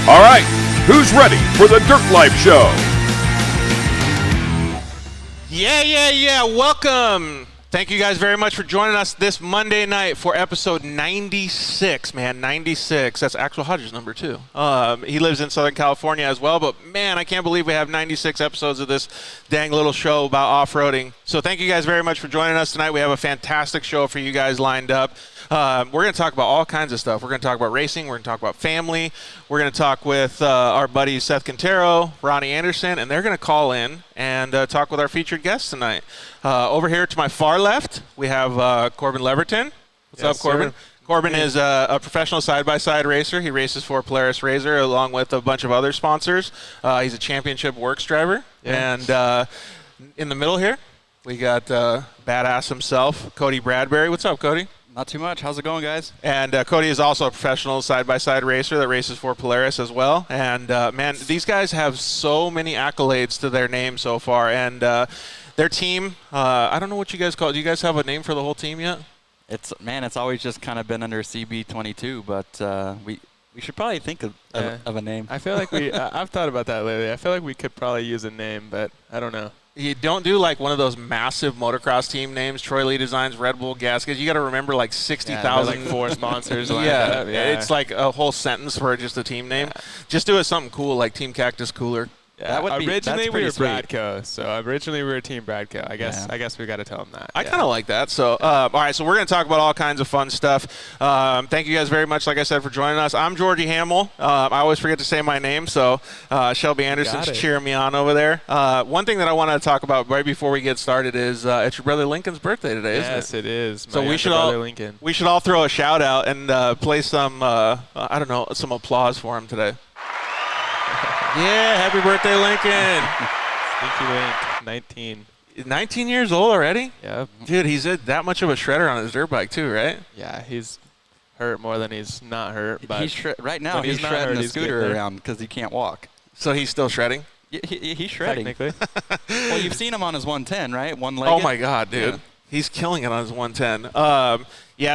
All right, who's ready for the Dirt Life Show? Yeah. Welcome. Thank you guys very much for joining us this Monday night for episode 96, man. 96. That's Axel Hodges' number, too. He lives in Southern California as well, but, man, I can't believe we have 96 episodes of this dang little show about off-roading. So thank you guys very much for joining us tonight. We have a fantastic show for you guys lined up. We're going to talk about all kinds of stuff. We're going to talk about racing. We're going to talk about family. We're going to talk with our buddy Seth Quintero Ronnie Anderson, and they're going to call in and talk with our featured guests tonight. Over here to my far left, we have Corbin Leaverton. What's up, Corbin? Sir. Corbin is a professional side-by-side racer. He races for Polaris Razor along with a bunch of other sponsors. He's a championship works driver. Yeah. And in the middle here, we got badass himself, Cody Bradbury. What's up, Cody? Not too much. How's it going, guys? And Cody is also a professional side-by-side racer that races for Polaris as well. And, man, these guys have so many accolades to their name so far. And their team, I don't know what you guys call it. Do you guys have a name for the whole team yet? It's always just kind of been under CB22, but we should probably think of a name. I feel like I've thought about that lately. I feel like we could probably use a name, but I don't know. You don't do like one of those massive motocross team names, Troy Lee Designs, Red Bull Gaskets. You got to remember like 60,000. Like 4 sponsors. Yeah, it's like a whole sentence for just a team name. Yeah. Just do it something cool like Team Cactus Cooler. Yeah, originally we were Bradco, so originally we were Team Bradco. I guess we got to tell them that. I kind of like that. So, all right, so we're going to talk about all kinds of fun stuff. Thank you guys very much, like I said, for joining us. I'm Georgie Hamill. I always forget to say my name, so Shelby Anderson's cheering me on over there. One thing that I want to talk about right before we get started is it's your brother Lincoln's birthday today, isn't it? Yes, it is. So we should all throw a shout out and play some some applause for him today. Yeah, happy birthday, Lincoln. Stinky Link, 19. 19 years old already? Yeah. Dude, he's that much of a shredder on his dirt bike too, right? Yeah, he's hurt more than he's not hurt. But right now he's shredding the scooter around because he can't walk. So he's still shredding? He's shredding. Technically. Well, you've seen him on his 110, right? One-legged. Oh, my God, dude. Yeah. He's killing it on his 110.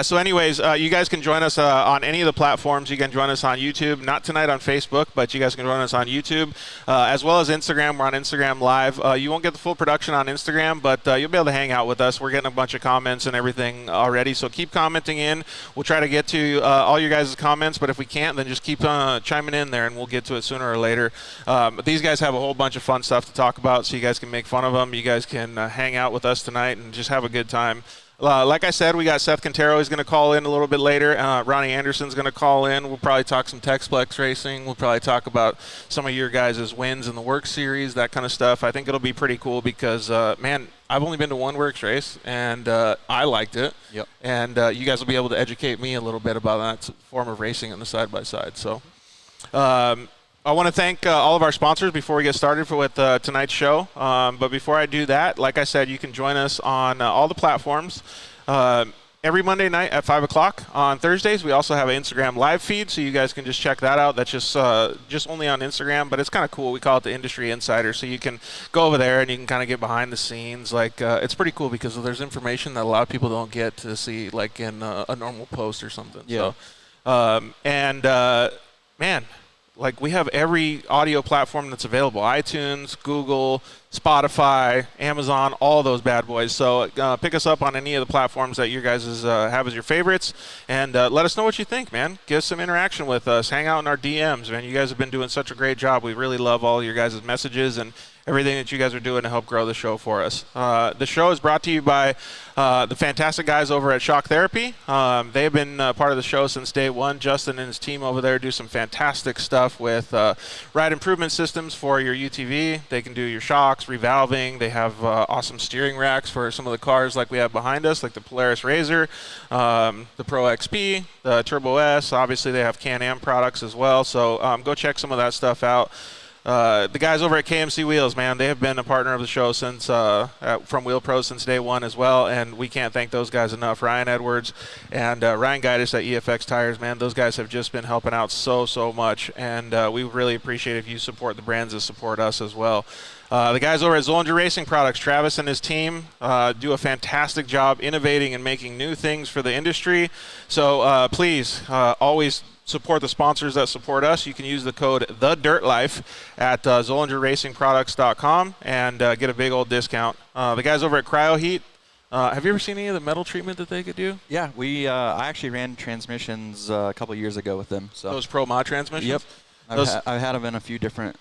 So anyways, you guys can join us on any of the platforms. You can join us on YouTube, not tonight on Facebook, but you guys can join us on YouTube, as well as Instagram. We're on Instagram Live. You won't get the full production on Instagram, but you'll be able to hang out with us. We're getting a bunch of comments and everything already, so keep commenting in. We'll try to get to all your guys' comments, but if we can't, then just keep chiming in there, and we'll get to it sooner or later. These guys have a whole bunch of fun stuff to talk about, so you guys can make fun of them. You guys can hang out with us tonight and just have a good time. Like I said, we got Seth Quintero. He's going to call in a little bit later. Ronnie Anderson's going to call in. We'll probably talk some Texplex racing. We'll probably talk about some of your guys' wins in the Works Series, that kind of stuff. I think it'll be pretty cool because, man, I've only been to one Works race, and I liked it. Yep. And you guys will be able to educate me a little bit about that form of racing in the side-by-side. So I want to thank all of our sponsors before we get started with tonight's show. But before I do that, like I said, you can join us on all the platforms every Monday night at 5 o'clock. On Thursdays, we also have an Instagram live feed, so you guys can just check that out. That's just only on Instagram, but it's kind of cool. We call it the Industry Insider, so you can go over there and you can kind of get behind the scenes. Like it's pretty cool because there's information that a lot of people don't get to see, like in a normal post or something. Yeah. So, man. Like, we have every audio platform that's available. iTunes, Google, Spotify, Amazon, all those bad boys. So pick us up on any of the platforms that you guys have as your favorites. And let us know what you think, man. Give us some interaction with us. Hang out in our DMs, man. You guys have been doing such a great job. We really love all your guys' messages and everything that you guys are doing to help grow the show for us. The show is brought to you by the fantastic guys over at Shock Therapy. They have been part of the show since day one. Justin and his team over there do some fantastic stuff with ride improvement systems for your UTV. They can do your shocks, revalving. They have awesome steering racks for some of the cars like we have behind us, like the Polaris Razor, the Pro XP, the Turbo S. Obviously, they have Can-Am products as well. So go check some of that stuff out. The guys over at KMC Wheels, man, they have been a partner of the show since from Wheel Pro since day one as well, and we can't thank those guys enough. Ryan Edwards and Ryan Gaitis at EFX Tires, man, those guys have just been helping out so much, and we really appreciate if you support the brands that support us as well. The guys over at Zollinger Racing Products, Travis and his team, do a fantastic job innovating and making new things for the industry. So please always support the sponsors that support us. You can use the code TheDirtLife at ZollingerRacingProducts.com and get a big old discount. The guys over at Cryo Heat, have you ever seen any of the metal treatment that they could do? Yeah, I actually ran transmissions a couple years ago with them. So those Pro Mod transmissions? Yep. I've had them in a few different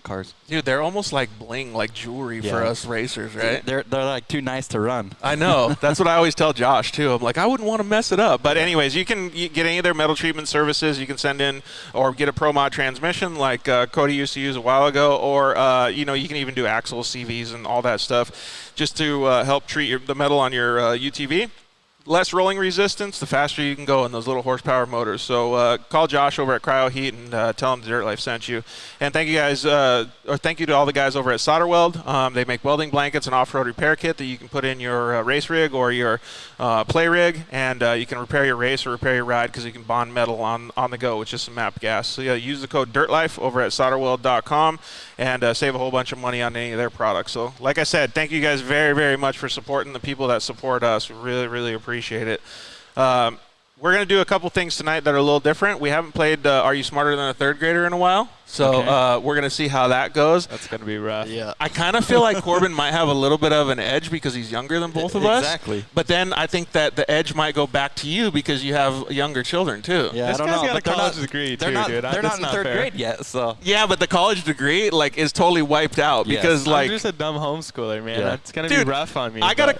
cars. Dude, they're almost like bling, like jewelry for us racers, right? They're like too nice to run. I know. That's what I always tell Josh too. I'm like, I wouldn't want to mess it up. But anyways, you can get any of their metal treatment services. You can send in or get a Pro Mod transmission like Cody used to use a while ago, or you can even do axles, CVs, and all that stuff, just to help treat the metal on your UTV. Less rolling resistance, the faster you can go in those little horsepower motors. So call Josh over at Cryo Heat and tell him the Dirt Life sent you. And thank you guys, thank you to all the guys over at Solder Weld. They make welding blankets and off-road repair kit that you can put in your race rig or your play rig, and you can repair your race or repair your ride because you can bond metal on the go with just some MAP gas. So yeah, use the code DIRTLIFE over at solderweld.com and save a whole bunch of money on any of their products. So like I said, thank you guys very, very much for supporting the people that support us. We really, really appreciate it. We're going to do a couple things tonight that are a little different. We haven't played Are You Smarter Than a Third Grader in a while, so we're going to see how that goes. That's going to be rough. Yeah. I kind of feel like Corbin might have a little bit of an edge because he's younger than both of us. Exactly. But then I think that the edge might go back to you because you have younger children, too. Yeah, this guy's got a college degree, too, dude. They're not in third grade yet, so. Yeah, but the college degree, is totally wiped out because, I'm just a dumb homeschooler, man. Yeah. It's going to be rough on me. I gotta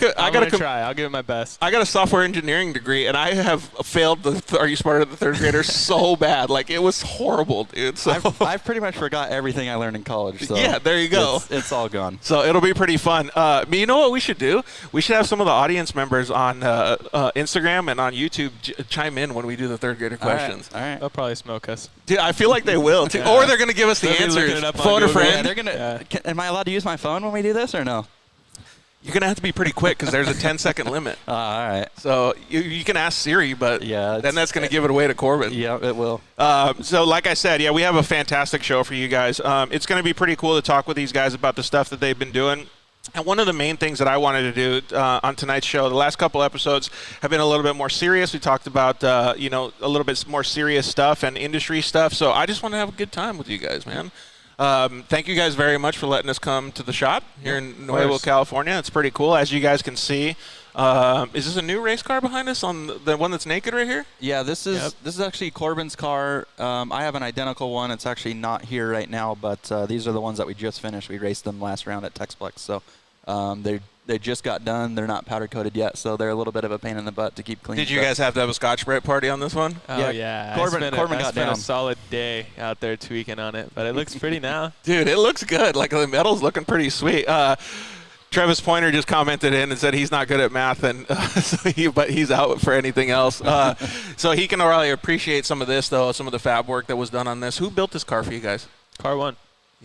try. I'll give it my best. I got a software engineering degree, and I have failed Are You Smarter Than the Third Grader so bad. It was horrible, dude. So I've pretty much forgot everything I learned in college. So yeah, there you go. It's all gone. So it'll be pretty fun. You know what we should do? We should have some of the audience members on Instagram and on YouTube chime in when we do the third grader questions. All right. They'll probably smoke us. Dude, I feel like they will, too. Yeah. Or they're going to give us the answers. Phone a friend. Yeah, am I allowed to use my phone when we do this or no? You're going to have to be pretty quick because there's a 10-second limit. All right. So you can ask Siri, but then that's going to give it away to Corbin. Yeah, it will. So like I said, we have a fantastic show for you guys. It's going to be pretty cool to talk with these guys about the stuff that they've been doing. And one of the main things that I wanted to do on tonight's show, the last couple episodes have been a little bit more serious. We talked about, a little bit more serious stuff and industry stuff. So I just want to have a good time with you guys, man. Thank you guys very much for letting us come to the shop here in Nuevo, California. It's pretty cool, as you guys can see. Is this a new race car behind us on the one that's naked right here? Yeah, this is actually Corbin's car. I have an identical one. It's actually not here right now, but these are the ones that we just finished. We raced them last round at Texplex, so they just got done. They're not powder coated yet, so they're a little bit of a pain in the butt to keep clean. Did you guys have to have a Scotch-Brite party on this one? Oh, yeah. Corbin got down. A solid day out there tweaking on it, but it looks pretty now. Dude, it looks good. The metal's looking pretty sweet. Travis Pointer just commented in and said he's not good at math, and but he's out for anything else. So he can really appreciate some of this, though, some of the fab work that was done on this. Who built this car for you guys? Car one.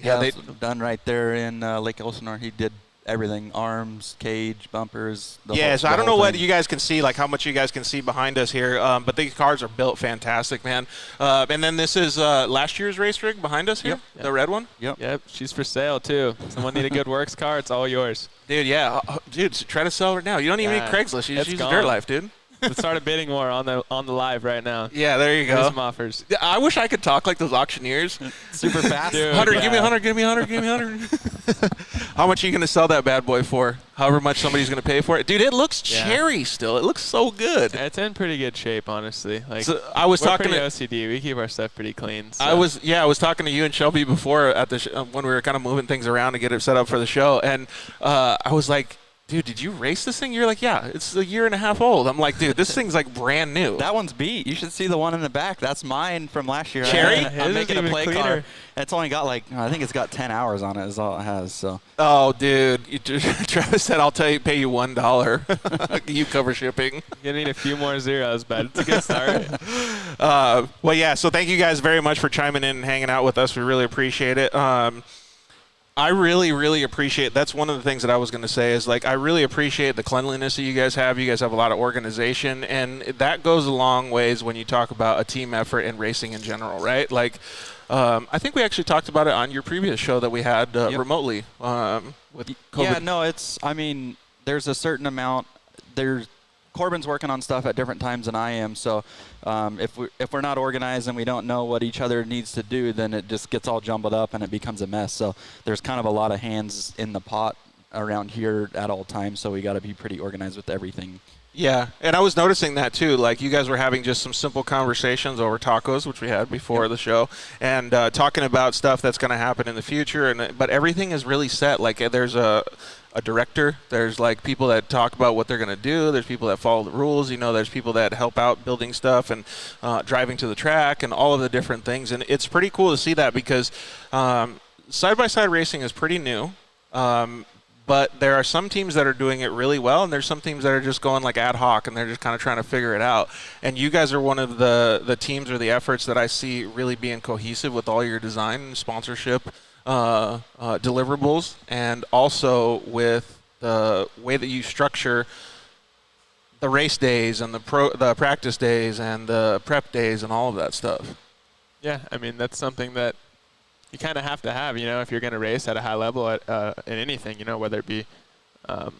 Yeah, they done right there in Lake Elsinore. He did everything: arms, cage, bumpers. So I don't know what you guys can see, how much you guys can see behind us here, but these cars are built fantastic, man. And then this is last year's race rig behind us here, the red one. Yep. She's for sale too. Someone need a good works car? It's all yours. Dude, yeah. Dude, try to sell her now. You don't even need Craigslist. You just use Dirt Life, dude. Let's start a bidding war on the live right now. Yeah, there you go. Here's some offers. I wish I could talk like those auctioneers. Super fast. Dude, 100, give me 100, give me 100, give me 100. How much are you going to sell that bad boy for? However much somebody's going to pay for it. Dude, it looks cherry still. It looks so good. It's in pretty good shape, honestly. So I was talking to OCD. We keep our stuff pretty clean. So. I was talking to you and Shelby before at the when we were kind of moving things around to get it set up for the show, and I was like, dude, did you race this thing? You're like, yeah, it's a year and a half old. I'm like, dude, this thing's brand new. That one's beat. You should see the one in the back. That's mine from last year. Cherry? I'm making a play car. It's only got I think it's got 10 hours on it is all it has. So. Oh, dude. Travis said, I'll pay you $1. You cover shipping. You need a few more zeros, but it's a good start. So thank you guys very much for chiming in and hanging out with us. We really appreciate it. I really, really appreciate, that's one of the things that I was going to say is, like, I really appreciate the cleanliness that you guys have. You guys have a lot of organization, and that goes a long ways when you talk about a team effort and racing in general, right? Like, I think we actually talked about it on your previous show that we had remotely with COVID. Yeah, no, there's a certain amount. Corbin's working on stuff at different times than I am, so if we're not organized and we don't know what each other needs to do, then it just gets all jumbled up and it becomes a mess. So there's kind of a lot of hands in the pot around here at all times, so we got to be pretty organized with everything. Yeah, and I was noticing that too. Like, you guys were having just some simple conversations over tacos, which we had before the show, and talking about stuff that's going to happen in the future. But everything is really set. Like, there's a director. There's like people that talk about what they're going to do. There's people that follow the rules. There's people that help out building stuff and driving to the track and all of the different things. And it's pretty cool to see that because side-by-side racing is pretty new. But there are some teams that are doing it really well, and there's some teams that are just going like ad hoc, and they're just kind of trying to figure it out. And you guys are one of the teams or the efforts that I see really being cohesive with all your design and sponsorship deliverables, and also with the way that you structure the race days and the practice days and the prep days and all of that stuff. Yeah, I mean, that's something that you kind of have to have, if you're going to race at a high level in anything, whether it be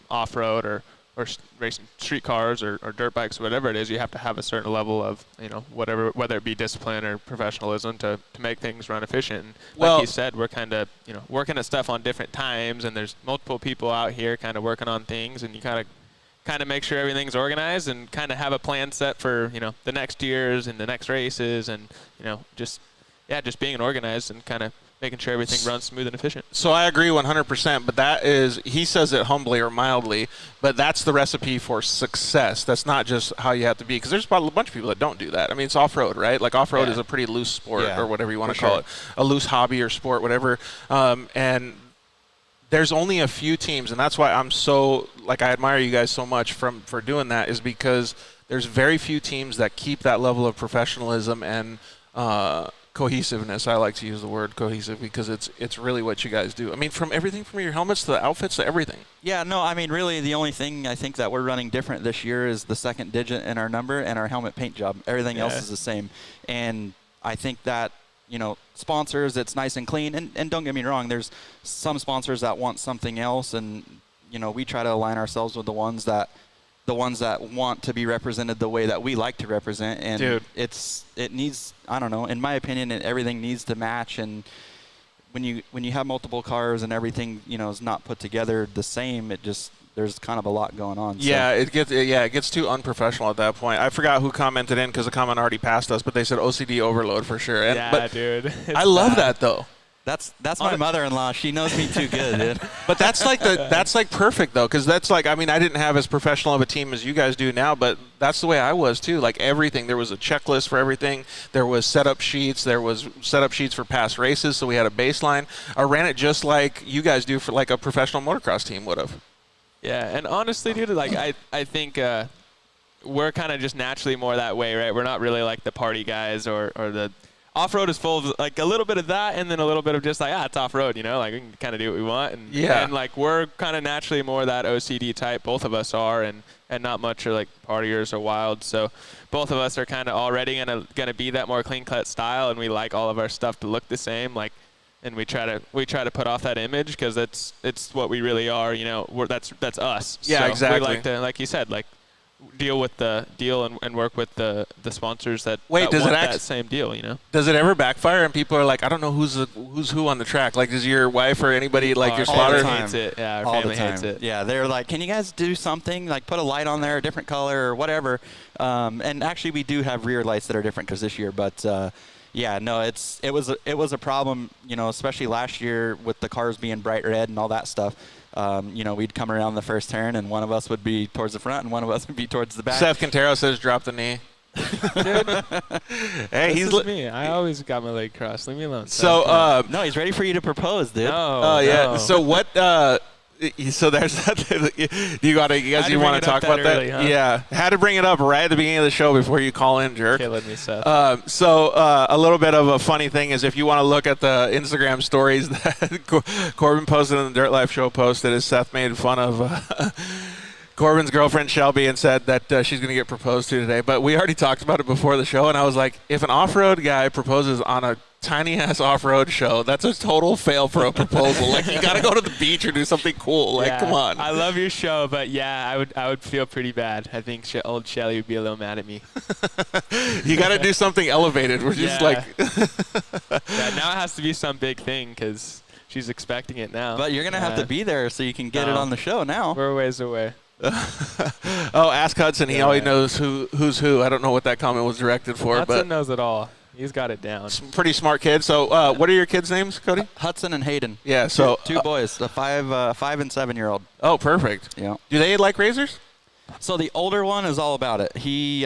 off-road or racing street cars or dirt bikes, whatever it is, you have to have a certain level of, whether it be discipline or professionalism to make things run efficient. And like you said, we're kind of, working at stuff on different times, and there's multiple people out here kind of working on things, and you kind of make sure everything's organized and kind of have a plan set for, the next years and the next races, and, just being organized and kind of making sure everything runs smooth and efficient. So I agree 100%, but that is, he says it humbly or mildly, but that's the recipe for success. That's not just how you have to be, because there's probably a bunch of people that don't do that. I mean, it's off-road, right? Like, off-road is a pretty loose sport or whatever you want to call it, a loose hobby or sport, whatever. And there's only a few teams, and that's why I'm so, like, I admire you guys so much for doing that, is because there's very few teams that keep that level of professionalism and cohesiveness. I like to use the word cohesive because it's really what you guys do. I mean, from everything from your helmets to the outfits to everything. Yeah, no, I mean, really the only thing I think that we're running different this year is the second digit in our number and our helmet paint job. Everything else is the same. And I think that, sponsors, it's nice and clean. And don't get me wrong, there's some sponsors that want something else, and, we try to align ourselves with the ones that want to be represented the way that we like to represent. And it needs, I don't know, in my opinion, everything needs to match. And when you have multiple cars and everything, is not put together the same, there's kind of a lot going on. Yeah, it gets too unprofessional at that point. I forgot who commented in because the comment already passed us, but they said OCD overload for sure. Dude. I love that though. That's my mother-in-law. She knows me too good, dude. But that's like perfect though, because that's like, I mean, I didn't have as professional of a team as you guys do now, but that's the way I was too. Like, everything, there was a checklist for everything. There was setup sheets. There was setup sheets for past races, so we had a baseline. I ran it just like you guys do for like a professional motocross team would have. Yeah, and honestly, dude, like I think we're kind of just naturally more that way, right? We're not really like the party guys or the. Off-road is full of like a little bit of that, and then a little bit of just like, it's off-road, like we can kind of do what we want. And like we're kind of naturally more that OCD type. Both of us are, and not much are like partiers or wild. So both of us are kind of already gonna be that more clean-cut style, and we like all of our stuff to look the same. Like, and we try to put off that image because it's what we really are. That's us. Yeah, so exactly. We like to, like you said, like deal with the deal and work with the sponsors that want that same deal, Does it ever backfire and people are like, I don't know who's who on the track? Like, does your wife or anybody, like your spotter? Hates it. Yeah, our family hates it. Yeah, they're like, can you guys do something? Like, put a light on there, a different color or whatever. And actually, we do have rear lights that are different because this year, but yeah, no, it was a problem, especially last year with the cars being bright red and all that stuff. We'd come around the first turn, and one of us would be towards the front, and one of us would be towards the back. Seth Quintero says, "Drop the knee." Dude, hey, he's me. I always got my leg crossed. Leave me alone. So, no, he's ready for you to propose, dude. No, yeah. no. So what? So there's that. You want to talk about that? Early, huh? Yeah, had to bring it up right at the beginning of the show before you call in, jerk. Killing me, Seth. A little bit of a funny thing is if you want to look at the Instagram stories that Corbin posted and the Dirt Life Show posted, is Seth made fun of Corbin's girlfriend Shelby and said that she's going to get proposed to today. But we already talked about it before the show, and I was like, if an off-road guy proposes on a tiny-ass off-road show, that's a total fail for a proposal. Like, you got to go to the beach or do something cool. Like, come on. I love your show, but yeah, I would feel pretty bad. I think old Shelly would be a little mad at me. You got to do something elevated. We're just like. Yeah, now it has to be some big thing because she's expecting it now. But you're going to have to be there so you can get it on the show now. We're a ways away. Oh, ask Hudson. He always knows who's who. I don't know what that comment was directed for. Hudson knows it all. He's got it down. Pretty smart kid. So what are your kids' names, Cody? Hudson and Hayden. Yeah, so two boys, a 5 and 7-year-old. Oh, perfect. Yeah. Do they like razors? So the older one is all about it. He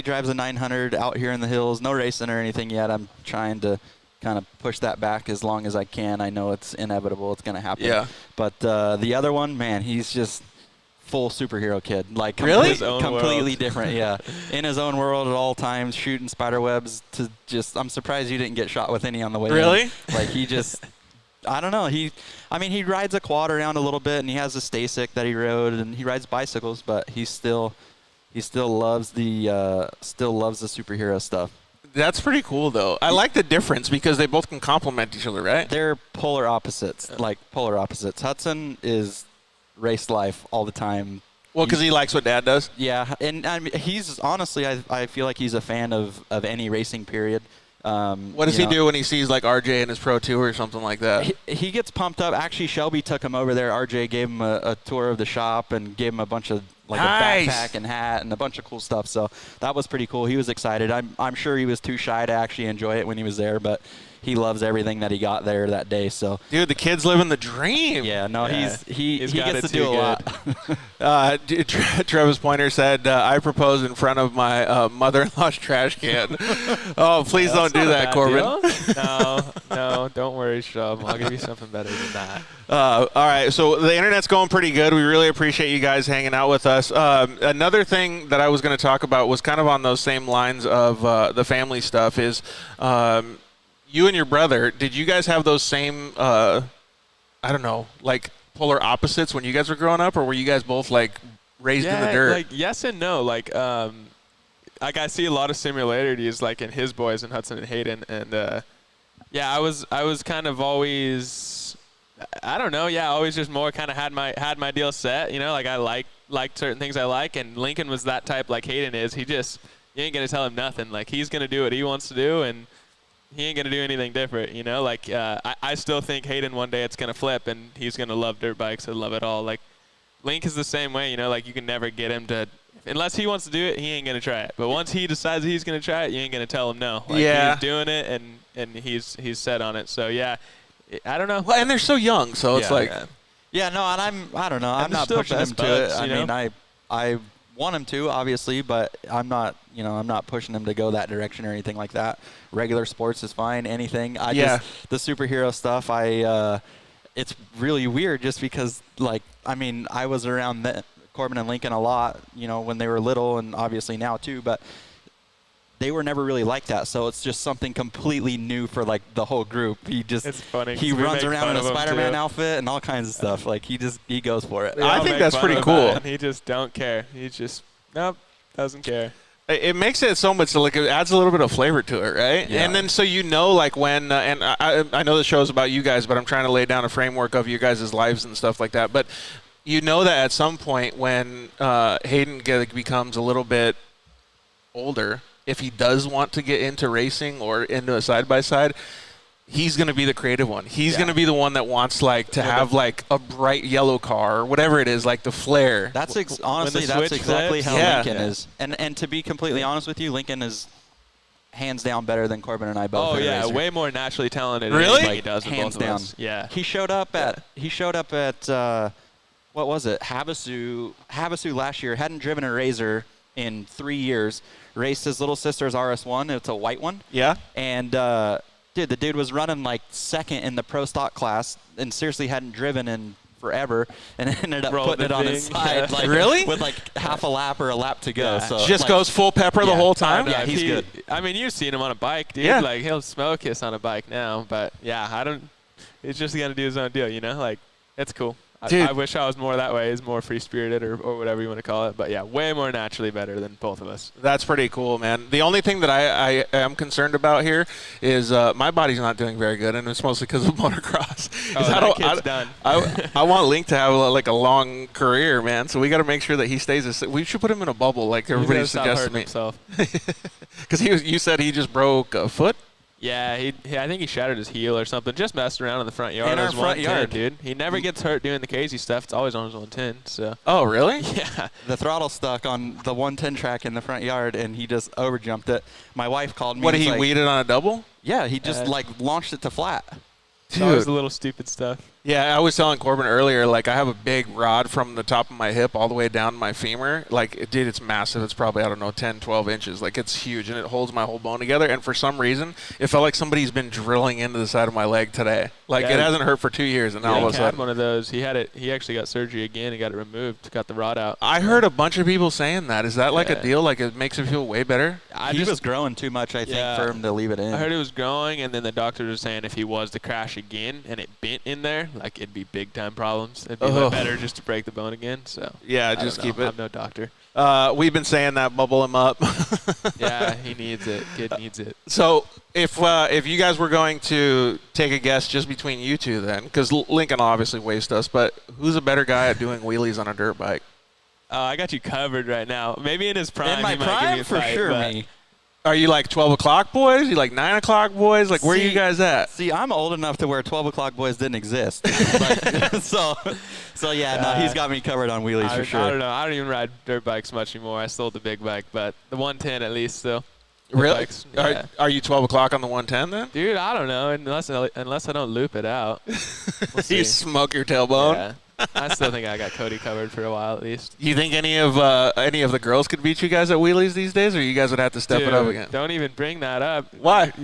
drives a 900 out here in the hills. No racing or anything yet. I'm trying to kind of push that back as long as I can. I know it's inevitable. It's going to happen. Yeah. But the other one, man, he's just full superhero kid. Like really? Completely different, yeah. In his own world at all times, shooting spider webs to just, I'm surprised you didn't get shot with any on the way Really? in. Like he just, I don't know. He rides a quad around a little bit and he has a Stasic that he rode and he rides bicycles, but he still loves the superhero stuff. That's pretty cool, though. I like the difference because they both can complement each other, right? They're polar opposites, Hudson is race life all the time. Well, because he likes what Dad does. Yeah, and he's honestly, I feel like he's a fan of any racing period. What does he do when he sees like RJ in his Pro Tour or something like that? He gets pumped up. Actually, Shelby took him over there. RJ gave him a tour of the shop and gave him a bunch of a backpack and hat and a bunch of cool stuff. So that was pretty cool. He was excited. I'm sure he was too shy to actually enjoy it when he was there, but he loves everything that he got there that day. So dude, the kid's living the dream. Yeah, no, he gets to do a lot. Travis Pointer said, "I proposed in front of my mother-in-law's trash can." Oh, please don't do that, Corbin. No, don't worry, Shub. I'll give you something better than that. All right, so the internet's going pretty good. We really appreciate you guys hanging out with us. Another thing that I was going to talk about was kind of on those same lines of the family stuff is you and your brother, did you guys have those same, I don't know, like polar opposites when you guys were growing up, or were you guys both like raised in the dirt? Like yes and no. Like I see a lot of similarities like in his boys and Hudson and Hayden, and I was kind of always, I don't know, always just more kind of had my deal set, you know, like I liked certain things I like, and Lincoln was that type like Hayden is. You ain't gonna tell him nothing. Like he's gonna do what he wants to do, and he ain't gonna do anything different, you know. Like I still think Hayden one day it's gonna flip and he's gonna love dirt bikes and love it all. Like Link is the same way, you know. Like you can never get him to, unless he wants to do it, he ain't gonna try it. But once he decides he's gonna try it, you ain't gonna tell him no. Like, he's doing it and he's set on it. So yeah, I don't know. Well, and they're so young, so it's like yeah, no, and I don't know. I'm not pushing him to it. I mean, I want him to, obviously, but I'm not pushing him to go that direction or anything like that. Regular sports is fine, anything. Just the superhero stuff, it's really weird just because, like, I mean, I was around Corbin and Lincoln a lot, you know, when they were little, and obviously now too, but they were never really like that, so it's just something completely new for like the whole group. It's funny. He runs around in a Spider-Man outfit and all kinds of stuff. Like he goes for it. I think that's pretty cool. He just don't care. He just doesn't care. It makes it so much, like, it adds a little bit of flavor to it, right? Yeah. And then so you know, like when, and I know the show's about you guys, but I'm trying to lay down a framework of you guys' lives and stuff like that. But you know that at some point when Hayden becomes a little bit older, if he does want to get into racing or into a side-by-side, he's going to be the creative one. He's going to be the one that wants like to have like a bright yellow car or whatever it is, like the flare. That's honestly, that's exactly how Lincoln is. And to be completely honest with you, Lincoln is hands down better than Corbin and I both. Oh yeah, way more naturally talented. Really? Than he does with hands both of down. us. Yeah. He showed up at what was it? Havasu last year. Hadn't driven a Razor in 3 years. Raced his little sister's RS1. It's a white one. Yeah. And the dude was running like second in the pro stock class and seriously hadn't driven in forever and ended up Rolled putting it on his side. Like, Really? With like half a lap or a lap to go. Yeah. So Just like, goes full pepper the whole time? Yeah, he's good. I mean, you've seen him on a bike, dude. Yeah. Like, he'll smoke kiss on a bike now. But, yeah, he's just going to do his own deal, you know? Like, it's cool. Dude. I wish I was more that way. He's more free-spirited or whatever you want to call it. But, yeah, way more naturally better than both of us. That's pretty cool, man. The only thing that I am concerned about here is my body's not doing very good, and it's mostly because of motocross. Oh, kid's done. I want Link to have like a long career, man. So we got to make sure that he stays. We should put him in a bubble, like everybody suggested me. Himself. Because you said he just broke a foot. Yeah, I think he shattered his heel or something. Just messed around in the front yard. In our front yard, dude. He never gets hurt doing the crazy stuff. It's always on his 110. So. Oh, really? Yeah. The throttle stuck on the 110 track in the front yard, and he just overjumped it. My wife called me. What, and he was like, weeded on a double? Yeah, he just like launched it to flat. It's always the little stupid stuff. Yeah, I was telling Corbin earlier, like, I have a big rod from the top of my hip all the way down to my femur. Like, dude, it's massive. It's probably, 10, 12 inches. Like, it's huge, and it holds my whole bone together. And for some reason, it felt like somebody's been drilling into the side of my leg today. Like, Yeah. It hasn't hurt for 2 years, and now all of a He had sudden. one of those. He had it. He actually got surgery again and got it removed. Got the rod out. I heard a bunch of people saying that. Is that like Yeah. a deal? Like, it makes it feel way better? He was growing too much, I think, for him to leave it in. I heard it was growing, and then the doctors were saying if he was to crash again and it bent in there, like, it'd be big time problems. It'd be better just to break the bone again. So Yeah, I just don't keep know. it. I'm no doctor. We've been saying that, bubble him up. Yeah, he needs it. Kid needs it. So if you guys were going to take a guess just between you two then, because Lincoln will obviously waste us, but who's a better guy at doing wheelies on a dirt bike? I got you covered right now. Maybe in his prime, in my he might give me prime, a for fight, sure, but me. Are you like 12 o'clock boys? You like 9 o'clock boys? Like, where are you guys at? See, I'm old enough to where 12 o'clock boys didn't exist. Like, so yeah, no, he's got me covered on wheelies for sure. I don't know. I don't even ride dirt bikes much anymore. I sold the big bike, but the 110 at least still. The Really? bikes, yeah. Are you 12 o'clock on the 110 then? Dude, I don't know unless I don't loop it out. We'll see. You smoke your tailbone? Yeah. I still think I got Cody covered for a while at least. You think any of the girls could beat you guys at wheelies these days, or you guys would have to step it up again? Don't even bring that up. Why?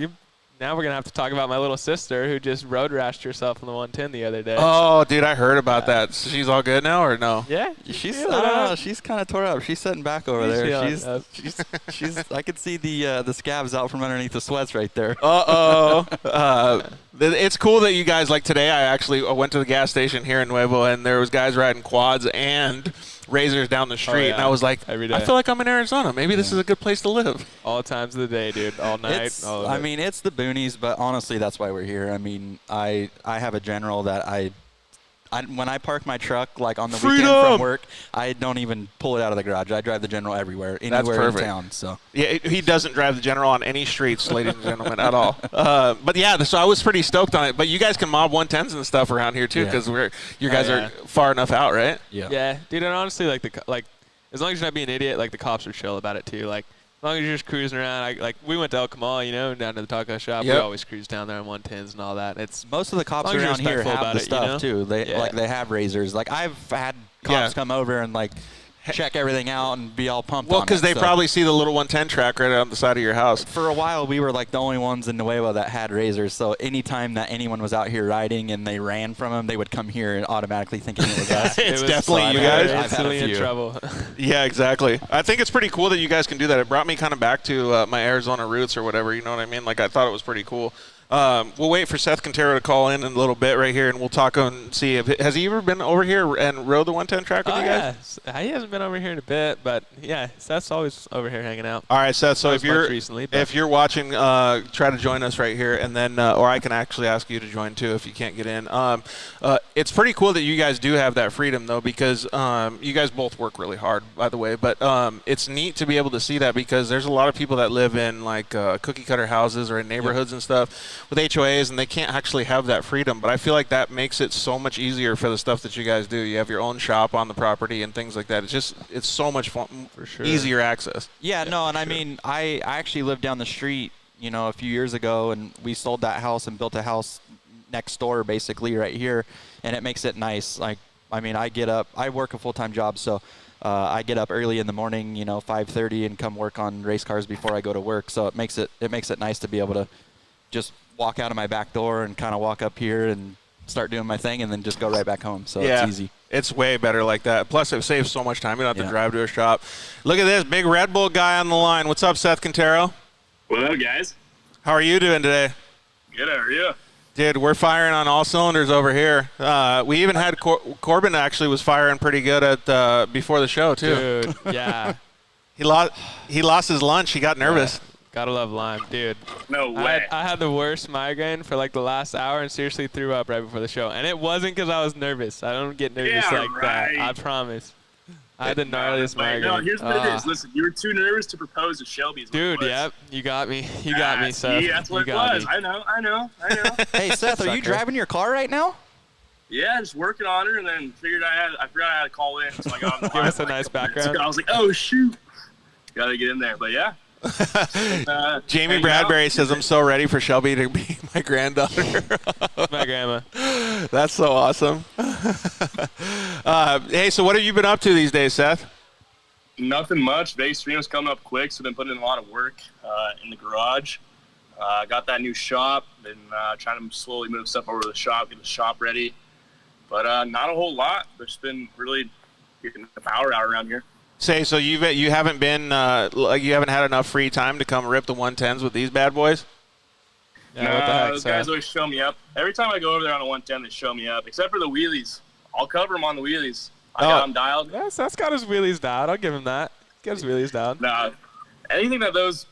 Now we're going to have to talk about my little sister who just road rashed herself on the 110 the other day. Oh, dude, I heard about that. So she's all good now, or no? Yeah. She's I don't know. She's kind of tore up. She's sitting back over there. She's. I could see the scabs out from underneath the sweats right there. It's cool that you guys, like today, I went to the gas station here in Nuevo, and there was guys riding quads and razors down the street, and I was like, every day. I feel like I'm in Arizona. Maybe this is a good place to live. All times of the day, dude. All night. I mean, it's the boonies, but honestly, that's why we're here. I mean, I have a general that when I park my truck, like on the weekend from work, I don't even pull it out of the garage. I drive the General everywhere, anywhere in town. So yeah, he doesn't drive the General on any streets, ladies and gentlemen, at all. But yeah, so I was pretty stoked on it. But you guys can mob 110s and stuff around here too, because you guys are far enough out, right? Yeah. Yeah, dude. And honestly, like as long as you're not being an idiot, like the cops are chill about it too. Like as long as you're just cruising around, we went to El Camal, down to the taco shop. Yep. We always cruise down there on 110s and all that. It's most of the cops as long as around you're here respectful have the about it, stuff too. They have razors. Like I've had cops come over and like check everything out and be all pumped. Well, on because it, they probably see the little 110 track right on the side of your house. For a while, we were like the only ones in Nuevo that had razors. So anytime that anyone was out here riding and they ran from them, they would come here and automatically thinking it was us. It's definitely you guys. I've had a instantly in few. trouble. Yeah, exactly. I think it's pretty cool that you guys can do that. It brought me kind of back to my Arizona roots or whatever. You know what I mean? Like I thought it was pretty cool. We'll wait for Seth Quintero to call in a little bit right here, and we'll talk and see has he ever been over here and rode the 110 track with you guys? Yeah. He hasn't been over here in a bit, but yeah, Seth's always over here hanging out. All right, Seth. So if Recently, you're watching, try to join us right here, and then or I can actually ask you to join too if you can't get in. It's pretty cool that you guys do have that freedom though, because you guys both work really hard, by the way. But it's neat to be able to see that because there's a lot of people that live in like cookie cutter houses or in neighborhoods and stuff with HOAs, and they can't actually have that freedom. But I feel like that makes it so much easier for the stuff that you guys do. You have your own shop on the property and things like that. It's so much fun, for sure. Easier access. Yeah, no, and I mean, I actually lived down the street, a few years ago, and we sold that house and built a house next door, basically right here, and it makes it nice. Like, I mean, I work a full-time job, so I get up early in the morning, 5:30, and come work on race cars before I go to work. So it makes it nice to be able to just walk out of my back door and kind of walk up here and start doing my thing, and then just go right back home. So Yeah. it's easy. It's way better like that. Plus, it saves so much time. You don't have to drive to a shop. Look at this big Red Bull guy on the line. What's up, Seth Quintero? What up, guys? How are you doing today? Good, how are you? Dude, we're firing on all cylinders over here. We even had Corbin actually was firing pretty good at before the show too. Dude, yeah. He lost his lunch. He got nervous. Yeah. Gotta love lime, dude. No way. I had the worst migraine for like the last hour and seriously threw up right before the show. And it wasn't because I was nervous. I don't get nervous like that. I promise. I had the gnarliest migraine. No, here's what it is. Listen, you were too nervous to propose to Shelby. Dude, yep. You got me. You got me, Seth. That's what you it got was. Me. I know. Hey, Seth, are you driving your car right now? Yeah, just working on her, and then I forgot I had to call in, so I got on the Give line us a like nice couple minutes background. ago. I was like, oh, shoot. Got to get in there. But, yeah. Jamie Bradbury says, I'm so ready for Shelby to be my granddaughter. My grandma. That's so awesome. Hey, so what have you been up to these days, Seth? Nothing much. Vegas stream's coming up quick, so been putting in a lot of work in the garage. Got that new shop. Been trying to slowly move stuff over to the shop, get the shop ready. But not a whole lot. Just been really getting the power out around here. Say, so you haven't been like you haven't had enough free time to come rip the 110s with these bad boys? Yeah, what the heck, those Seth? guys always show me up. Every time I go over there on a 110, they show me up, except for the wheelies. I'll cover them on the wheelies. I got them dialed. Yeah, Seth's got his wheelies down. I'll give him that. Get his wheelies down. Nah, anything that those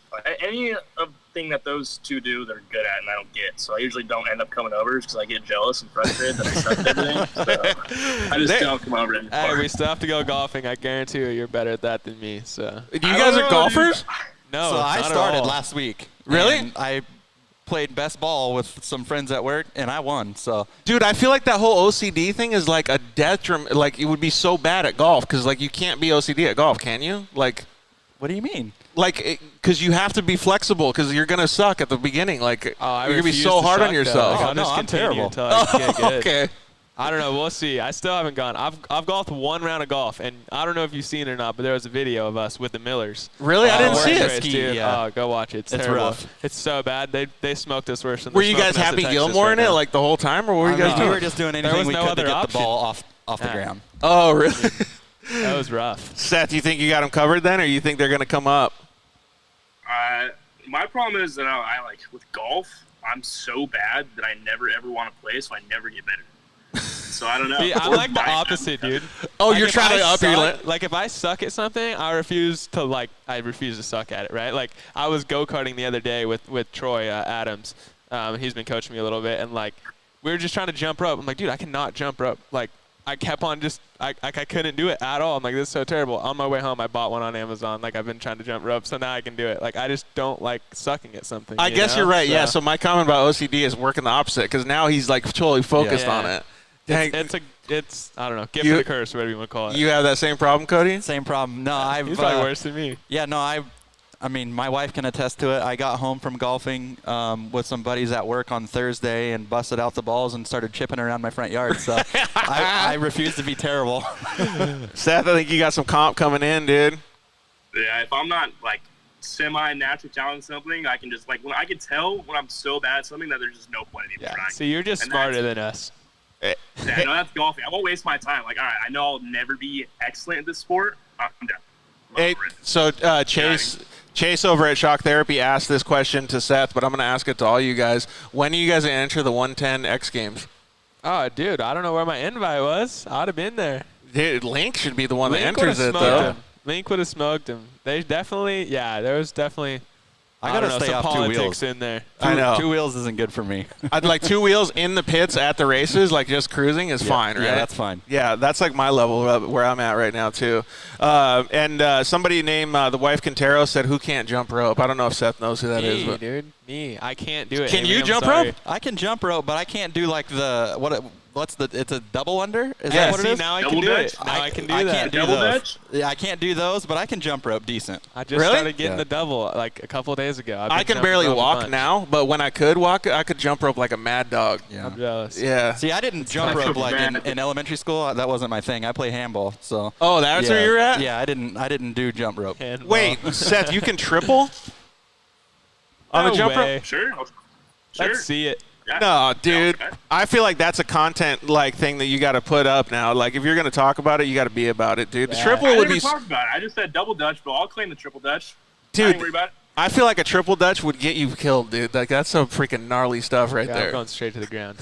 two do, they're good at, and I don't get. So I usually don't end up coming over because I get jealous and frustrated that I suck at everything. So I just don't come over anymore. Hey, we still have to go golfing. I guarantee you're better at that than me. So. You guys are golfers? No, So I not at started all. last week. Really? And I played best ball with some friends at work, and I won. So Dude, I feel like that whole OCD thing is like a detriment. Like, it would be so bad at golf because, like, you can't be OCD at golf, can you? Like, what do you mean? like, because you have to be flexible because you're going to suck at the beginning. Like, you're going to be refuse so to hard on suck, yourself. though. Like, I'll no, just I'm continue terrible. until I get good. Okay. I don't know. We'll see. I still haven't gone. I've golfed one round of golf, and I don't know if you've seen it or not, but there was a video of us with the Millers. Really? I didn't we're see in it. Ski, Dude. yeah. Oh, go watch it. It's It's terrible. rough. It's so bad. They smoked us worse than Were they're you guys smoking us at Happy Texas Gilmore right in it now. like the whole time, or what were you guys We doing? were just doing was anything we no could to other get option. the ball off the Yeah. ground. Oh, really? That was rough. Seth, you think you got them covered then, or you think they're going to come up? My problem is that I like with golf, I'm so bad that I never ever want to play, so I never get better. So I don't know. See, I'm like the opposite, dude. Oh, Like, you're if trying I to up your suck- Like, if I suck at something, I refuse to suck at it, right? Like, I was go-karting the other day with Troy Adams. He's been coaching me a little bit, and, like, we were just trying to jump rope. I'm like, dude, I cannot jump rope. Like, I kept on I couldn't do it at all. I'm like, this is so terrible. On my way home, I bought one on Amazon. Like, I've been trying to jump rope, so now I can do it. Like, I just don't like sucking at something. I guess you're right. So Yeah. So my comment about OCD is working the opposite because now he's like totally focused Yeah. on it. Dang, it's I don't know, gift of the curse, whatever you want to call it. you have that same problem, Cody? Same problem. No, I've He's probably worse than me. Yeah, no, I mean, my wife can attest to it. I got home from golfing with some buddies at work on Thursday and busted out the balls and started chipping around my front yard. So I refuse to be terrible. Seth, I think you got some comp coming in, dude. Yeah, if I'm not like semi-naturally talented in something, I can just like when I can tell when I'm so bad at something that there's just no point in even Yeah. trying. See, you're just And smarter that's- than us. Yeah, no, that's golfing. I won't waste my time. Like, all right, I know I'll never be excellent at this sport. I'm done. Hey, so Chase over at Shock Therapy asked this question to Seth, but I'm going to ask it to all you guys. When are you guys going to enter the 110 X Games? Oh, dude, I don't know where my invite was. I'd have been there. Dude, Link should be the one that Link enters would've it, smoked though. him. Link would have smoked him. They definitely, there was definitely. I gotta don't know, stay some off two politics wheels. in there. I know. Two wheels isn't good for me. I'd like 2 wheels in the pits at the races, like just cruising is fine, right? Yeah, that's fine. Yeah, that's like my level of where I'm at right now, too. And somebody named the wife Quintero said, who can't jump rope? I don't know if Seth knows who that is. Me, But dude. Me. I can't do it. Can Amy, you I'm jump sorry. rope? I can jump rope, but I can't do like it's a double under? Is Yeah, that what See, it is? now I Double can do dutch? it. Now I can do I that. can't do Double those. dutch? Yeah, I can't do those, but I can jump rope decent. I just Really? started getting Yeah. the double like a couple of days ago. I've I been can jumping barely rope a walk bunch. now, but when I could walk, I could jump rope like a mad dog. I'm jealous. Yeah. See, I didn't jump I rope feel like bad. in elementary school. That wasn't my thing. I play handball, so. Oh, that's yeah, where you're at? Yeah, I didn't do jump rope. Handball. Wait, Seth, you can triple on No the jump way. rope? Sure. Sure. Let's see it. No, dude. I feel like that's a content thing that you got to put up now. Like if you're going to talk about it, you got to be about it, dude. The triple I would never be. talked about it. I just said double Dutch, but I'll claim the triple Dutch. Dude, I ain't worried about it. I feel like a triple Dutch would get you killed, dude. Like that's some freaking gnarly stuff right there. I'm going straight to the ground.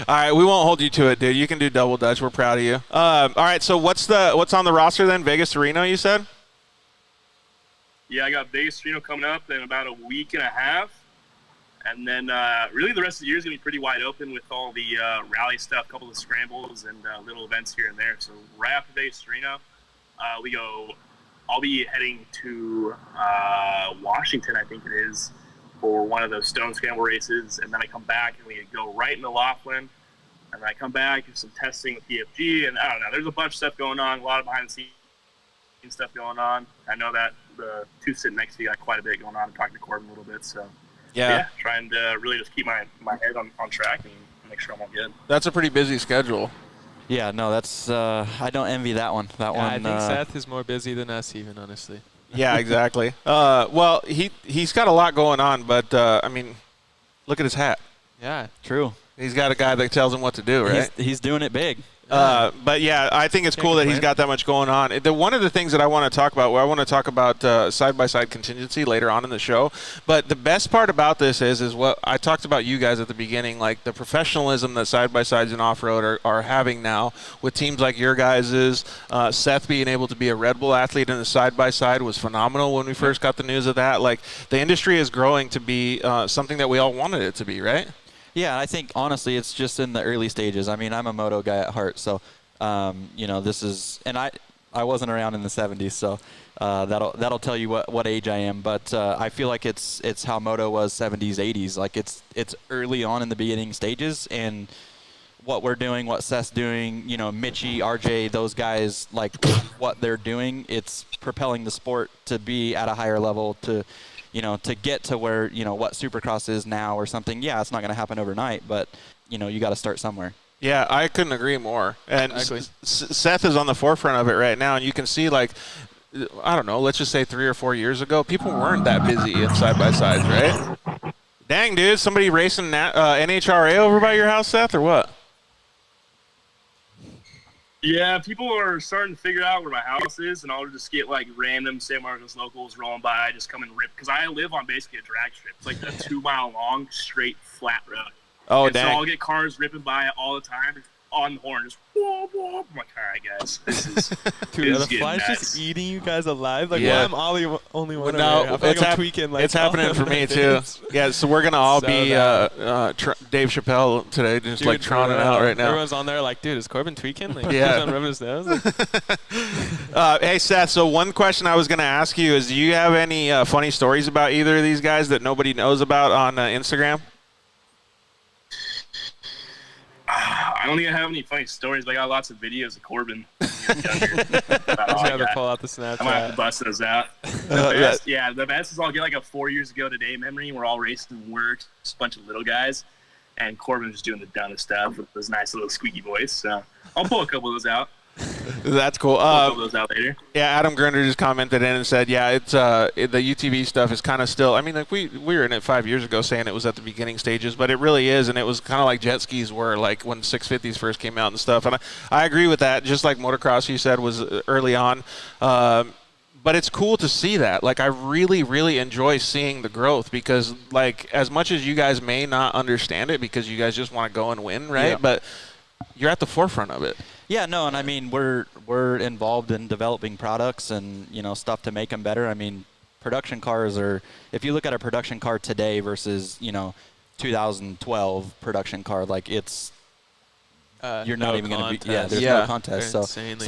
All right, we won't hold you to it, dude. You can do double Dutch. We're proud of you. All right, so what's on the roster then? Vegas to Reno, you said? Yeah, I got Vegas to Reno coming up in about a week and a half. And then really the rest of the year is going to be pretty wide open with all the rally stuff, a couple of scrambles and little events here and there. So right after Vegas to Reno, I'll be heading to Washington, I think it is, for one of those stone scramble races. And then I come back and we go right into Laughlin. And then I come back, do some testing with PFG. And I don't know, there's a bunch of stuff going on, a lot of behind the scenes stuff going on. I know that the two sitting next to you got quite a bit going on. I'm talking to Corbin a little bit. So, yeah trying to really just keep my head on track and make sure I'm all good. That's a pretty busy schedule. Yeah, no, that's I don't envy that one. I think Seth is more busy than us, even honestly. Yeah, exactly. Well, he's got a lot going on, but I mean, look at his hat. Yeah, true. He's got a guy that tells him what to do, right? He's doing it big. But yeah, I think it's cool that he's got that much going on. One of the things that I want to talk about, I want to talk about side-by-side contingency later on in the show. But the best part about this is what I talked about you guys at the beginning, like the professionalism that side-by-sides in off-road are having now with teams like your guys's. Seth being able to be a Red Bull athlete in the side-by-side was phenomenal when we first got the news of that. Like the industry is growing to be something that we all wanted it to be, right? Yeah, I think honestly it's just in the early stages. I mean, I'm a moto guy at heart, so this is, and I wasn't around in the 70s, so that'll tell you what age I am. But I feel like it's how moto was 70s, 80s. Like it's early on in the beginning stages, and what we're doing, what Seth's doing, Mitchie, RJ, those guys, like what they're doing, it's propelling the sport to be at a higher level to get to where, what Supercross is now or something. Yeah, it's not going to happen overnight, but, you got to start somewhere. Yeah, I couldn't agree more. And Seth is on the forefront of it right now, and you can see, like, I don't know, let's just say 3 or 4 years ago, people weren't that busy in side-by-sides, right? Dang, dude, somebody racing NHRA over by your house, Seth, or what? Yeah, people are starting to figure out where my house is, and I'll just get like random San Marcos locals rolling by, just come and rip, because I live on basically a drag strip. It's like a 2-mile long, straight, flat road. Oh, and dang. So I'll get cars ripping by all the time, on the horn, just whoa, whoa. I'm like, all right, guys, this is Dude, the fly's just eating you guys alive. Like, yeah. Why I'm only one no, over here? I feel like I'm tweaking. Like, it's happening for me, too. Yeah, so we're going to all be Dave Chappelle today, just dude, like trotting out right now. Everyone's on there like, dude, is Corbin tweaking? Like, yeah. He's on rubbing his nose. Hey, Seth, so one question I was going to ask you is, do you have any funny stories about either of these guys that nobody knows about on Instagram? I don't think I have any funny stories, but I got lots of videos of Corbin. I have to pull out the Snapchat. I might have to bust those out. The best is I'll get like a 4 years ago today memory. We're all racing and work, just a bunch of little guys, and Corbin just doing the dumbest stuff with his nice little squeaky voice. So I'll pull a couple of those out. That's cool. Pull those out later. Yeah, Adam Grinder just commented in and said, yeah, it's the UTV stuff is kind of still. I mean, like we were in it 5 years ago saying it was at the beginning stages, but it really is, and it was kind of like jet skis were like when 650s first came out and stuff. And I agree with that. Just like motocross, you said, was early on. But it's cool to see that. Like, I really, really enjoy seeing the growth because, like, as much as you guys may not understand it because you guys just want to go and win, right? Yeah. But you're at the forefront of it. Yeah, no, and I mean, we're involved in developing products and, stuff to make them better. I mean, production cars are, if you look at a production car today versus, 2012 production car, like it's, you're not even going to be, there's no contest. So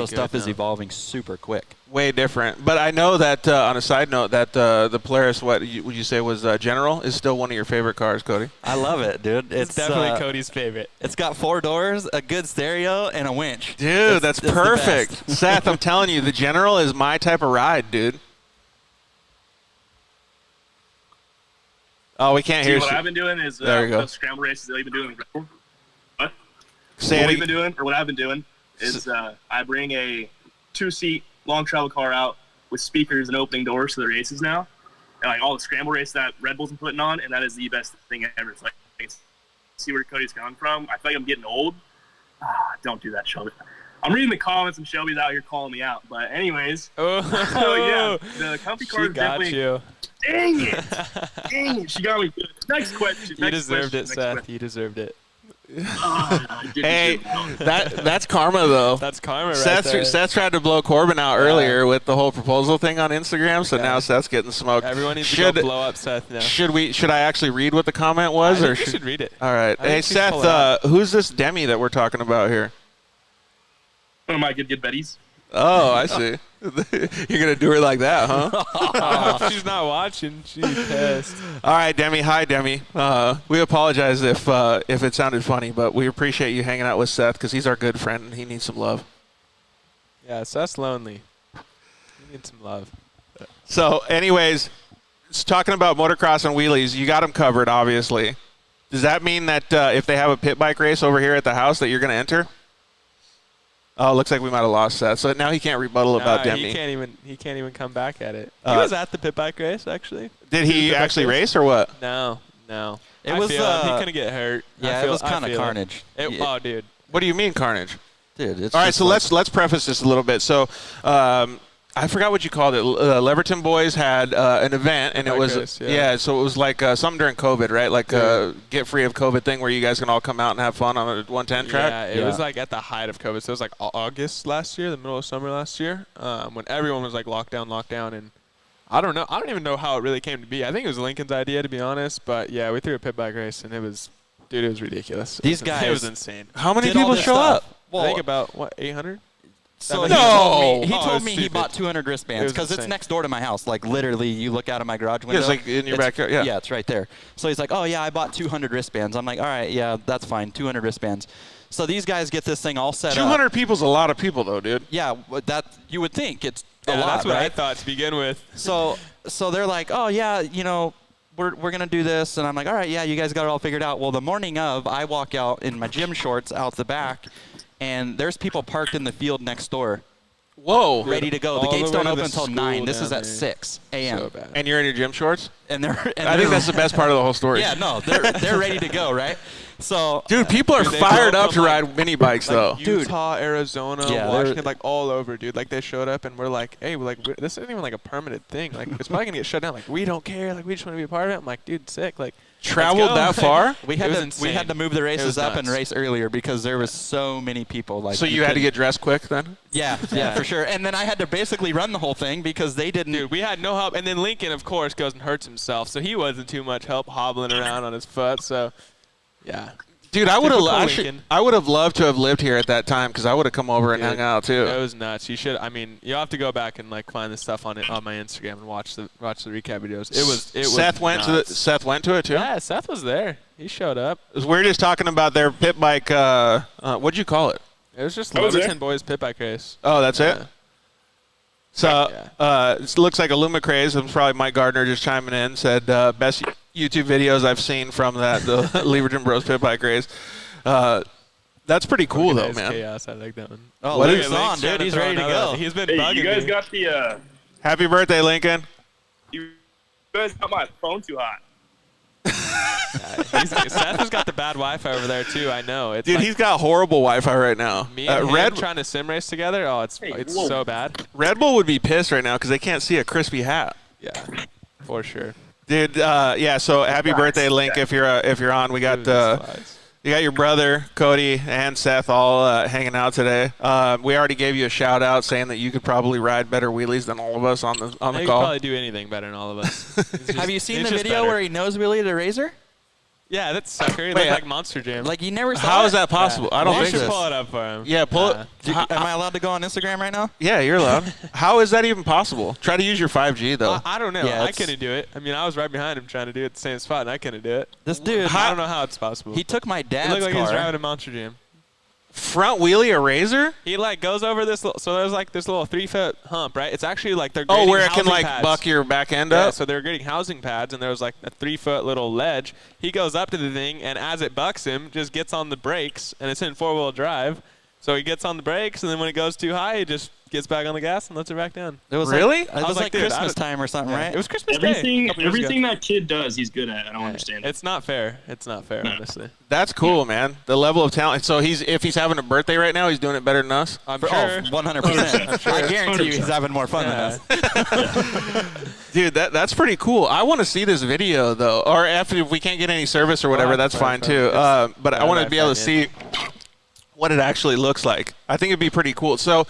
stuff is evolving super quick. Way different. But I know that, on a side note, that the Polaris, would you say was General, is still one of your favorite cars, Cody? I love it, dude. It's definitely Cody's favorite. It's got 4 doors, a good stereo, and a winch. Dude, that's perfect. Seth, I'm telling you, the General is my type of ride, dude. Oh, we can't hear you. What I've been doing is those scramble races that I've been doing. What? What I've been doing is I bring a 2-seat long travel car out with speakers and opening doors to the races now. And like all the scramble races that Red Bull's been putting on, and that is the best thing ever. It's like see where Cody's coming from. I feel like I'm getting old. Don't do that, Shelby. I'm reading the comments and Shelby's out here calling me out. But anyways, yeah, the comfy car is definitely. You. Dang it! Dang it! She got me good. Next question. You deserved it, Seth. You deserved it. Hey, that's karma though. That's karma, right Seth, there. Seth tried to blow Corbin out earlier with the whole proposal thing on Instagram, so now Seth's getting smoked. Everyone needs to go blow up Seth now. Should I actually read what the comment was, I or think you should read it? All right. Hey Seth, who's this Demi that we're talking about here? One of my good buddies. Oh, I see. You're gonna do her like that, huh? If she's not watching, she's pissed. All right, Demi. Hi, Demi. We apologize if it sounded funny, but we appreciate you hanging out with Seth because he's our good friend and he needs some love. Yeah, Seth's lonely. He needs some love. So, anyways, talking about motocross and wheelies, you got them covered, obviously. Does that mean that if they have a pit bike race over here at the house that you're going to enter? Oh, looks like we might have lost Seth. So now he can't rebuttal about Demi. He can't even come back at it. He was at the pit bike race, actually. Did he actually race or what? No. It was he couldn't get hurt. Yeah, it was kind of carnage. Oh, dude. What do you mean carnage? Dude, it's all right, so like let's preface this a little bit. So, I forgot what you called it. Leaverton Boys had an event, and it was so it was like something during COVID, right? Like a get free of COVID thing where you guys can all come out and have fun on a 110 track. Yeah, it was like at the height of COVID. So it was like August last year, the middle of summer last year, when everyone was like lockdown, and I don't know. I don't even know how it really came to be. I think it was Lincoln's idea, to be honest. But yeah, we threw a pit bike race, and it was ridiculous. These guys, it was insane. How many people show up? Well, I think about 800. So he told me he bought 200 wristbands because it's next door to my house. Like literally, you look out of my garage window. Yeah, it's like in your backyard. Yeah. Yeah, it's right there. So he's like, "Oh yeah, I bought 200 wristbands." I'm like, "All right, yeah, that's fine, 200 wristbands." So these guys get this thing all set 200 up. people's a lot of people, though, dude. Yeah, that you would think it's a lot. That's what right? I thought to begin with. So they're like, "Oh yeah, we're gonna do this," and I'm like, "All right, yeah, you guys got it all figured out." Well, the morning of, I walk out in my gym shorts out the back, and there's people parked in the field next door. Whoa. Ready to go. The gates don't open until 9. This is at 6 a.m. So bad. And you're in your gym shorts? And I think that's the best part of the whole story. Yeah, no, they're ready to go, right? So, dude, people are fired up to ride mini bikes, though. Utah, Arizona, Washington, like all over, dude. Like they showed up and we're like, hey, this isn't even like a permanent thing. Like it's probably gonna get shut down. Like we don't care. Like we just want to be a part of it. I'm like, dude, sick. Like traveled that far? We had to move the races up and race earlier because there was so many people. Like, so you had to get dressed quick then? Yeah, for sure. And then I had to basically run the whole thing because they didn't. Dude, we had no help. And then Lincoln, of course, goes and hurts himself, so he wasn't too much help hobbling around on his foot. So, yeah. Dude, I would have loved to have lived here at that time because I would have come over and hung out too. It was nuts. You should. I mean, you'll have to go back and like find the stuff on my Instagram and watch the recap videos. It was. Seth went to it too. Yeah, Seth was there. He showed up. We're just talking about their pit bike. What'd you call it? It was just Leaverton Boys pit bike race. Oh, that's it. So it looks like a Lumacraze. And probably Mike Gardner just chiming in said best YouTube videos I've seen from the Leaverton Bros pit bike race. That's pretty cool though, man. Chaos. I like that one. Oh, what is on, dude? He's ready to go. He's been bugging me. You guys got the. Happy birthday, Lincoln. You guys got my phone too hot. Seth has got the bad Wi-Fi over there too. I know. It's dude, he's got horrible Wi-Fi right now. Me and him trying to sim race together. Oh, it's so bad. Red Bull would be pissed right now because they can't see a crispy hat. Yeah, for sure. Dude, yeah. So happy birthday, Link! If you're on, we got you got your brother Cody and Seth all hanging out today. We already gave you a shout out saying that you could probably ride better wheelies than all of us on the call. He could probably do anything better than all of us. Have you seen the video where he nose wheelied a razor? Yeah, that's sucker. He looked like Monster Jam. Like you never saw How is that possible? I don't think so. so. Pull it up for him. Yeah, pull it. Am I allowed to go on Instagram right now? Yeah, you're allowed. How is that even possible? Try to use your 5G though. I don't know. Yeah, I couldn't do it. I mean, I was right behind him trying to do it at the same spot, and I couldn't do it. This dude, I don't know how it's possible. He took my dad's car. He looked like he was car. driving a Monster Jam. Front wheelie a razor? He like goes over this. So there's like this little 3-foot hump, right? It's actually like they're grading Oh, where it can like pads. buck your back end Yeah, up? so they're getting housing pads, and there was like a 3-foot little ledge. He goes up to the thing, and as it bucks him, just gets on the brakes, and it's in 4-wheel drive, So he gets on the brakes, and then when it goes too high, he just gets back on the gas and lets it back down. It was really? It was like dude, Christmas time or something, right? It was Christmas Day. Everything that kid does, he's good at. I don't understand it. It's not fair. It's not fair, No. honestly. That's cool, man. The level of talent. So if he's having a birthday right now, he's doing it better than us. I'm Oh, sure. 100%. I guarantee you he's having more fun than us. Dude, that's pretty cool. I want to see this video though, or if we can't get any service or whatever, that's fine too. But I want to be able to see what it actually looks like. I think it'd be pretty cool. So,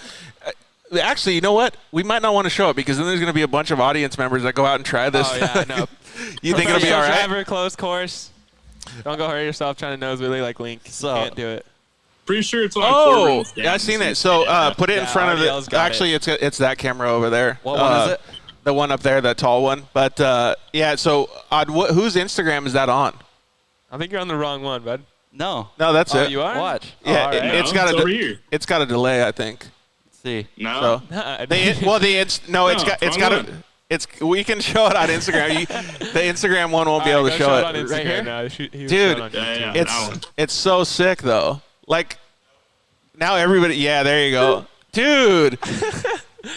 actually, you know what? We might not want to show it because then there's going to be a bunch of audience members that go out and try this. Oh, yeah, no. You think it'll be all right? Driver, close course. Don't go hurt yourself trying to nose wheelie like Link. So- Can't do it. Pretty sure it's on Oh, Corbin's yeah, I've seen it. So put it in front of RDL's it. got Actually, it's that camera over there. What one is it? The one up there, the tall one. But, yeah, so whose Instagram is that on? I think you're on the wrong one, bud. No. No, that's Oh, it. you are? Watch. Yeah, all right. it's No, got it's over here. it's got a delay, I think. Let's see. No. So we can show it on Instagram. The Instagram one won't be able to Go show on it. Instagram Right here? now. He was Dude, showing on Yeah, YouTube. that one. it's so sick though. Like now everybody, yeah, there you go, dude.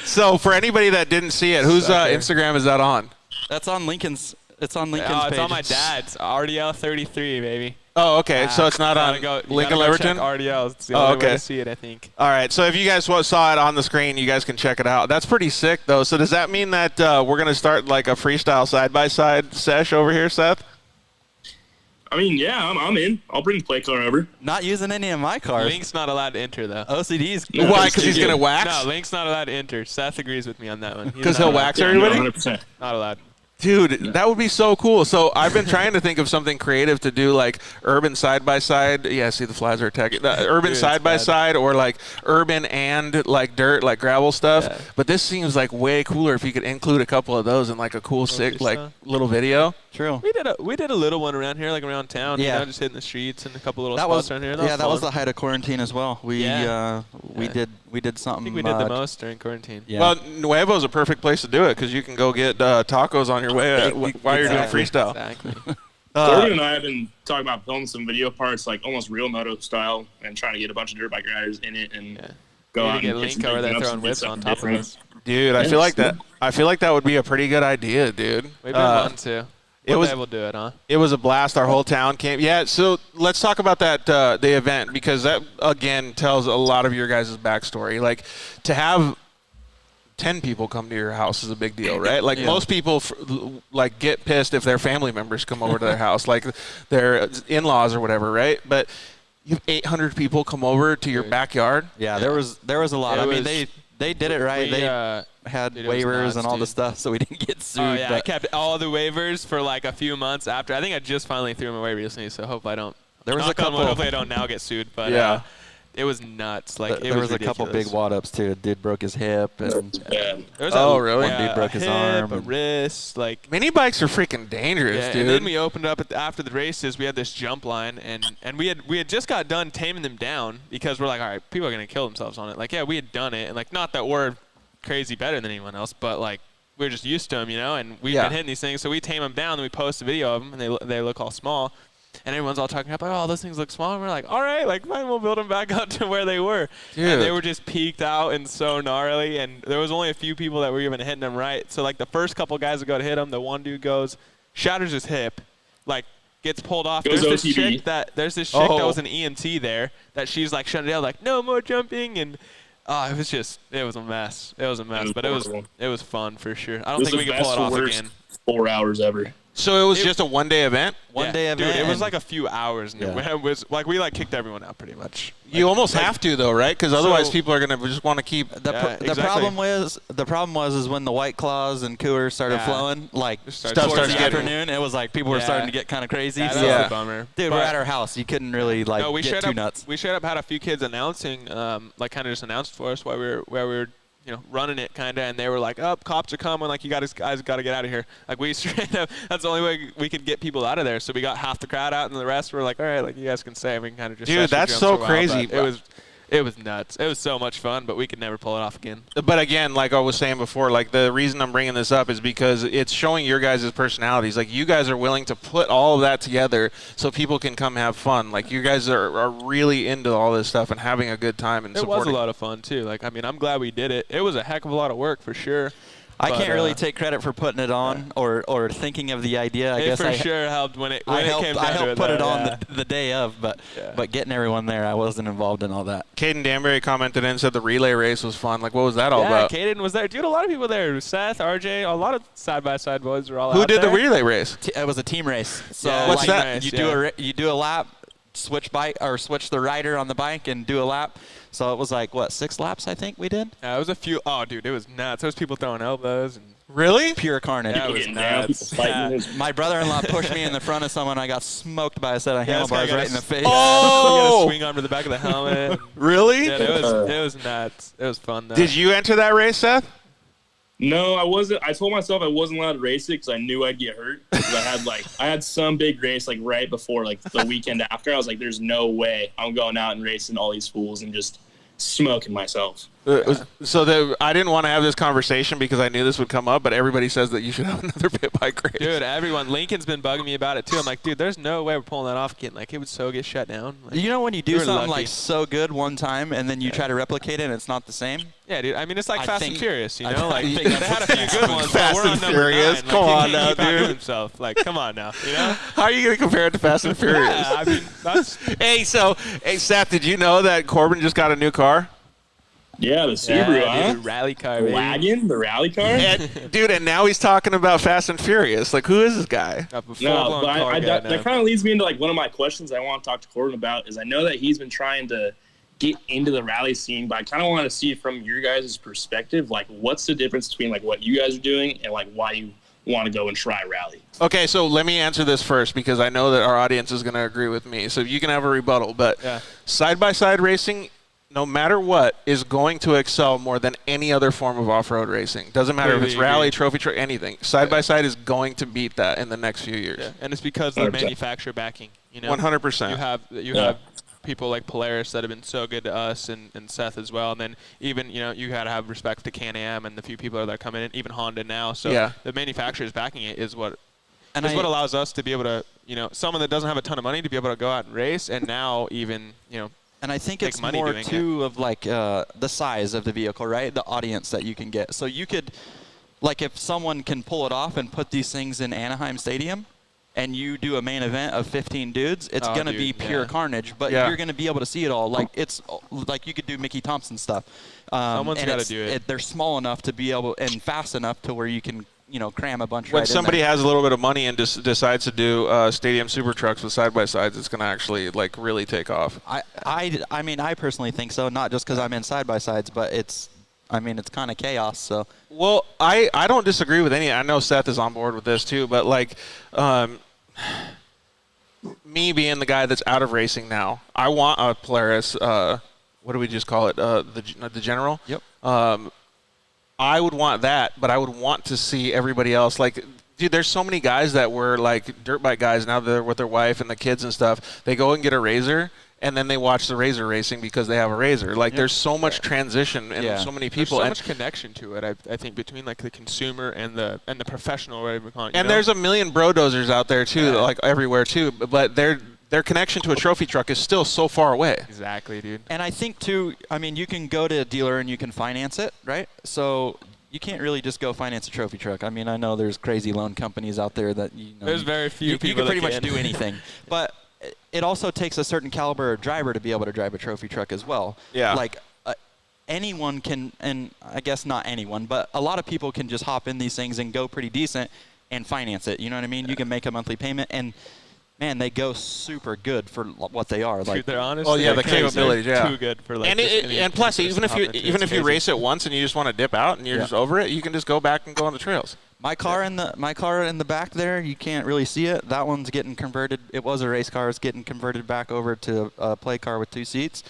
So for anybody that didn't see it, whose Sucker. Instagram is that on? That's on Lincoln's. It's on Lincoln's Oh, it's page. on my dad's. RDL 33, baby. Oh, okay. So it's not on Lincoln Leaverton. RDL. It's the Oh, only okay. way to see it, I think. All right. So if you guys saw it on the screen, you guys can check it out. That's pretty sick though. So does that mean that we're gonna start like a freestyle side-by-side sesh over here, Seth? I mean, yeah, I'm in. I'll bring the play car over. Not using any of my cars. Link's not allowed to enter, though. OCD's. No, Why? it's Because he's too gonna good. wax? No, Link's not allowed to enter. Seth agrees with me on that one. Because he'll wax Yeah, everybody. 100%. Not allowed. Dude, that would be so cool. So I've been trying to think of something creative to do, like urban side-by-side. Yeah, see the flies are attacking. Urban Dude, it's side-by-side or like urban and like dirt, like gravel stuff. Yeah. But this seems like way cooler if you could include a couple of those in like a cool, sick, like freestyle. little video. True. We did a little one around here, like around town. Yeah. You know, just hitting the streets and a couple little That spots was around here. that was the fun. height of quarantine as well. We Yeah. we Yeah. did I something. think we did the most during quarantine. Yeah. Well, Nuevo's a perfect place to do it because you can go get tacos on your way while you're doing Exactly. freestyle. Exactly. Corbin and I have been talking about filming some video parts, like almost real moto style, and trying to get a bunch of dirt bike riders in it and Yeah. go Need out to get and Link some over there big throwing ups and whips do on something top of different. us. Dude, I feel like that would be a pretty good idea, dude. We've been wanting to. it was- We'll do it, huh? It was a blast. Our whole town came. Yeah, so let's talk about that, the event, because that, again, tells a lot of your guys' backstory. Like, to have 10 people come to your house is a big deal, right? Like, most people, like, get pissed if their family members come over to their house, like their in-laws or whatever, right? But you have 800 people come over to your backyard. Yeah, there was a lot. It I mean, was- they did it right. We, They had dude, it was waivers nuts, and all the dude. stuff, so we didn't get sued. Oh, yeah, I but kept all the waivers for like a few months after. I think I just finally threw them away recently, so hope I don't. There was a knock on wood, couple- hopefully I don't now get sued, but Yeah. it was nuts. Like it there was a couple ridiculous. big wad ups too. A dude broke his hip, and Yeah. There was Oh, really? One dude broke a his hip, arm a and- wrist, like. Mini bikes are freaking dangerous, Yeah, dude. and then we opened up after the races. We had this jump line, and we had just got done taming them down because we're like, all right, people are gonna kill themselves on it. Like, yeah, we had done it, and like, not that we're crazy better than anyone else, but like, we're just used to them, you know. And we've been hitting these things, so we tame them down, and we post a video of them, and they look all small. And everyone's all talking about, oh, those things look small. And we're like, all right, like, fine, we'll build them back up to where they were. Dude. And they were just peaked out and so gnarly. And there was only a few people that were even hitting them right. So, like, the first couple guys that go to hit them, the one dude goes, shatters his hip, like, gets pulled off. Goes There's this OTB. chick that was an EMT there that she's, like, shutting it down, like, no more jumping. And it was a mess. It was a mess. But horrible. it was fun for sure. I don't This think is we the can pull best it off or worst again. 4 hours ever. So it was just a one-day event? one day event. Dude, it was and- like a few hours. And Yeah. it was like we kicked everyone out pretty much. You almost have to, though, right? Because otherwise So- people are going to just want to keep The exactly. problem was when the White Claws and Coors started Yeah. flowing, like Just Stuff towards starts the getting- afternoon, it was like people were Yeah. starting to get kind of crazy. That so, was Yeah. a bummer. dude, But- we're at our house. You couldn't really like no, we get straight too up, nuts. We straight up had a few kids announcing, like kind of just announced for us while we were running it kind of, and they were like, "Oh, cops are coming! Like you guys got to get out of here!" Like we straight up, that's the only way we could get people out of there. So we got half the crowd out, and the rest were like, "All right, like you guys can stay." And we can kind of just Dude, that's so crazy. It was nuts. It was so much fun, but we could never pull it off again. But again, like I was saying before, like the reason I'm bringing this up is because it's showing your guys' personalities. Like you guys are willing to put all of that together so people can come have fun. Like you guys are really into all this stuff and having a good time and supporting. It was a lot of fun too. Like I mean, I'm glad we did it. It was a heck of a lot of work for sure. I can't really take credit for putting it on or thinking of the idea. I guess for sure helped when it came down to it. I helped put it on the day of, but getting everyone there, I wasn't involved in all that. Caden Danbury commented and said the relay race was fun. Like, what was that all about? Yeah, Caden was there. Dude, a lot of people there. Seth, RJ, a lot of side-by-side boys were all out there. Who did the relay race? It was a team race. So what's that? You do a lap, switch the rider on the bike and do a lap. So it was like, 6 laps I think we did? Yeah, it was a few. Oh, dude, it was nuts. There was people throwing elbows. And really? Pure carnage. Yeah, it was nuts. My brother-in-law pushed me in the front of someone. I got smoked by a set of handlebars right in the face. Oh! We got a swing arm to the back of the helmet. Really? Yeah, it was nuts. It was fun, though. Did you enter that race, Seth? No, I wasn't. I told myself I wasn't allowed to race it because I knew I'd get hurt. Because I had some big race like right before like the weekend after. I was like, there's no way I'm going out and racing all these fools and just smoking myself. So I didn't want to have this conversation because I knew this would come up, but everybody says that you should have another pit bike race. Dude, everyone. Lincoln's been bugging me about it, too. I'm like, dude, there's no way we're pulling that off again. Like, it would so get shut down. Like, you know when you do something lucky. like so good one time and then you try to replicate it and it's not the same? Yeah, dude. I mean, it's like Fast and Furious, you know? Like, they had a few good ones. Fast and Furious. Come on now, dude. Himself. Like, come on now, you know? How are you going to compare it to Fast and Furious? Yeah, I mean, that's... Hey, Seth, did you know that Corbin just got a new car? Yeah, the Subaru, huh? The rally car, the wagon, the rally car. And now he's talking about Fast and Furious. Like, who is this guy? No, but that kind of leads me into like one of my questions I want to talk to Corbin about. Is I know that he's been trying to get into the rally scene, but I kind of want to see from your guys' perspective, like, what's the difference between like what you guys are doing and like why you want to go and try rally? Okay, so let me answer this first because I know that our audience is going to agree with me. So you can have a rebuttal, but side-by-side racing, no matter what, is going to excel more than any other form of off-road racing. Doesn't matter if it's rally, trophy truck, anything. Side-by-side is going to beat that in the next few years. Yeah. And it's because of the manufacturer backing. You know, 100%. You have people like Polaris that have been so good to us and Seth as well. And then even, you know, you got to have respect to Can-Am and the few people that are coming in, even Honda now. So the manufacturers backing it is what allows us to be able to, you know, someone that doesn't have a ton of money to be able to go out and race and now even, you know, and I think it's more, too, of, like, the size of the vehicle, right? The audience that you can get. So you could, like, if someone can pull it off and put these things in Anaheim Stadium and you do a main event of 15 dudes, it's going to be pure carnage. But you're going to be able to see it all. Like, it's like you could do Mickey Thompson stuff. Someone's got to do it. They're small enough to be able and fast enough to where you can, you know, cram a bunch when somebody has a little bit of money and decides to do stadium super trucks with side-by-sides, it's going to actually, like, really take off. I mean, I personally think so, not just because I'm in side-by-sides, but it's kind of chaos. So. Well, I don't disagree with any. I know Seth is on board with this too, but, like, me being the guy that's out of racing now, I want a Polaris, what do we just call it, the General? Yep. I would want that, but I would want to see everybody else. Like, dude, there's so many guys that were, like, dirt bike guys. Now they're with their wife and the kids and stuff. They go and get a Razor, and then they watch the Razor racing because they have a Razor. Like, there's so much transition and so many people. There's so much connection to it, I think, between, like, the consumer and the professional, whatever you call it. And there's a million bro dozers out there, too, like, everywhere, too. But their connection to a trophy truck is still so far away. Exactly, dude. And I think, too, I mean, you can go to a dealer and you can finance it, right? So you can't really just go finance a trophy truck. I mean, I know there's crazy loan companies out there that, you know. There's very few people you can pretty much do anything. But it also takes a certain caliber of driver to be able to drive a trophy truck as well. Yeah. Like, anyone can, and I guess not anyone, but a lot of people can just hop in these things and go pretty decent and finance it. You know what I mean? You can make a monthly payment and, man, they go super good for what they are. Like, dude, they're honestly. Oh yeah, the capabilities, too good for, like. And plus, even if you race it once and you just want to dip out and you're just over it, you can just go back and go on the trails. My car in the back there, you can't really see it. That one's getting converted. It was a race car. It's getting converted back over to a play car with 2 seats,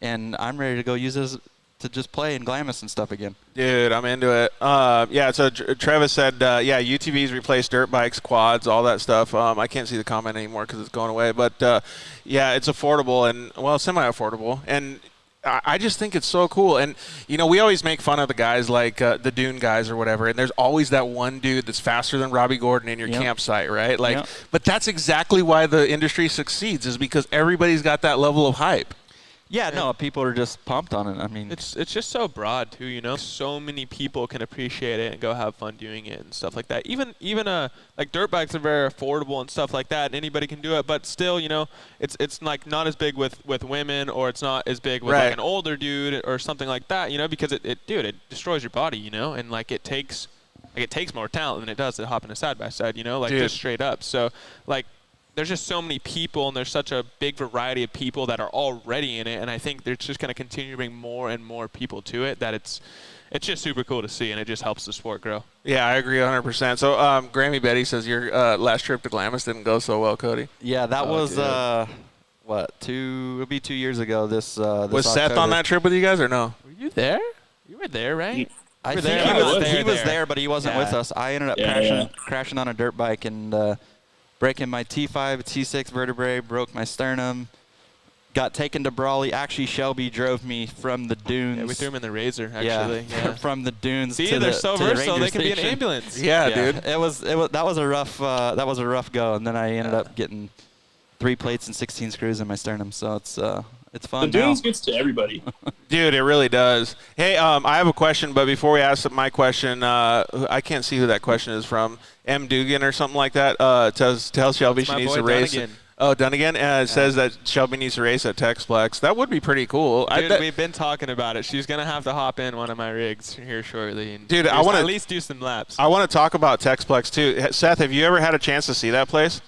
and I'm ready to go use this to just play in Glamis and stuff again. Dude, I'm into it. So Travis said, UTVs replace dirt bikes, quads, all that stuff. I can't see the comment anymore because it's going away. But, it's affordable and, well, semi-affordable. And I just think it's so cool. And, we always make fun of the guys like the Dune guys or whatever, and there's always that one dude that's faster than Robbie Gordon in your campsite, right? But that's exactly why the industry succeeds, is because everybody's got that level of hype. Yeah, no, people are just pumped on it. I mean, it's just so broad too, So many people can appreciate it and go have fun doing it and stuff like that. Even like dirt bikes are very affordable and stuff like that, and anybody can do it. But still, it's like not as big with women, or it's not as big with like an older dude or something like that, because it destroys your body, and like it takes more talent than it does to hop in a side by side, just straight up. So like, there's just so many people, and there's such a big variety of people that are already in it, and I think they're just going to continue to bring more and more people to it, that it's just super cool to see, and it just helps the sport grow. Yeah, I agree 100%. So Grammy Betty says your last trip to Glamis didn't go so well, Cody. Yeah, that was, it'll be 2 years ago this Was Seth October. on that trip with you guys or no? Were you there? You were there, right? I think there. he was there, but he wasn't with us. I ended up crashing on a dirt bike and breaking my T5, T6 vertebrae, broke my sternum, got taken to Brawley. Actually, Shelby drove me from the dunes. Yeah, we threw him in the Razor, actually. Yeah. From the dunes See, to they're the so to versatile, the they can be an station. ambulance. Yeah, dude. That was a rough go, and then I ended up getting 3 plates and 16 screws in my sternum. So it's fun. The dunes gets to everybody. Dude, it really does. Hey, I have a question, but before we ask my question, I can't see who that question is from. M. Dugan or something like that. Tells Shelby she needs to race. Dunnigan. Oh, Dunnigan? It says that Shelby needs to race at Texplex. That would be pretty cool. Dude, we've been talking about it. She's going to have to hop in one of my rigs here shortly. And dude, I want to at least do some laps. I want to talk about Texplex, too. Seth, have you ever had a chance to see that place?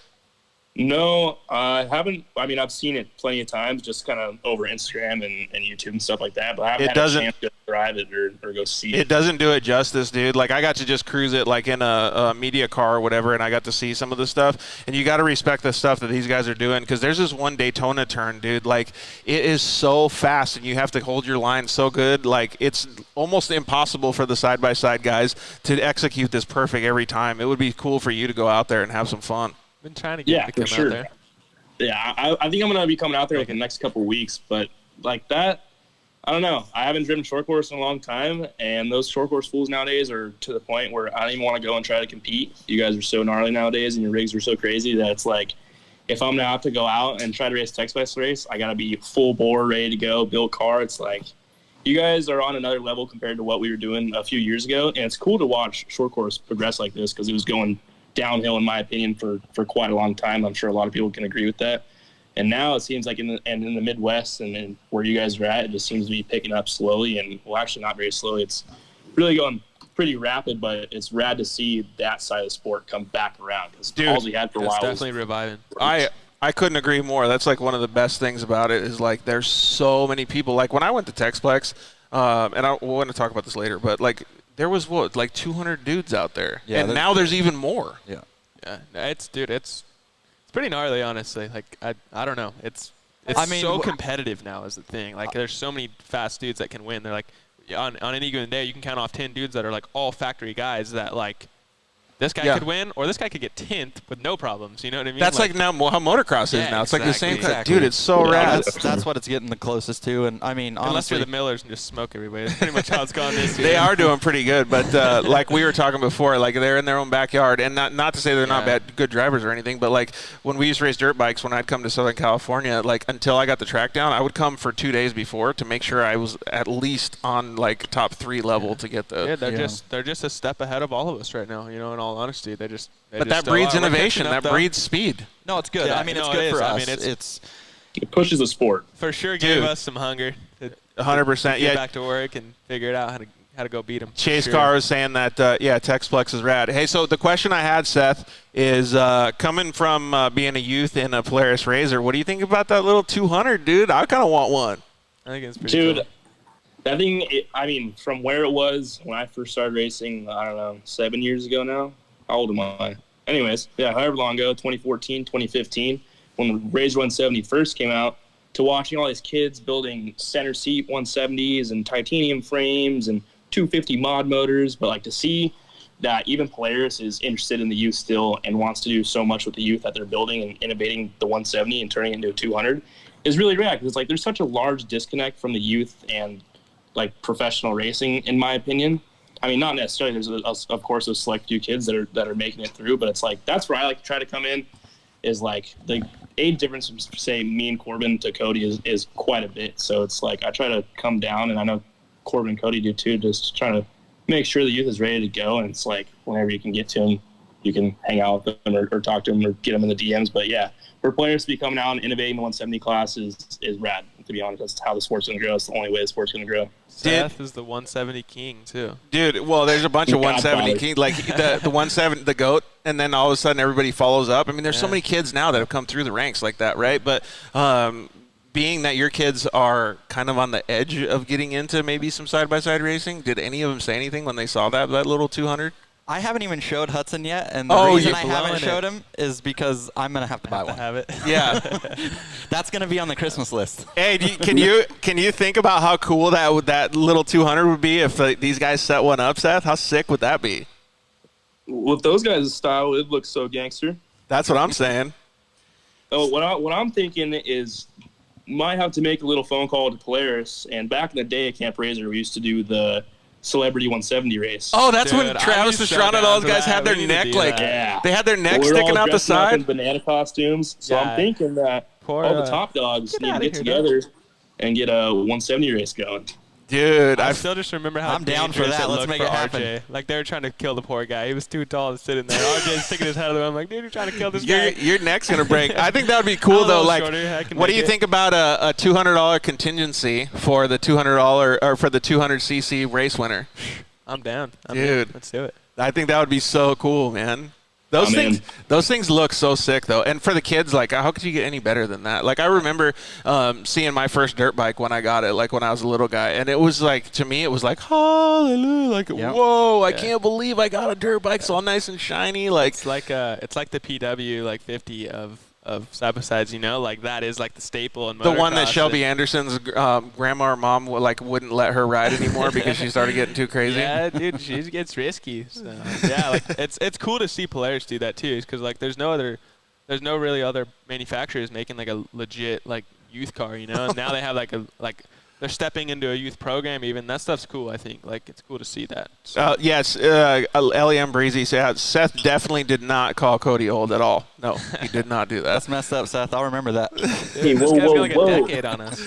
No, I haven't. I mean, I've seen it plenty of times, just kind of over Instagram and YouTube and stuff like that, but I haven't had a chance to drive it or go see it. It doesn't do it justice, dude. Like, I got to just cruise it like in a media car or whatever, and I got to see some of the stuff. And you got to respect the stuff that these guys are doing, because there's this one Daytona turn, dude. Like, it is so fast, and you have to hold your line so good. Like, it's almost impossible for the side-by-side guys to execute this perfect every time. It would be cool for you to go out there and have some fun. Been trying to get to come out there. Yeah, I think I'm going to be coming out there like in the next couple of weeks, but like that, I don't know. I haven't driven short course in a long time, and those short course fools nowadays are to the point where I don't even want to go and try to compete. You guys are so gnarly nowadays, and your rigs are so crazy that it's like, if I'm going to have to go out and try to race a Texplex race, I got to be full bore, ready to go, build car. It's like, you guys are on another level compared to what we were doing a few years ago, and it's cool to watch short course progress like this, because it was going downhill, in my opinion, for quite a long time. I'm sure a lot of people can agree with that. And now it seems like in the Midwest and where you guys are at, it just seems to be picking up slowly, and well, actually not very slowly. It's really going pretty rapid, but it's rad to see that side of the sport come back around, because all we had for a while was definitely reviving. I couldn't agree more. That's like one of the best things about it, is like there's so many people. Like when I went to Texplex, and I want to talk about this later, but like there was like 200 dudes out there, and now there's even more. Yeah. It's pretty gnarly, honestly. Like I don't know. It's so competitive now is the thing. Like there's so many fast dudes that can win. They're like on any given day you can count off 10 dudes that are like all factory guys that like this guy could win, or this guy could get 10th with no problems. You know what I mean? That's like now how motocross is now. It's like the same thing. Dude, it's so rad. That's what it's getting the closest to. And I mean, honestly, unless you're the Millers and just smoke everybody. That's pretty much how it's gone this year. They are doing pretty good, but like we were talking before, like they're in their own backyard, and not to say they're not good drivers or anything, but like when we used to race dirt bikes, when I'd come to Southern California, like until I got the track down, I would come for 2 days before to make sure I was at least on like top 3 level to get the. Yeah, they're just a step ahead of all of us right now. You know, in all honesty, But that breeds innovation. That breeds speed. No, it's good. Yeah, I mean, it's good for us. I mean, it pushes the sport. For sure, gave us some hunger. 100%. Get back to work and figure it out how to go beat them. Chase Carr was saying that, Texplex is rad. Hey, so the question I had, Seth, is coming from being a youth in a Polaris Razor, what do you think about that little 200, dude? I kind of want one. I think it's pretty cool. That thing, from where it was when I first started racing, I don't know, 7 years ago now. How old am I? Anyways, however long ago, 2014, 2015, when the Razor 170 first came out, to watching all these kids building center seat 170s and titanium frames and 250 mod motors, but like to see that even Polaris is interested in the youth still and wants to do so much with the youth that they're building and innovating the 170 and turning it into a 200, is really rad because it's like there's such a large disconnect from the youth and like professional racing, in my opinion. I mean, not necessarily. There's of course those select few kids that are making it through, but it's like that's where I like to try to come in. Is like the age difference from say me and Corbin to Cody is quite a bit. So it's like I try to come down, and I know Corbin and Cody do too, just trying to make sure the youth is ready to go. And it's like whenever you can get to them, you can hang out with them or talk to them or get them in the DMs. But yeah, for players to be coming out and innovating the 170 class is rad. To be honest, that's how the sport's going to grow. It's the only way the sport's going to grow. Seth is the 170 king too. Dude, well, there's a bunch of 170 kings, like the 170, the GOAT, and then all of a sudden everybody follows up. I mean, there's so many kids now that have come through the ranks like that, right? But being that your kids are kind of on the edge of getting into maybe some side-by-side racing, did any of them say anything when they saw that little 200? I haven't even showed Hudson yet, and the reason I haven't showed him is because I'm gonna have to buy one. Have it. Yeah, that's gonna be on the Christmas list. Hey, can you think about how cool that little 200 would be if these guys set one up, Seth? How sick would that be? With those guys' style, it looks so gangster. That's what I'm saying. Oh, what I'm thinking is might have to make a little phone call to Polaris. And back in the day at Camp Razor, we used to do the Celebrity 170 race. Oh, that's when Travis Pastrana and all those guys had their neck they had their neck sticking out the side. In banana costumes. So I'm thinking that all the top dogs need to get together and get a 170 race going. Dude, I still just remember how I'm down for that. Let's make it happen. RJ. Like they were trying to kill the poor guy. He was too tall to sit in there. RJ's sticking his head out of the way. I'm like, dude, you're trying to kill this guy. Your neck's gonna break. I think that would be cool though. Like, what do you think about a $200 contingency for the $200 or for the 200cc race winner? I'm down. Dude, let's do it. I think that would be so cool, man. Those things look so sick though, and for the kids, like how could you get any better than that? Like I remember seeing my first dirt bike when I got it, like when I was a little guy, and it was like to me it was like hallelujah, like whoa, I can't believe I got a dirt bike, it's all nice and shiny. Like it's like the PW like 50 of side by sides, you know, like that is like the staple in motocross. The one that Shelby Anderson's grandma or mom wouldn't let her ride anymore because she started getting too crazy. Yeah, dude, she gets risky. So yeah, like it's cool to see Polaris do that too, because like there's no really other manufacturers making like a legit like youth car, you know. And now they have they're stepping into a youth program even. That stuff's cool, I think. Like, it's cool to see that. So. Yes, LEM Breezy said Seth definitely did not call Cody old at all. No, he did not do that. That's messed up, Seth. I'll remember that. Dude, this guy's got like a decade on us.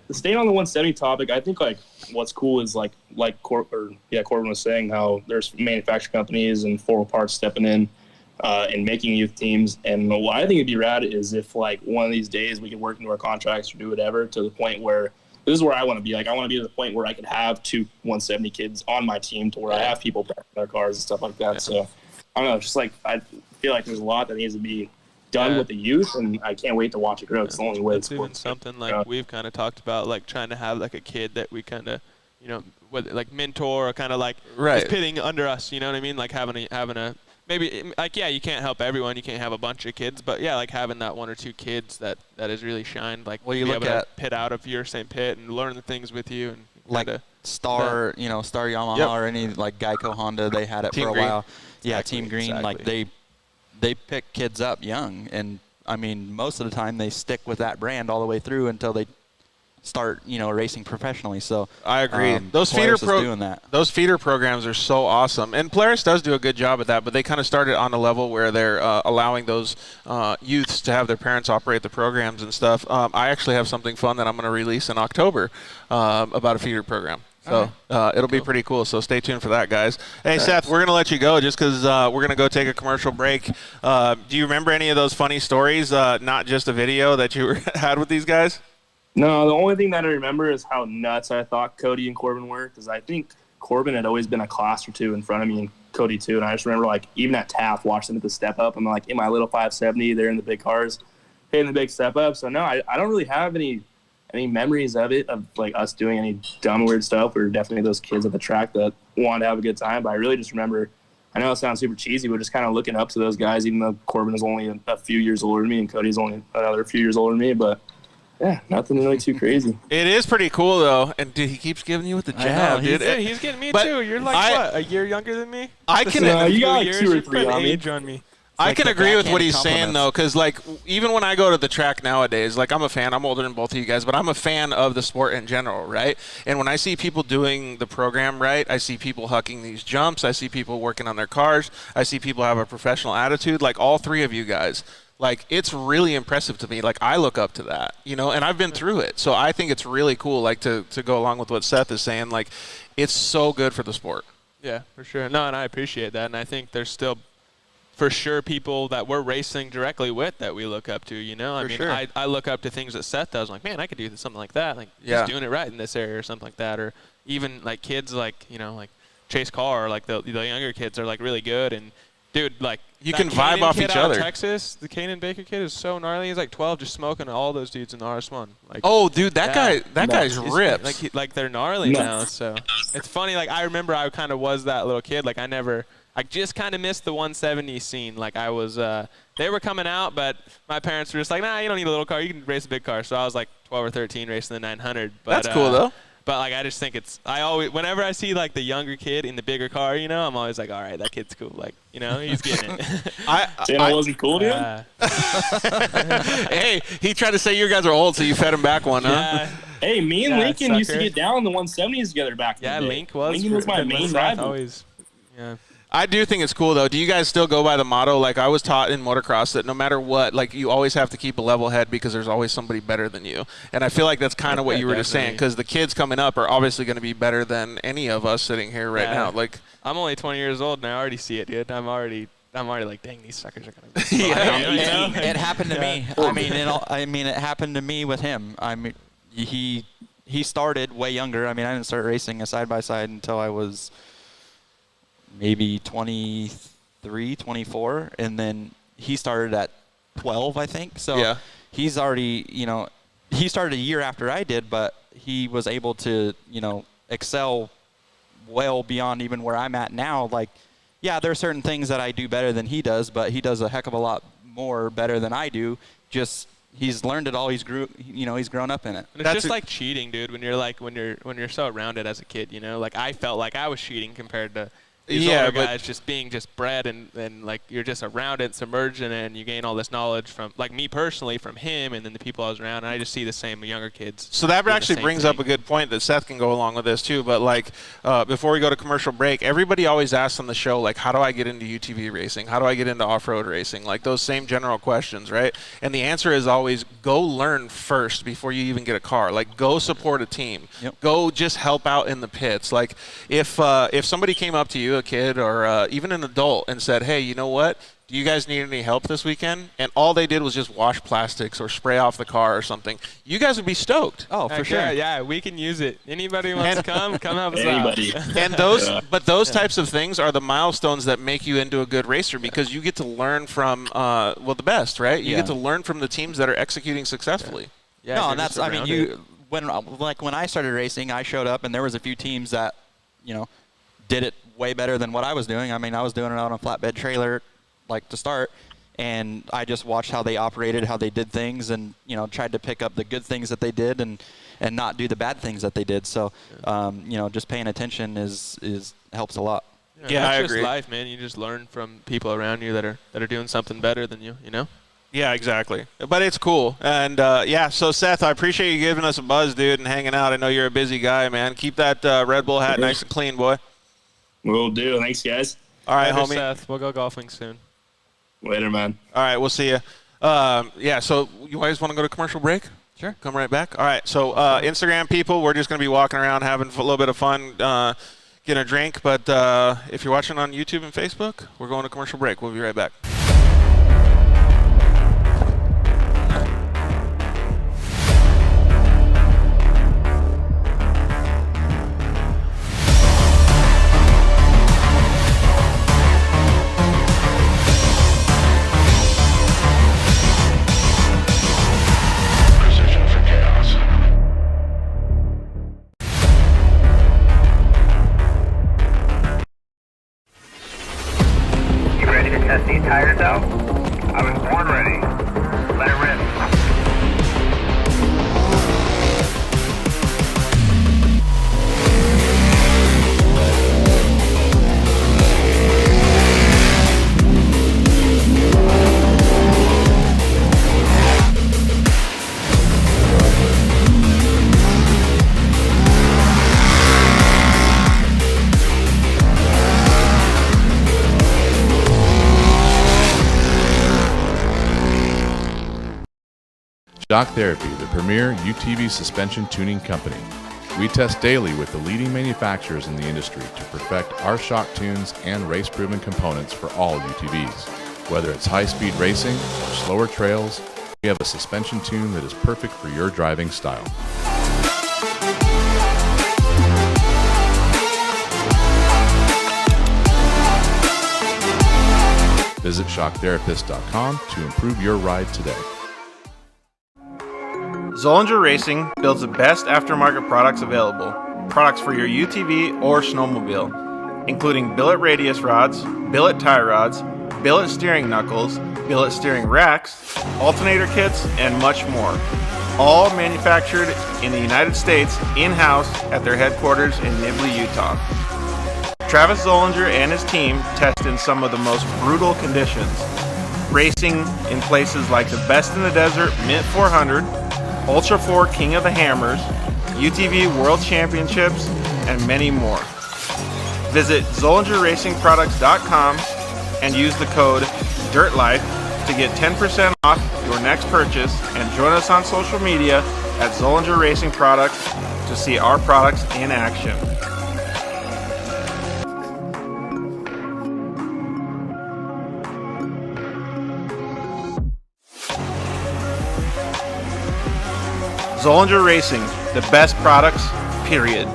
Staying on the 170 topic, I think, like, what's cool is, like Corbin was saying, how there's manufacturing companies and Forward Parts stepping in and making youth teams. And what I think would be rad is if, like, one of these days we could work into our contracts or do whatever to the point where this is where I want to be. Like, I want to be to the point where I could have 2 170 kids on my team to where I have people back in their cars and stuff like that. Yeah. So, I don't know. Just, like, I feel like there's a lot that needs to be done with the youth, and I can't wait to watch it grow. It's the only way. It's even something like we've kind of talked about, like, trying to have, like, a kid that we kind of, you know, like mentor or kind of, like, is pitting under us, you know what I mean? Like, having a maybe, like, yeah, you can't help everyone. You can't have a bunch of kids. But, yeah, like, having that 1 or 2 kids that has really shined. Like, well, you be look able at to pit out of your same pit and learn the things with you. And like Star Yamaha or any, like, Geico Honda, they had it Team for a Green. while. Exactly, yeah, Team Green, like, they pick kids up young. And, I mean, most of the time they stick with that brand all the way through until they start, you know, racing professionally. So I agree. Those feeder programs are so awesome, and Polaris does do a good job at that. But they kind of started on a level where they're allowing those youths to have their parents operate the programs and stuff. I actually have something fun that I'm going to release in October about a feeder program. So it'll be pretty cool. So stay tuned for that, guys. Hey, Seth, we're going to let you go just because we're going to go take a commercial break. Do you remember any of those funny stories, not just a video that you had with these guys? No, the only thing that I remember is how nuts I thought Cody and Corbin were, because I think Corbin had always been a class or 2 in front of me and Cody too. And I just remember, like, even at TAF, watching them at the step up. I'm like, in my little 570, they're in the big cars, hitting the big step up. So, no, I don't really have any memories of it, of, like, us doing any dumb, weird stuff. We were definitely those kids at the track that wanted to have a good time. But I really just remember, I know it sounds super cheesy, but just kind of looking up to those guys, even though Corbin is only a few years older than me and Cody's only another few years older than me. But yeah, nothing really too crazy. It is pretty cool, though. And, dude, he keeps giving you with the jab, dude. He's getting me, too. You're like, what, a year younger than me? You got like 2 or 3 on me. Age on me. I can a agree with what backhanded he's saying, compliment. though, because, like, even when I go to the track nowadays, like, I'm a fan. I'm older than both of you guys, but I'm a fan of the sport in general, right? And when I see people doing the program right, I see people hucking these jumps. I see people working on their cars. I see people have a professional attitude, like all three of you guys. Like, it's really impressive to me. Like, I look up to that, you know, and I've been through it. So I think it's really cool, like, to go along with what Seth is saying. Like, it's so good for the sport. Yeah, for sure. No, and I appreciate that. And I think there's still, for sure, people that we're racing directly with that we look up to, you know? I mean, sure. I look up to things that Seth does. I'm like, man, I could do something like that. Like, Yeah. just doing it right in this area or something like that. Or even, like, kids like, you know, like Chase Carr, like the younger kids are, like, really good. And, dude, like, You that can vibe Kanan off kid each out of other. Texas, the Kanan Baker kid is so gnarly. He's like 12, just smoking all those dudes in the RS1. Like, Oh, dude, that guy's He's- ripped. Like they're gnarly now. So it's funny. Like, I remember I kind of was that little kid. Like, I just kind of missed the 170 scene. Like, I was, they were coming out, but my parents were just like, nah, you don't need a little car. You can race a big car. So I was like 12 or 13 racing the 900. But, That's cool, though. But, like, I just think whenever I see, like, the younger kid in the bigger car, you know, I'm always like, all right, that kid's cool. Like, you know, he's getting it. Saying I wasn't cool to you? Hey, he tried to say you guys are old, so you fed him back one, huh? Yeah. Hey, me and Yeah, Lincoln used to sucker. get down in the 170s together back in Yeah, the day. Link was. Lincoln was my him and main Seth rival. always. Yeah. I do think it's cool, though. Do you guys still go by the motto? Like, I was taught in motocross that no matter what, like, you always have to keep a level head because there's always somebody better than you. And I feel like that's kind of what you were just saying, because the kids coming up are obviously going to be better than any of us sitting here right Yeah. now. Like, I'm only 20 years old and I already see it, dude. I'm already like, dang, these suckers are gonna. It happened to me. I mean, it happened to me with him. I mean, he started way younger. I mean, I didn't start racing a side by side until I was maybe 23, 24, and then he started at 12, I think. So Yeah. he's already, you know, he started a year after I did, but he was able to, you know, excel well beyond even where I'm at now. Like, yeah, there are certain things that I do better than he does, but he does a heck of a lot more better than I do. Just he's learned it all. He's grown up in it. And it's just like cheating, dude. When you're so around it as a kid, you know. Like, I felt like I was cheating compared to these older guys just being bred and like you're just around it, submerged in it, and you gain all this knowledge from, like, me personally, from him and then the people I was around, and I just see the same younger kids. so that doing the actually same brings thing. up a good point that Seth can go along with this too. But like, before we go to commercial break, everybody always asks on the show, like, how do I get into UTV racing? How do I get into off-road racing? Like those same general questions, right? And the answer is always go learn first before you even get a car. Like, go support a team. Yep. Go just help out in the pits. Like, if somebody came up to you, a kid or even an adult, and said, hey, you know what? Do you guys need any help this weekend? And all they did was just wash plastics or spray off the car or something. You guys would be stoked. Oh, for Heck sure. Yeah, we can use it. Anybody who wants to come help us Anybody. out. And those types of things are the milestones that make you into a good racer, because you get to learn from the best, right? You get to learn from the teams that are executing successfully. Yeah, No, you're and that's, just I mean, around it. when I started racing, I showed up and there was a few teams that, you know, did it way better than what I was doing. I mean, I was doing it on a flatbed trailer, like, to start, and I just watched how they operated, how they did things, and, you know, tried to pick up the good things that they did and not do the bad things that they did. So, you know, just paying attention is helps a lot. Yeah, that's I just agree. life, man. You just learn from people around you that are doing something better than you, you know? Yeah, exactly. But it's cool. And, so, Seth, I appreciate you giving us a buzz, dude, and hanging out. I know you're a busy guy, man. Keep that Red Bull hat nice and clean, boy. Will do. Thanks, guys. All right, Later, homie. Seth. We'll go golfing soon. Later, man. All right, we'll see you. So you guys want to go to commercial break? Sure. Come right back. All right, so Instagram people, we're just going to be walking around having a little bit of fun, getting a drink. But if you're watching on YouTube and Facebook, we're going to commercial break. We'll be right back. Precision for chaos. You ready to test these tires? Shock Therapy, the premier UTV suspension tuning company. We test daily with the leading manufacturers in the industry to perfect our shock tunes and race-proven components for all UTVs. Whether it's high-speed racing or slower trails, we have a suspension tune that is perfect for your driving style. Visit shocktherapist.com to improve your ride today. Zollinger Racing builds the best aftermarket products available. Products for your UTV or snowmobile, including billet radius rods, billet tie rods, billet steering knuckles, billet steering racks, alternator kits, and much more. All manufactured in the United States in-house at their headquarters in Nibley, Utah. Travis Zollinger and his team test in some of the most brutal conditions, racing in places like the Best in the Desert Mint 400, Ultra 4 King of the Hammers, UTV World Championships, and many more. Visit ZollingerRacingProducts.com and use the code DIRTLIFE to get 10% off your next purchase, and join us on social media at Zollinger Racing Products to see our products in action. Zollinger Racing, the best products, period.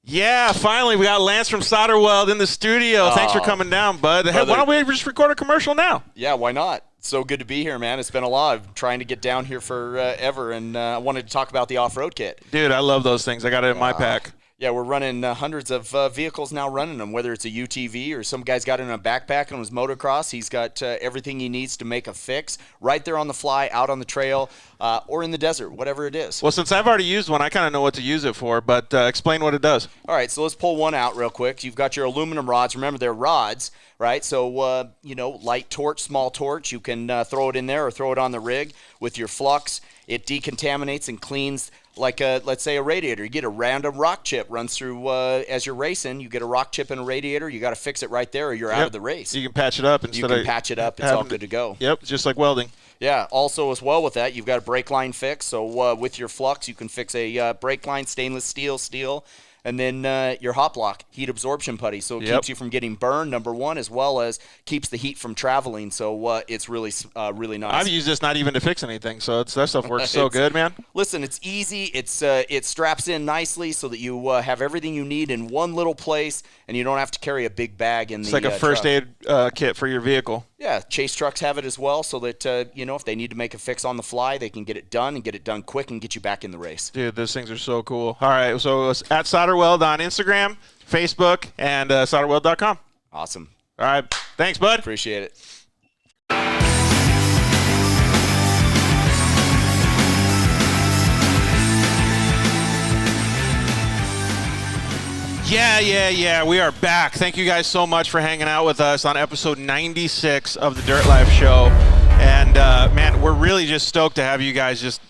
Yeah, finally, we got Lance from Solderweld in the studio. Thanks for coming down, bud. Hey, why don't we just record a commercial now? Yeah, why not? So good to be here, man. It's been a lot. I've trying to get down here forever, and I wanted to talk about the off-road kit. Dude, I love those things. I got it in my pack. Yeah, we're running hundreds of vehicles now running them, whether it's a UTV or some guy's got it in a backpack on his motocross. He's got everything he needs to make a fix right there on the fly, out on the trail, or in the desert, whatever it is. Well, since I've already used one, I kind of know what to use it for, but explain what it does. All right, so let's pull one out real quick. You've got your aluminum rods. Remember, they're rods, right? So, light torch, small torch. You can throw it in there or throw it on the rig with your flux. It decontaminates and cleans like, let's say, a radiator. You get a random rock chip runs through as you're racing. You get a rock chip in a radiator. You got to fix it right there or you're out of the race. You can patch it up. You can patch it up. It's all good to go. Yep, just like welding. Yeah, also as well with that, you've got a brake line fix. So with your flux, you can fix a brake line, stainless steel, and then your hot block, heat absorption putty. So it keeps you from getting burned, number one, as well as keeps the heat from traveling. So it's really nice. I've used this not even to fix anything, so that stuff works so good, man. Listen, it's easy. It straps in nicely so that you have everything you need in one little place, and you don't have to carry a big bag in it's like a first aid kit for your vehicle. Yeah, chase trucks have it as well, so that if they need to make a fix on the fly, they can get it done and get it done quick and get you back in the race. Dude, those things are so cool. All right, so it's at Solderweld on Instagram, Facebook, and solderweld.com. Awesome. All right, thanks, bud. Appreciate it. Yeah. We are back. Thank you guys so much for hanging out with us on episode 96 of the Dirt Life Show. And, man, we're really just stoked to have you guys just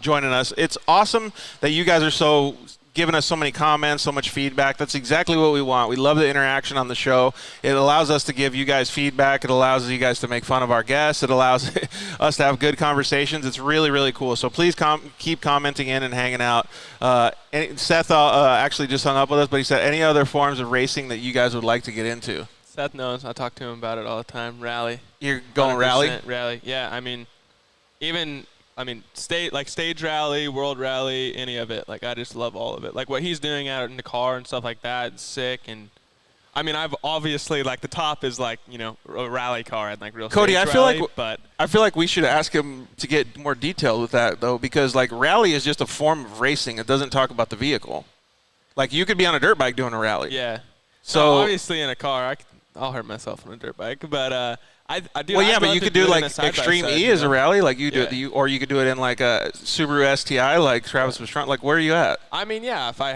joining us. It's awesome that you guys are giving us so many comments, so much feedback. That's exactly what we want. We love the interaction on the show. It allows us to give you guys feedback. It allows you guys to make fun of our guests. It allows us to have good conversations. It's really, really cool. So please keep commenting in and hanging out. Seth actually just hung up with us, but he said any other forms of racing that you guys would like to get into? Seth knows. I talk to him about it all the time. Rally. You're going rally? Rally. Yeah, stage rally, world rally, any of it. Like, I just love all of it. Like, what he's doing out in the car and stuff like that is sick. And, I've obviously, like, the top is, like, a rally car and, like, real Cody, stage rally, but I feel like we should ask him to get more detailed with that, though, because, like, rally is just a form of racing. It doesn't talk about the vehicle. Like, you could be on a dirt bike doing a rally. Yeah. So obviously in a car, I'll hurt myself on a dirt bike. But I do. Well, yeah, I'd but love you to could do do it in like a side-by-side, Extreme E you as a know? rally, like you do Yeah. it, or you could do it in like a Subaru STI, like Travis was trying. Like, where are you at? I mean, yeah, if I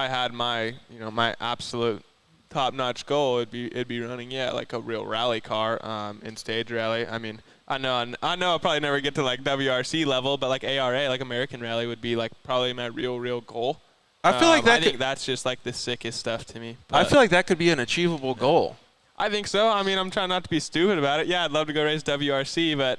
had my my absolute top-notch goal, it'd be running like a real rally car in stage rally. I mean, I know I'll probably never get to like WRC level, but like ARA, like American Rally, would be like probably my real goal. I feel like I think that's just like the sickest stuff to me. I feel like that could be an achievable goal. I think so. I mean, I'm trying not to be stupid about it. Yeah, I'd love to go race WRC, but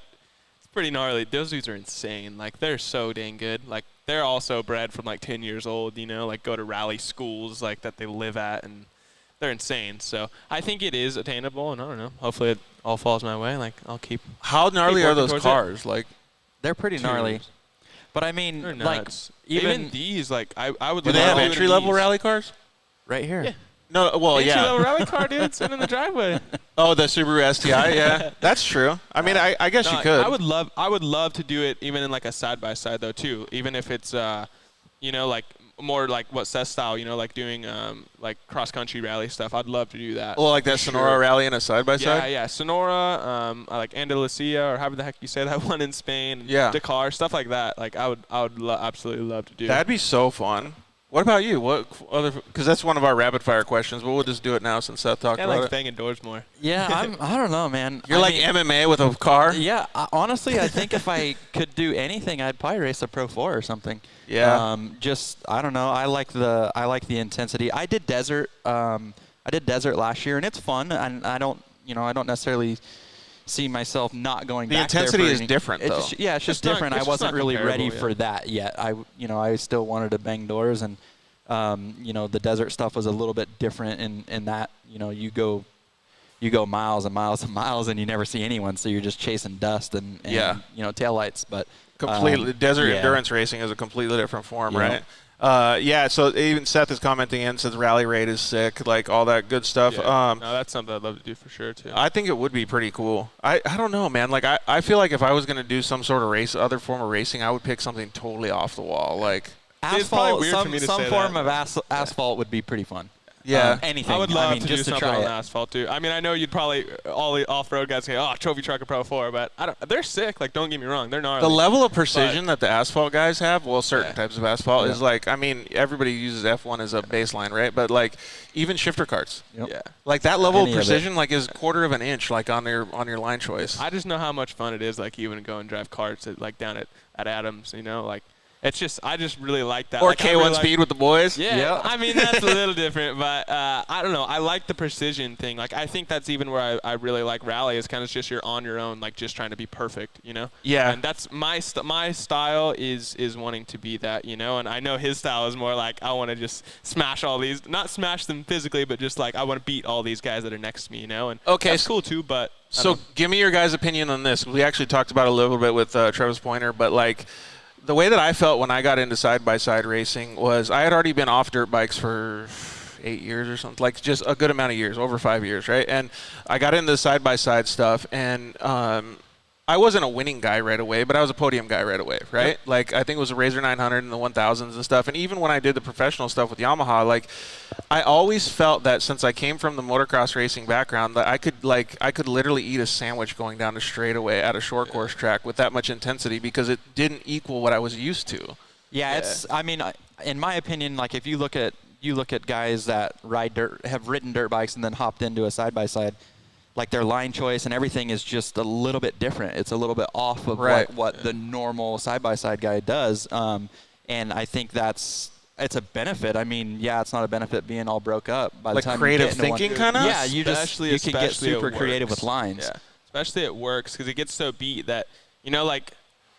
it's pretty gnarly. Those dudes are insane. Like, they're so dang good. Like, they're also bred from like 10 years old, like go to rally schools like that they live at, and they're insane. So I think it is attainable, and I don't know. Hopefully it all falls my way. Like, I'll keep. How gnarly are those towards cars? Like, They're pretty gnarly. Dude. But I mean, They're like nuts. even these, like I would. do they love have to do entry level these. rally cars? right here. Yeah. No, well, Entry yeah. level rally car, dude, sitting in the driveway. Oh, the Subaru STI, yeah, that's true. I mean, I guess No, you could. I would love to do it even in like a side by side though too. Even if it's like more like what Seth style, like doing like cross country rally stuff. I'd love to do that. Well, like that for Sonora sure. rally in a side by Yeah, side. yeah, Sonora, I like Andalusia or however the heck you say that one in Spain. Yeah. Dakar, stuff like that. Like I would absolutely love to do. That'd be so fun. What about you? What other? Because that's one of our rapid fire questions. But we'll just do it now since Seth talked I about like it. banging doors more. Yeah, I don't know, man. You're like MMA with a car. Yeah, honestly, I think if I could do anything, I'd probably race a Pro 4 or something. Yeah. Just I don't know. I like the intensity. I did desert. I did desert last year, and it's fun. And I don't necessarily see myself not going The back there. intensity for is any- different, it's though. just- yeah, it's just It's not- different. it's I just wasn't not really ready comparable, for that yet. I still wanted to bang doors, and the desert stuff was a little bit different in that you go miles and miles and miles, and you never see anyone, so you're just chasing dust and taillights. But Completely. Desert yeah. endurance racing is a completely different form, Yeah. right? Yeah, so even Seth is commenting in, says rally rate is sick, like all that good stuff. Yeah. No, that's something I'd love to do for sure too. I think it would be pretty cool. I don't know, man. Like I feel like if I was going to do some sort of race, other form of racing, I would pick something totally off the wall. Like It's probably asphalt, weird for me to some say form that. of asphalt would be pretty fun. Yeah. Anything. I would love to just do to something try on it. asphalt too. I mean, I know you'd probably all the off-road guys say, "Oh, trophy truck or Pro 4," but they're sick. Like, don't get me wrong, they're gnarly. the level of precision that the asphalt guys have, well, certain Yeah. types of asphalt Yeah. is like, I mean, everybody uses F1 as a baseline, right? But like even shifter carts, Yep. Yeah. like that level Any of of it. precision, like is quarter of an inch, like on your line choice. I just know how much fun it is, like even to go and drive karts down at Adams. Like it's just I just really like that. Or Like, I K1 really like- speed with the boys. Yeah, Yep. I mean that's a little different, but I don't know. I like the precision thing. Like I think that's even where I really like rally is kind of just you're on your own, like just trying to be perfect, Yeah. And that's my style is wanting to be that, And I know his style is more like I want to just smash all these, not smash them physically, but just like I want to beat all these guys that are next to me, And Okay, that's so- cool too. But So give me your guys' opinion on this. We actually talked about it a little bit with Travis Pointer, but like the way that I felt when I got into side-by-side racing was I had already been off dirt bikes for 8 years or something, like just a good amount of years, over 5 years, right? And I got into the side-by-side stuff, and I wasn't a winning guy right away, but I was a podium guy right away, right? Yep. Like I think it was a Razor 900 and the 1000s and stuff. And even when I did the professional stuff with Yamaha, like I always felt that since I came from the motocross racing background, that I could literally eat a sandwich going down a straightaway at a short course track with that much intensity because it didn't equal what I was used to. Yeah, it's. I mean, in my opinion, like if you look at guys that have ridden dirt bikes and then hopped into a side by side, like their line choice and everything is just a little bit different. It's a little bit off of what the normal side by side guy does, and I think it's a benefit. I mean, yeah, it's not a benefit being all broke up by like the time creative you get into thinking, one. kind of. Yeah, you can get super creative with lines. Yeah, especially it works because it gets so beat that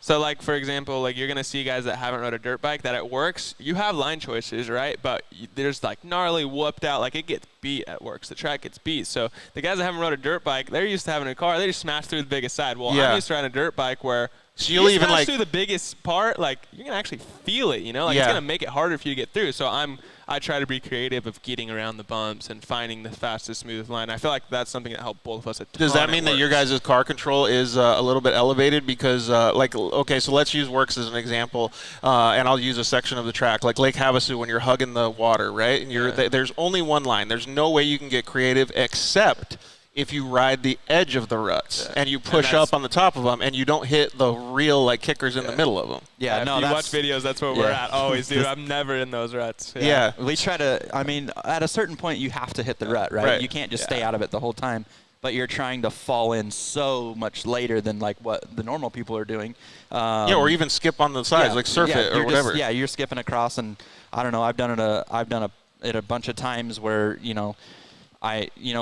like for example, like you're gonna see guys that haven't rode a dirt bike that it works. You have line choices, right? But there's like gnarly whooped out, like it gets beat at works. The track gets beat. So the guys that haven't rode a dirt bike, they're used to having a car. They just smash through the biggest side. Well, Yeah. I'm used to riding a dirt bike where So you'll you even smash like through the biggest part, like you're gonna actually feel it. Like Yeah. it's gonna make it harder for you to get through. So I I try to be creative of getting around the bumps and finding the fastest, smoothest line. I feel like that's something that helped both of us a ton. Does that mean that your guys' car control is a little bit elevated? Because, okay, so let's use Works as an example, and I'll use a section of the track, like Lake Havasu when you're hugging the water, right? And there's only one line. There's no way you can get creative except if you ride the edge of the ruts and you push up on the top of them and you don't hit the real like kickers in the middle of them. Yeah, if no, you watch videos, that's where we're at always, dude. I'm never in those ruts. Yeah. We try to, I mean, at a certain point you have to hit the rut, right? You can't just stay out of it the whole time, but you're trying to fall in so much later than like what the normal people are doing. Or even skip on the sides, like surf it or whatever. You're skipping across, and I don't know, I've done it a bunch of times where,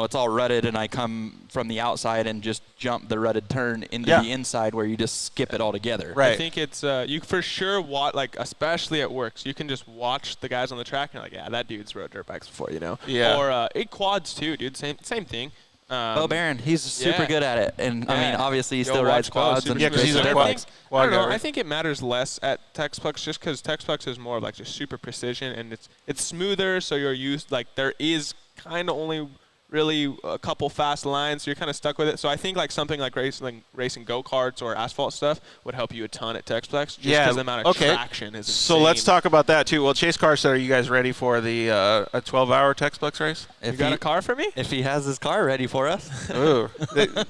it's all rutted and I come from the outside and just jump the rutted turn into the inside where you just skip it all together. Right. I think it's you for sure watch, like especially at Works, you can just watch the guys on the track and you're like, yeah, that dude's rode dirt bikes before, Yeah. Or it quads too, dude. Same thing. Bo Barron, he's super good at it, and I mean, obviously he still rides quads and because he's a dirt quad bikes. I don't know. guy. I think it matters less at Texplex just because Texplex is more of like just super precision and it's smoother, so you're used like there is kind of only really a couple fast lines, so you're kind of stuck with it. So I think like something like racing go-karts or asphalt stuff would help you a ton at Texplex just because the amount of traction is insane. So let's talk about that too. Well, Chase Carr said, are you guys ready for the a 12-hour Texplex race? You got a car for me? If he has his car ready for us. Ooh,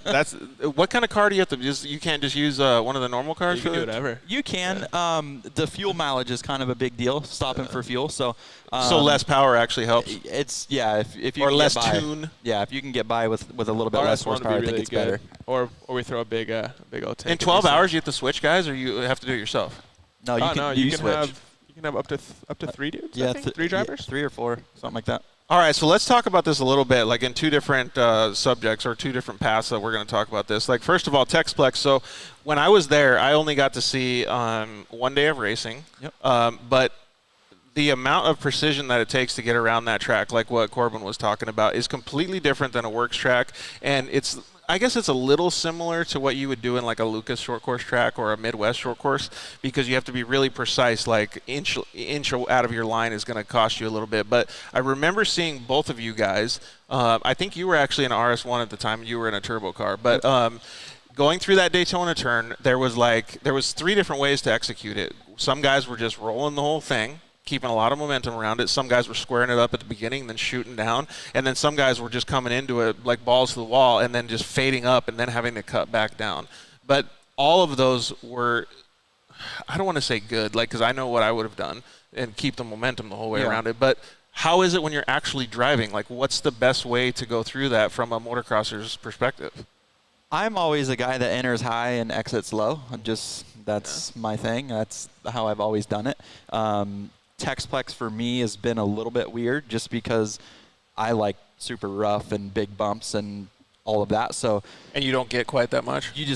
that's what kind of car do you have to use? You can't just use one of the normal cars? You can do whatever. You can. The fuel mileage is kind of a big deal, stopping for fuel. So less power actually helps? It's, if you or can less get by, tune? Yeah, if you can get by with a little bit less horsepower, I think it's better. Or we throw a big old tank. In 12 hours, you have to switch, guys, or you have to do it yourself? No, you can switch. You can have up to 3 dudes. Yeah, I think? 3 drivers. 3 or 4, something like that. All right, so let's talk about this a little bit, like in 2 different subjects or 2 different paths that we're going to talk about this. Like, first of all, Texplex. So when I was there, I only got to see 1 day of racing. Yep. But the amount of precision that it takes to get around that track, like what Corbin was talking about, is completely different than a Works track. And I guess it's a little similar to what you would do in like a Lucas short course track or a Midwest short course, because you have to be really precise, like inch out of your line is going to cost you a little bit. But I remember seeing both of you guys. I think you were actually in RS1 at the time. You were in a turbo car. But going through that Daytona turn, there was 3 different ways to execute it. Some guys were just rolling the whole thing, keeping a lot of momentum around it. Some guys were squaring it up at the beginning, then shooting down. And then some guys were just coming into it like balls to the wall and then just fading up and then having to cut back down. But all of those were, I don't want to say good, like, because I know what I would have done and keep the momentum the whole way around it. But how is it when you're actually driving? Like, what's the best way to go through that from a motocrosser's perspective? I'm always a guy that enters high and exits low. That's my thing. That's how I've always done it. Texplex for me has been a little bit weird just because I like super rough and big bumps and all of that. So and you don't get quite that much? You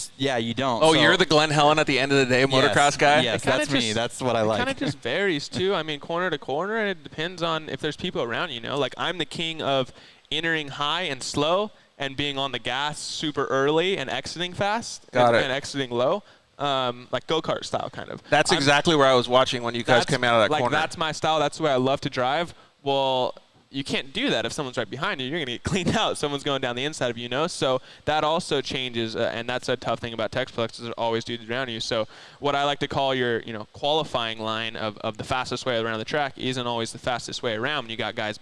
don't. Oh, so you're the Glenn Helen at the end of the day motocross guy? Yes, that's me. That's what I like. It kind of just varies too. I mean, corner to corner, and it depends on if there's people around, Like I'm the king of entering high and slow and being on the gas super early and exiting fast and exiting low. Like go-kart style kind of. That's exactly where I was watching when you guys came out of that corner. That's my style. That's the way I love to drive. Well, you can't do that if someone's right behind you. You're going to get cleaned out. Someone's going down the inside of you, So that also changes, and that's a tough thing about Texplex is there's always dudes around you. So what I like to call your, qualifying line of the fastest way around the track isn't always the fastest way around. When you got guys,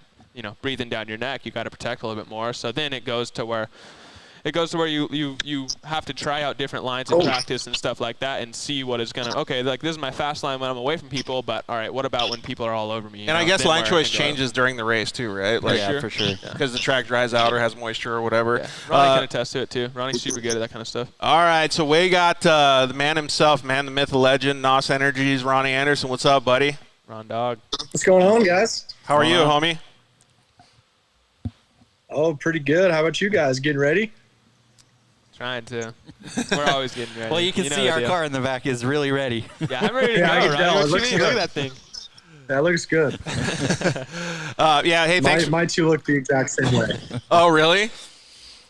breathing down your neck, you got to protect a little bit more. So then it goes to where you have to try out different lines in practice and stuff like that and see what is going to, like this is my fast line when I'm away from people, but all right, what about when people are all over me? And I guess line choice changes during the race too, right? Like, for sure. Because the track dries out or has moisture or whatever. Yeah. Ronnie can attest to it too. Ronnie's super good at that kind of stuff. All right, so we got the man himself, the myth, the legend, NOS Energy's Ronnie Anderson. What's up, buddy? Ron Dog. What's going on, guys? How are you, homie? Oh, pretty good. How about you guys? Getting ready? Trying to. We're always getting ready. Well, you can see our car in the back is really ready. Yeah, I'm ready to go, Ronnie. Look at that thing. That looks good. Hey, thanks. My two look the exact same way. Oh, really?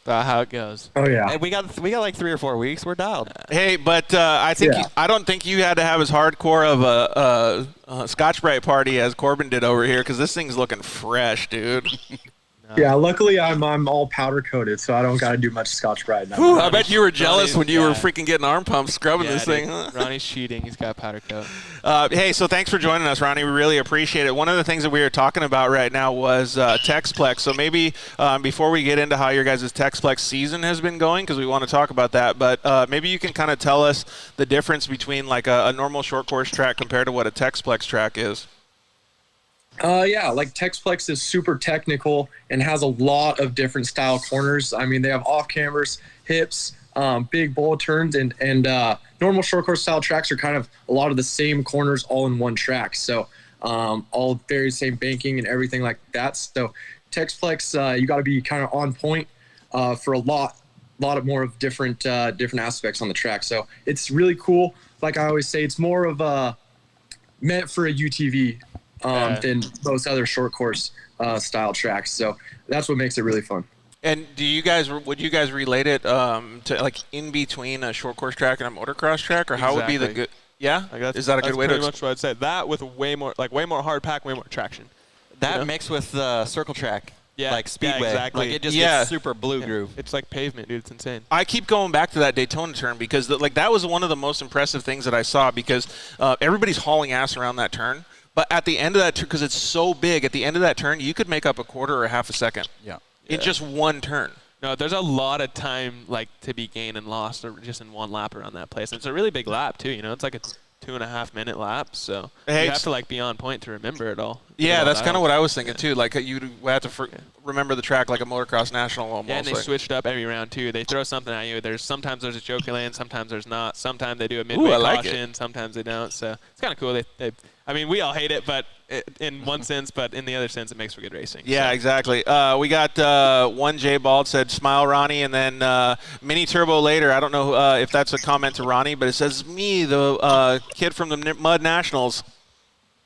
About how it goes. Oh yeah. And we got like 3 or 4 weeks. We're dialed. Hey, but I think I don't think you had to have as hardcore of a Scotch-Brite party as Corbin did over here, because this thing's looking fresh, dude. Yeah, luckily I'm all powder coated, so I don't got to do much Scotch-Brite now. Whew, I bet you were jealous when you were yeah. freaking getting arm pumps scrubbing this thing. Huh? Ronnie's cheating. He's got powder coat. Hey, so thanks for joining us, Ronnie. We really appreciate it. One of the things that we were talking about right now was Texplex. So maybe before we get into how your guys' Texplex season has been going, because we want to talk about that, but maybe you can kind of tell us the difference between like a normal short course track compared to what a Texplex track is. Yeah, like Texplex is super technical and has a lot of different style corners. I mean, they have off cambers, hips, big bowl turns, and normal short course style tracks are kind of a lot of the same corners all in one track. So all very same banking and everything like that. So Texplex, you got to be kind of on point for a lot of more of different aspects on the track. So it's really cool. Like I always say, it's more of meant for a UTV. Than most other short course style tracks. So that's what makes it really fun. And would you guys relate it to like in between a short course track and a motocross track, or how would be the good? Yeah, is that a good way to? Pretty much what I'd say. That with way more hard pack, way more traction. That mixed with the circle track. Yeah, like Speedway. Yeah, exactly. Like it just gets super blue groove. It's like pavement, dude. It's insane. I keep going back to that Daytona turn because that was one of the most impressive things that I saw, because everybody's hauling ass around that turn. But at the end of that turn, because it's so big, at the end of that turn, you could make up a quarter or half a second. Yeah. In just one turn. No, there's a lot of time like to be gained and lost just in one lap around that place. And it's a really big lap too. You know, it's like a 2.5 minute lap, so you have to like be on point to remember it all. Yeah, that's kind of what I was thinking too. Like you have to remember the track like a motocross national almost. Yeah, and they switched up every round too. They throw something at you. Sometimes there's a joker lane, sometimes there's not. Sometimes they do a midway caution, sometimes they don't. So it's kind of cool. I mean, we all hate it, but in one sense, but in the other sense, it makes for good racing. Yeah, so. exactly. We got 1J Bald said, "Smile, Ronnie," and then Mini Turbo later. I don't know if that's a comment to Ronnie, but it says, "Me, the kid from the Mud Nationals."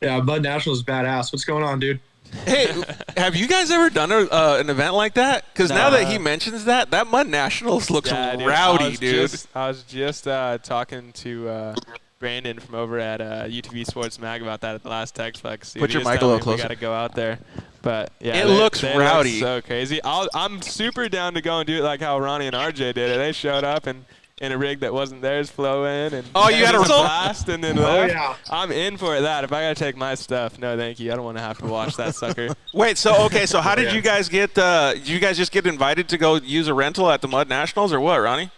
Yeah, Mud Nationals is badass. What's going on, dude? Hey, have you guys ever done an event like that? Because now that he mentions that Mud Nationals looks rowdy, dude. I was just talking to Brandon from over at UTV Sports Mag about that at the last Texplex. Put your mic a little closer. We got to go out there. But yeah, it looks rowdy. Look so crazy. I'm super down to go and do it like how Ronnie and RJ did it. They showed up and in a rig that wasn't theirs, flow in, and you got to blast and then left. Yeah. I'm in for that. If I got to take my stuff, no, thank you. I don't want to have to watch that sucker. Wait, so how did you guys get? Did you guys just get invited to go use a rental at the Mud Nationals, or what, Ronnie?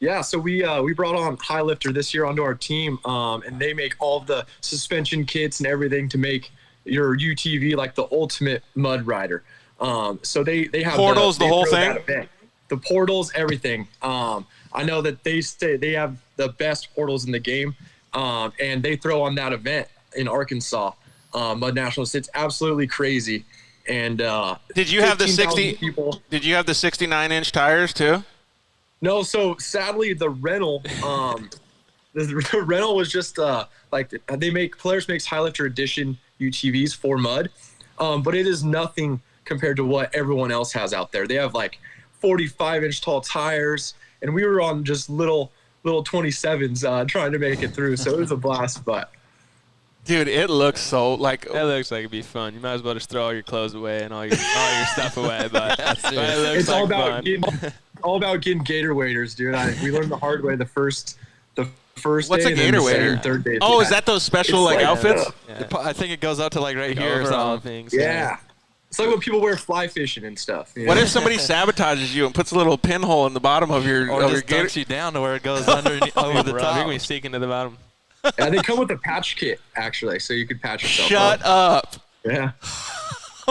Yeah, so we brought on High Lifter this year onto our team, and they make all of the suspension kits and everything to make your UTV like the ultimate mud rider. So they have portals, the whole thing. The portals, everything. I know that they say they have the best portals in the game, and they throw on that event in Arkansas, Mud Nationals. It's absolutely crazy. And did you have the 60? People. Did you have the 69-inch tires too? No. So sadly, the rental, the rental was just like Polaris makes High Lifter Edition UTVs for mud, but it is nothing compared to what everyone else has out there. They have like 45-inch tall tires. And we were on just little 27s trying to make it through, so it was a blast. But dude, it looks so like it looks like it'd be fun. You might as well just throw all your clothes away and all your stuff away. But, but it looks it's like all about getting gator waders, dude. We learned the hard way the first What's day. A gator wader? Third day. Oh, is that those special like outfits? Yeah. I think it goes out to like right here or something. Things. Yeah. It's like when people wear fly fishing and stuff. What if somebody sabotages you and puts a little pinhole in the bottom of your just dunks you down to where it goes underneath over the top? You're going to sneak into the bottom. Yeah, they come with a patch kit actually, so you can patch yourself. Shut up. Yeah.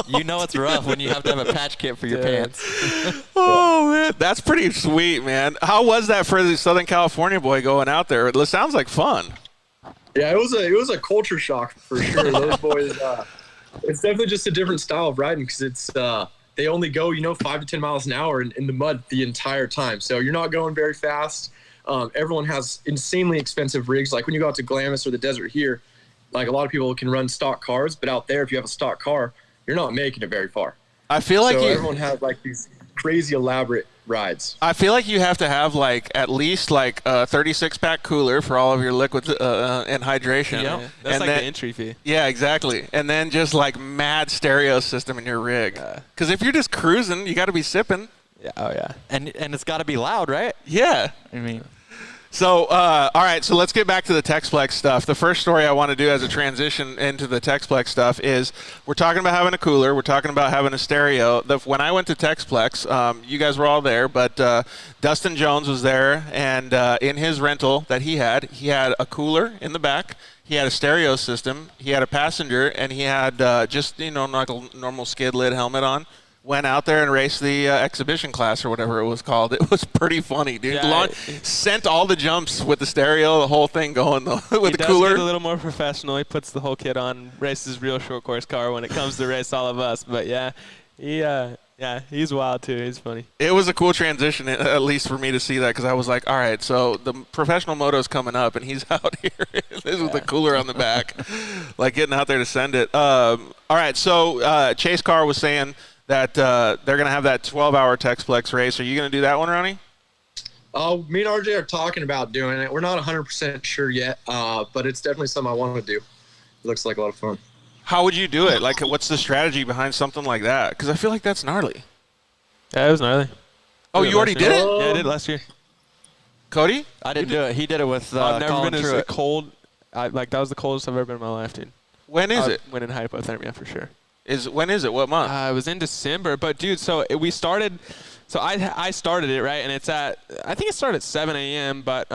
You know it's rough when you have to have a patch kit for your pants. Oh man, that's pretty sweet, man. How was that for the Southern California boy going out there? It sounds like fun. Yeah, it was a culture shock for sure. Those boys. It's definitely just a different style of riding because it's they only go 5 to 10 miles an hour in the mud the entire time. So you're not going very fast. Everyone has insanely expensive rigs. Like when you go out to Glamis or the desert here, like a lot of people can run stock cars, but out there if you have a stock car, you're not making it very far. I feel like everyone has like these crazy elaborate rides. I feel like you have to have like at least like a 36-pack cooler for all of your liquids and hydration. Yeah, that's and like then, the entry fee. Yeah, exactly. And then just like mad stereo system in your rig. Because if you're just cruising, you got to be sipping. Yeah. Oh yeah. And it's got to be loud, right? Yeah. I mean. So, all right, so let's get back to the Texplex stuff. The first story I want to do as a transition into the Texplex stuff is we're talking about having a cooler. We're talking about having a stereo. When I went to Texplex, you guys were all there, but Dustin Jones was there, and in his rental that he had a cooler in the back. He had a stereo system. He had a passenger, and he had just, like a normal skid lid helmet on. Went out there and raced the exhibition class or whatever it was called. It was pretty funny, dude. Yeah, Sent all the jumps with the stereo, the whole thing going with the cooler. He does get a little more professional. He puts the whole kit on, races real short course car when it comes to race all of us. But yeah, he's wild too. He's funny. It was a cool transition, at least for me to see that, because I was like, all right, so the professional moto's coming up, and he's out here with the cooler on the back, like getting out there to send it. All right, so Chase Carr was saying that they're going to have that 12-hour Texplex race. Are you going to do that one, Ronnie? Me and RJ are talking about doing it. We're not 100% sure yet, but it's definitely something I want to do. It looks like a lot of fun. How would you do it? Like, what's the strategy behind something like that? Because I feel like that's gnarly. Yeah, it was gnarly. Oh, you already did it? Yeah, I did last year. Cody? I didn't do it. He did it with I've never Colin been as Truitt. cold. That was the coldest I've ever been in my life, dude. When is it? Went in hypothermia for sure. When is it? What month? It was in December, but dude, we started. So I started it, right, and I think it started at 7 a.m., but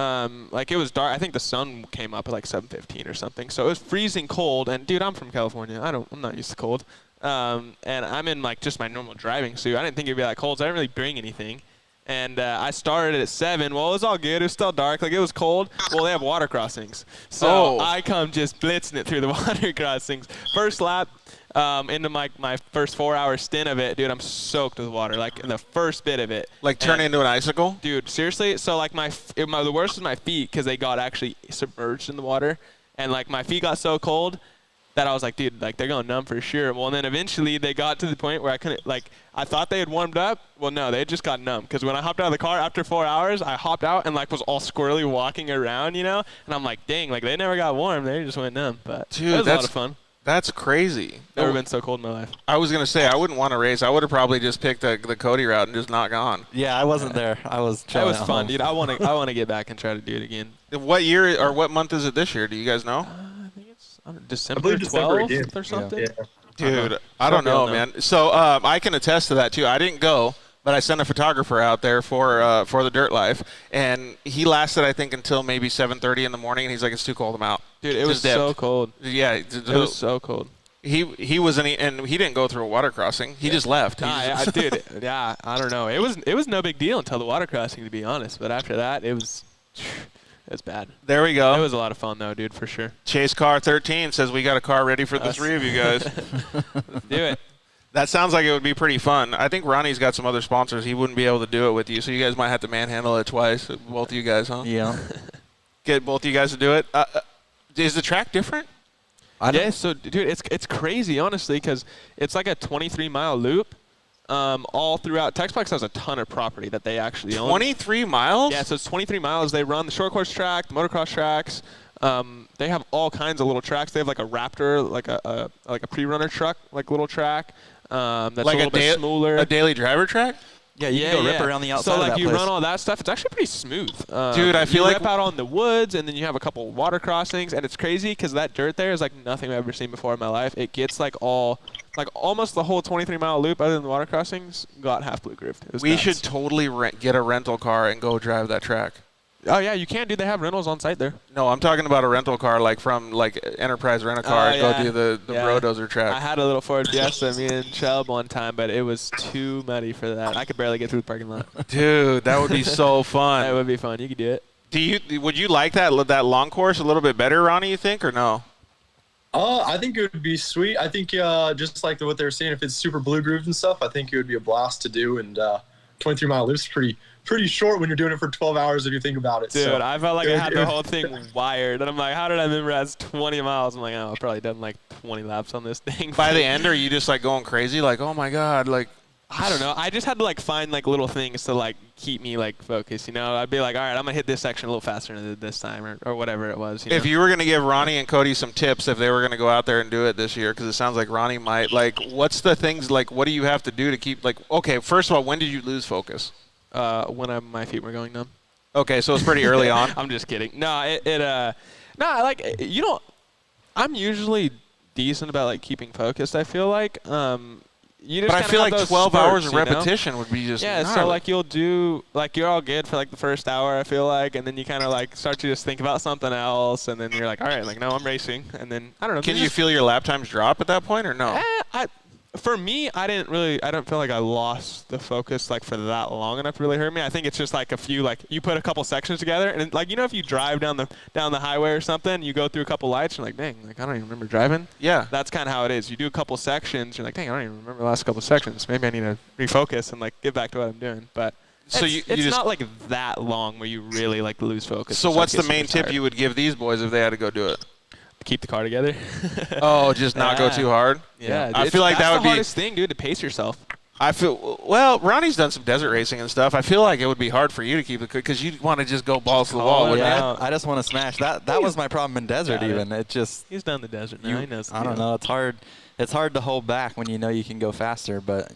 like it was dark. I think the sun came up at like 7:15 or something. So it was freezing cold, and dude, I'm from California. I'm not used to cold, and I'm in like just my normal driving suit. I didn't think it'd be that cold, so I didn't really bring anything. And I started at 7. Well, it was all good. It was still dark. Like, it was cold. Well, they have water crossings. So I come just blitzing it through the water crossings. First lap, into my first 4-hour stint of it, dude, I'm soaked with water, like in the first bit of it. Like turning into an icicle? Dude, seriously. So, like, the worst was my feet because they got actually submerged in the water. And, like, my feet got so cold that I was like, dude, like, they're going numb for sure. Well, and then eventually they got to the point where I couldn't, like, I thought they had warmed up. Well, no, they just got numb. Because when I hopped out of the car after 4 hours, I hopped out and, like, was all squirrely walking around, And I'm like, dang, like, they never got warm. They just went numb. But dude, it was a lot of fun. That's crazy. Never been so cold in my life. I was going to say, I wouldn't want to race. I would have probably just picked the Cody route and just not gone. Yeah, I wasn't there. I was chilling. That was fun, dude. I want to get back and try to do it again. What year or what month is it this year? Do you guys know? I think it's December 12th or something. Yeah. Dude, I don't know, man. So I can attest to that, too. I didn't go, but I sent a photographer out there for the Dirt Life, and he lasted, I think, until maybe 7:30 in the morning, and he's like, it's too cold, I'm out. Dude, it was so cold. Yeah. It was so cold. He wasn't, and he didn't go through a water crossing. He just left. Dude, yeah, I don't know. It was no big deal until the water crossing, to be honest. But after that, it was bad. There we go. It was a lot of fun, though, dude, for sure. Chase Car 13 says we got a car ready for the three of you guys. Do it. That sounds like it would be pretty fun. I think Ronnie's got some other sponsors. He wouldn't be able to do it with you, so you guys might have to manhandle it twice, both of you guys, huh? Yeah. Get both of you guys to do it. Is the track different? Yeah, so, dude, it's crazy, honestly, because it's like a 23-mile loop all throughout. Texplex has a ton of property that they actually own. 23 miles? Yeah, so it's 23 miles. They run the short course track, the motocross tracks. They have all kinds of little tracks. They have like a Raptor, like a pre-runner truck, like little track. That's like a little bit smoother. A daily driver track? Yeah, you can go rip around the outside so, of like, that you place. run all that stuff. It's actually pretty smooth. Dude, I feel like you rip out on the woods, and then you have a couple water crossings, and it's crazy because that dirt there is like nothing I've ever seen before in my life. It gets like almost the whole 23-mile loop, other than the water crossings, got half blue grooved. We should totally get a rental car and go drive that track. Oh yeah, you can, dude. They have rentals on site there. No, I'm talking about a rental car, like from like Enterprise Rent-A-Car, and go do the Brodozer track. I had a little Ford Fiesta, me and Chubb one time, but it was too muddy for that. I could barely get through the parking lot. Dude, that would be so fun. That would be fun. You could do it. Would you like that long course a little bit better, Ronnie? You think, or no? I think it would be sweet. I think just like what they were saying, if it's super blue grooved and stuff, I think it would be a blast to do. And 23-mile loop's pretty short when you're doing it for 12 hours if you think about it. Dude, so, I felt like I had the whole thing wired. And I'm like, how did I memorize 20 miles? I'm like, oh, I've probably done like 20 laps on this thing. By the end, are you just like going crazy? Like, oh my God, like. I don't know. I just had to like find like little things to like keep me like focused. You know, I'd be like, all right, I'm gonna hit this section a little faster than this time, or whatever it was. If you were gonna give Ronnie and Cody some tips if they were gonna go out there and do it this year, because it sounds like Ronnie might. Like, what's the things like? What do you have to do to keep like? Okay, first of all, when did you lose focus? When my feet were going numb. Okay, so it's pretty early on. I'm just kidding. No, no, like I'm usually decent about like keeping focused. I feel like. You just but I feel like 12 spurts, hours of repetition would be just gnarly. So like you'll do like you're all good for like the first hour, I feel like, and then you kind of like start to just think about something else, and then you're like, all right, like no, I'm racing, and then I don't know. Can you feel your lap times drop at that point or no? For me, I don't feel like I lost the focus like for that long enough to really hurt me. I think it's just like a few, like you put a couple sections together, and like if you drive down the highway or something, you go through a couple lights, and you're like, dang, like I don't even remember driving. Yeah. That's kind of how it is. You do a couple sections, you're like, dang, I don't even remember the last couple sections. Maybe I need to refocus and like get back to what I'm doing. But so it's not like that long where you really like lose focus. So what's the main tip you would give these boys if they had to go do it? Keep the car together. Oh, just not go too hard? Yeah. I feel like that would be the hardest thing, dude, to pace yourself. I feel, well, Ronnie's done some desert racing and stuff. I feel like it would be hard for you to keep it because you'd want to just go balls to the wall. Wouldn't you? I just want to smash. That was my problem in desert even. It just. He's done the desert now. He knows. I don't know. It's hard. It's hard to hold back when you know you can go faster, but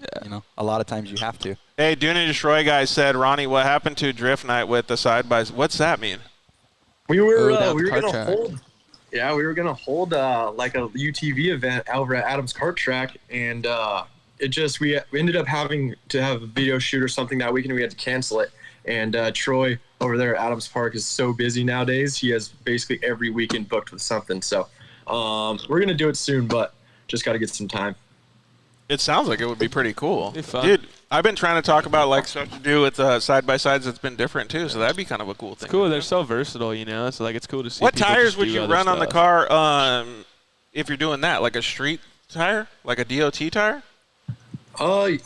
a lot of times you have to. Hey, Dune and Destroy guy said, Ronnie, what happened to drift night with the side-bys? What's that mean? We were gonna hold. Yeah, we were gonna hold like a UTV event over at Adams Kart Track, and we ended up having to have a video shoot or something that weekend. We had to cancel it, and Troy over there at Adams Park is so busy nowadays. He has basically every weekend booked with something. So we're gonna do it soon, but just got to get some time. It sounds like it would be pretty cool. Be fun. Dude, I've been trying to talk about like stuff to do with side-by-sides that's been different too, so that'd be kind of a cool thing. It's cool. They're so versatile, So like it's cool to see. What people tires just would do you other run on the stuff. car if you're doing that? Like a street tire? Like a DOT tire? I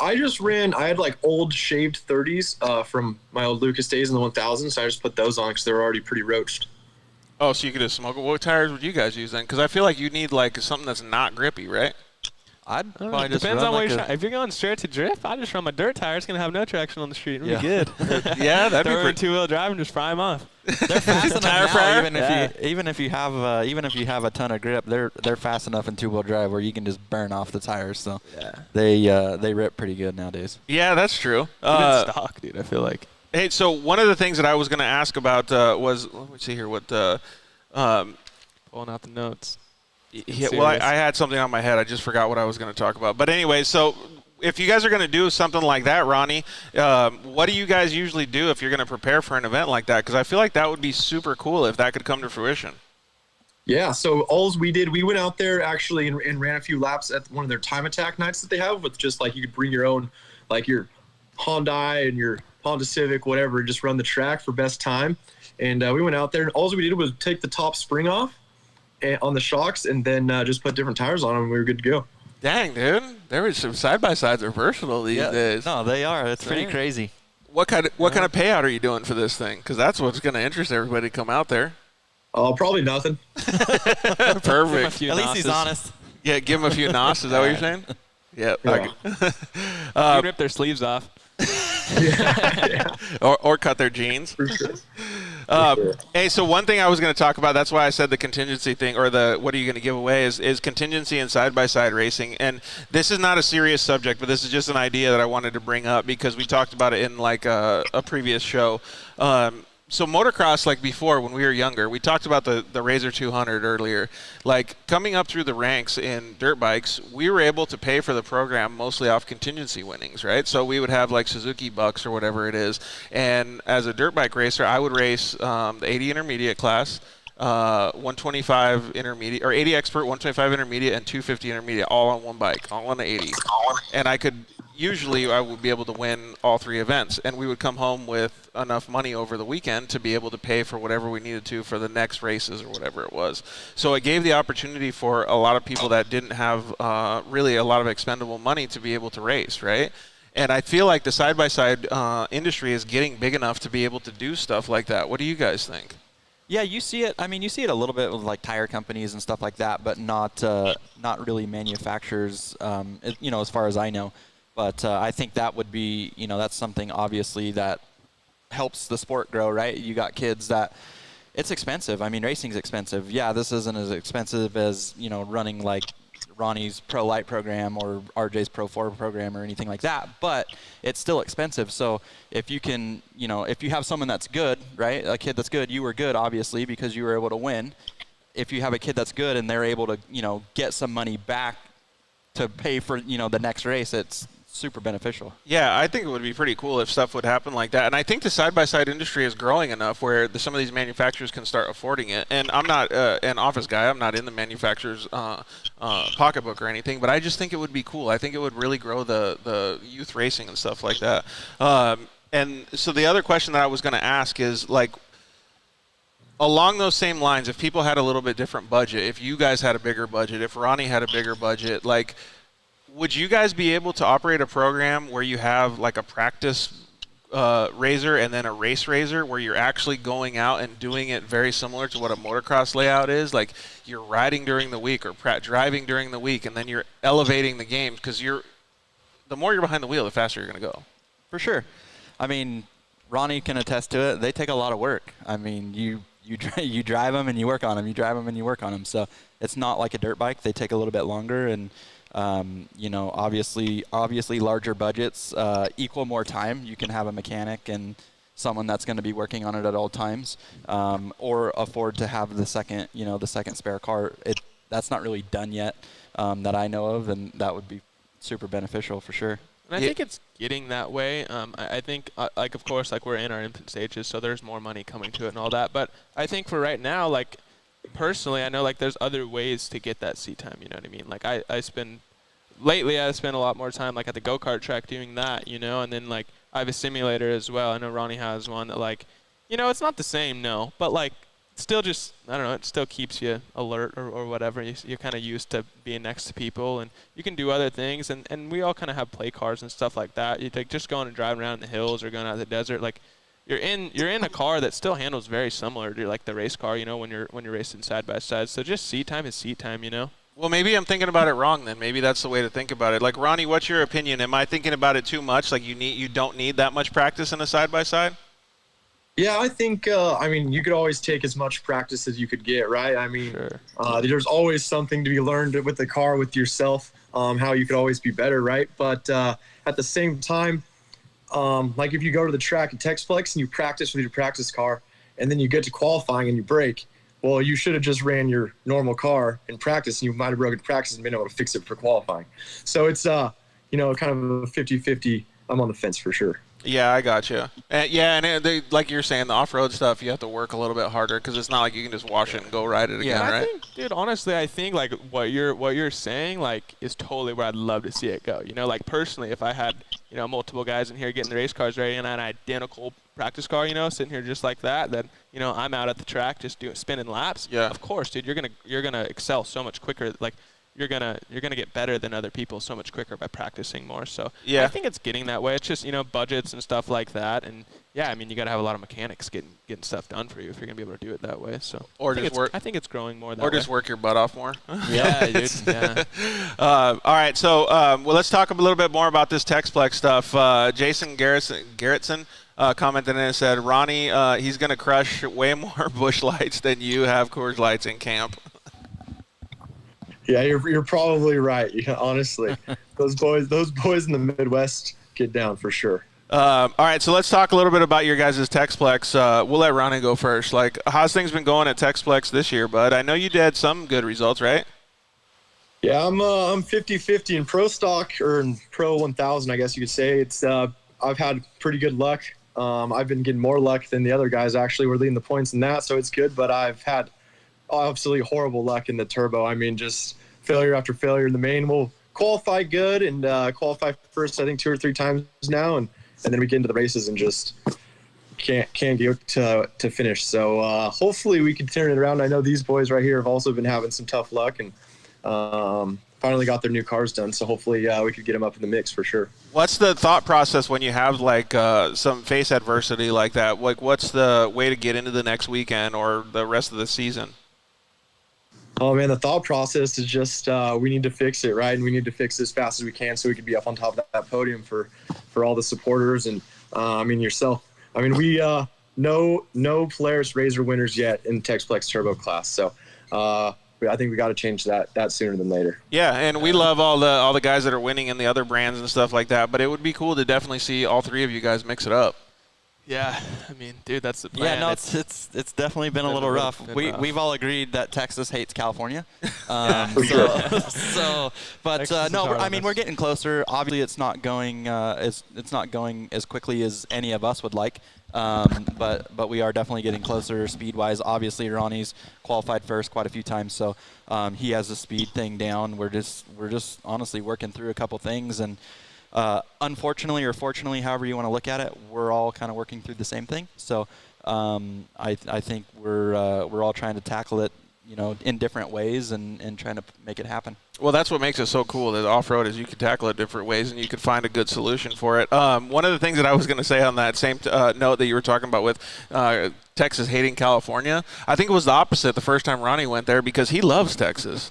had like old shaved 30s from my old Lucas days in the 1000, so I just put those on because they were already pretty roached. Oh, so you could just smoke it. What tires would you guys use then? Because I feel like you need like something that's not grippy, right? I'd probably just depends run on what like you're trying. If you're going straight to drift, I just run my dirt tire. It's gonna have no traction on the street. It'll be good. Yeah, that'd be Throw in pretty. two-wheel drive and just fry them off. They're fast enough Tire now, fryer? even if you have a ton of grip, they're fast enough in two-wheel drive where you can just burn off the tires. So they rip pretty good nowadays. Yeah, that's true. Even stock, dude. I feel like. Hey, so one of the things that I was going to ask about was, let me see here, what Pulling out the notes. yeah, well, I had something on my head. I just forgot what I was going to talk about. But anyway, so if you guys are going to do something like that, Ronnie, what do you guys usually do if you're going to prepare for an event like that? Because I feel like that would be super cool if that could come to fruition. Yeah, so all we did, we went out there actually and ran a few laps at one of their time attack nights that they have with just like you could bring your own, like your Hyundai and your Honda Civic, whatever, and just run the track for best time. And we went out there, and all we did was take the top spring off on the shocks and then just put different tires on them, and we were good to go. Dang, dude. There was some side-by-sides are versatile these days. No, they are. It's pretty crazy. What kind of payout are you doing for this thing? Because that's what's going to interest everybody to come out there. Probably nothing. Perfect. At least he's honest. Yeah, give them a few nos. Is that what you're saying? Yeah. Yeah. You rip their sleeves off. Yeah. Or cut their jeans. For sure. Hey, so one thing I was going to talk about, that's why I said the contingency thing, or the what are you going to give away, is contingency and side-by-side racing. And this is not a serious subject, but this is just an idea that I wanted to bring up because we talked about it in like a previous show. So motocross, like before when we were younger, we talked about the Razor 200 earlier. Like coming up through the ranks in dirt bikes, we were able to pay for the program mostly off contingency winnings, right? So we would have like Suzuki bucks or whatever it is. And as a dirt bike racer, I would race the 80 intermediate class, 125 intermediate, or 80 expert, 125 intermediate, and 250 intermediate, all on one bike, all on the 80. And I would be able to win all three events, and we would come home with enough money over the weekend to be able to pay for whatever we needed to for the next races or whatever it was. So it gave the opportunity for a lot of people that didn't have really a lot of expendable money to be able to race, right? And I feel like the side-by-side industry is getting big enough to be able to do stuff like that. What do you guys think? Yeah, you see it. I mean, you see it a little bit with like tire companies and stuff like that, but not really manufacturers. As far as I know, But I think that would be, that's something obviously that helps the sport grow, right? You got kids that it's expensive. I mean, racing's expensive. Yeah, this isn't as expensive as, running like Ronnie's Pro Light program or RJ's Pro 4 program or anything like that, but it's still expensive. So if you can, if you have someone that's good, right, a kid that's good, you were good, obviously, because you were able to win. If you have a kid that's good and they're able to, get some money back to pay for, the next race, it's super beneficial. Yeah, I think it would be pretty cool if stuff would happen like that. And I think the side-by-side industry is growing enough where some of these manufacturers can start affording it. And I'm not an office guy. I'm not in the manufacturer's pocketbook or anything, but I just think it would be cool. I think it would really grow the youth racing and stuff like that. And so the other question that I was going to ask is, like, along those same lines, if people had a little bit different budget, if you guys had a bigger budget, if Ronnie had a bigger budget, like, would you guys be able to operate a program where you have like a practice razor and then a race razor where you're actually going out and doing it very similar to what a motocross layout is? Like, you're riding during the week or driving during the week, and then you're elevating the games, because the more you're behind the wheel, the faster you're going to go. For sure. I mean, Ronnie can attest to it. They take a lot of work. I mean, you drive them and you work on them. You drive them and you work on them. So it's not like a dirt bike. They take a little bit longer, and obviously larger budgets equal more time. You can have a mechanic and someone that's going to be working on it at all times, or afford to have the second spare car. That's not really done yet that I know of, and that would be super beneficial for sure. And I think it's getting that way. I think, like, of course, like, we're in our infant stages, so there's more money coming to it and all that. But I think for right now, like, personally, I know, like, there's other ways to get that seat time, you know what I mean? Like, I spend a lot more time, like, at the go-kart track doing that, and then, like, I have a simulator as well. I know Ronnie has one that, like, it's not the same, no, but, like, still just, I don't know, it still keeps you alert or whatever. You're kind of used to being next to people, and you can do other things, and we all kind of have play cars and stuff like that. You take just going and driving around in the hills or going out in the desert, like, you're in a car that still handles very similar to, like, the race car, when you're racing side by side. So just seat time is seat time, Well, maybe I'm thinking about it wrong then. Maybe that's the way to think about it. Like, Ronnie, what's your opinion? Am I thinking about it too much? Like, you don't need that much practice in a side by side? Yeah, I think, you could always take as much practice as you could get, right? I mean, Sure. There's always something to be learned with the car, with yourself, how you could always be better, right? But at the same time, like, if you go to the track at Texplex and you practice with your practice car, and then you get to qualifying and you break, well, you should have just ran your normal car in practice, and you might have broken practice and been able to fix it for qualifying. So it's, kind of a 50-50. I'm on the fence for sure. Yeah, I got you. And like you're saying, the off-road stuff, you have to work a little bit harder, because it's not like you can just wash it and go ride it again, Yeah, right? I think, dude, honestly, I think, like, what you're saying, like, is totally where I'd love to see it go. Like, personally, if I had, multiple guys in here getting the race cars ready and an identical practice car, sitting here just like that, then, I'm out at the track just spinning laps. Yeah. Of course, dude, you're gonna excel so much quicker. Like, you're gonna get better than other people so much quicker by practicing more. So yeah, I think it's getting that way. It's just budgets and stuff like that, and yeah, I mean, you got to have a lot of mechanics getting stuff done for you if you're gonna be able to do it that way. So I think it's growing more that way. Or just work your butt off more. Yeah, dude. Yeah. All right, so let's talk a little bit more about this Texplex stuff. Jason Garrettson commented and said, Ronnie, he's gonna crush way more Busch Lights than you have Coors Lights in camp. Yeah, you're probably right. Yeah, honestly, those boys in the Midwest get down for sure. All right, so let's talk a little bit about your guys' Texplex. We'll let Ronnie go first. Like, how's things been going at Texplex this year, bud? I know you did some good results, right? Yeah, I'm 50-50 in Pro Stock, or in Pro 1000, I guess you could say. It's I've had pretty good luck. I've been getting more luck than the other guys. Actually, we're leading the points in that, so it's good. But I've had absolutely horrible luck in the turbo. I mean, just failure after failure in the main. We'll qualify good and qualify first, I think, 2 or 3 times now, and then we get into the races and just can't get to finish. So hopefully we can turn it around. I know these boys right here have also been having some tough luck, and finally got their new cars done. So hopefully we could get them up in the mix for sure. What's the thought process when you have, like, some face adversity like that? Like, what's the way to get into the next weekend or the rest of the season? Oh man, the thought process is just we need to fix it, right? And we need to fix it as fast as we can so we can be up on top of that podium for all the supporters and yourself. We no Polaris Razor winners yet in Texplex Turbo class, so I think we got to change that sooner than later. Yeah, and we love all the guys that are winning in the other brands and stuff like that. But it would be cool to definitely see all three of you guys mix it up. Yeah, dude, that's the plan. Yeah, no, it's definitely been a little rough. We've all agreed that Texas hates California. But we're getting closer. Obviously, it's not going as quickly as any of us would like. But we are definitely getting closer speed-wise. Obviously, Ronnie's qualified first quite a few times, so he has the speed thing down. We're just honestly working through a couple things, and unfortunately or fortunately, however you want to look at it, we're all kind of working through the same thing. So I think we're all trying to tackle it, in different ways and trying to make it happen. Well, that's what makes it so cool that off-road is you can tackle it different ways and you can find a good solution for it. One of the things that I was going to say on that same note that you were talking about with Texas hating California, I think it was the opposite the first time Ronnie went there because he loves Texas.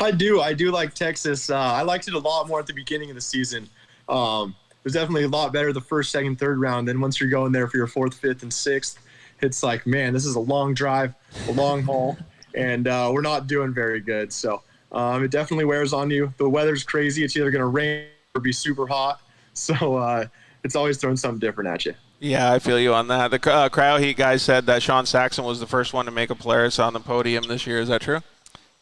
I do like Texas. I liked it a lot more at the beginning of the season. It was definitely a lot better the first, second, third round. Then once you're going there for your fourth, fifth, and sixth, it's like, man, this is a long drive, a long haul, and we're not doing very good. So it definitely wears on you. The weather's crazy. It's either going to rain or be super hot. So it's always throwing something different at you. Yeah, I feel you on that. The cryo heat guys said that Sean Saxon was the first one to make a Polaris on the podium this year. Is that true?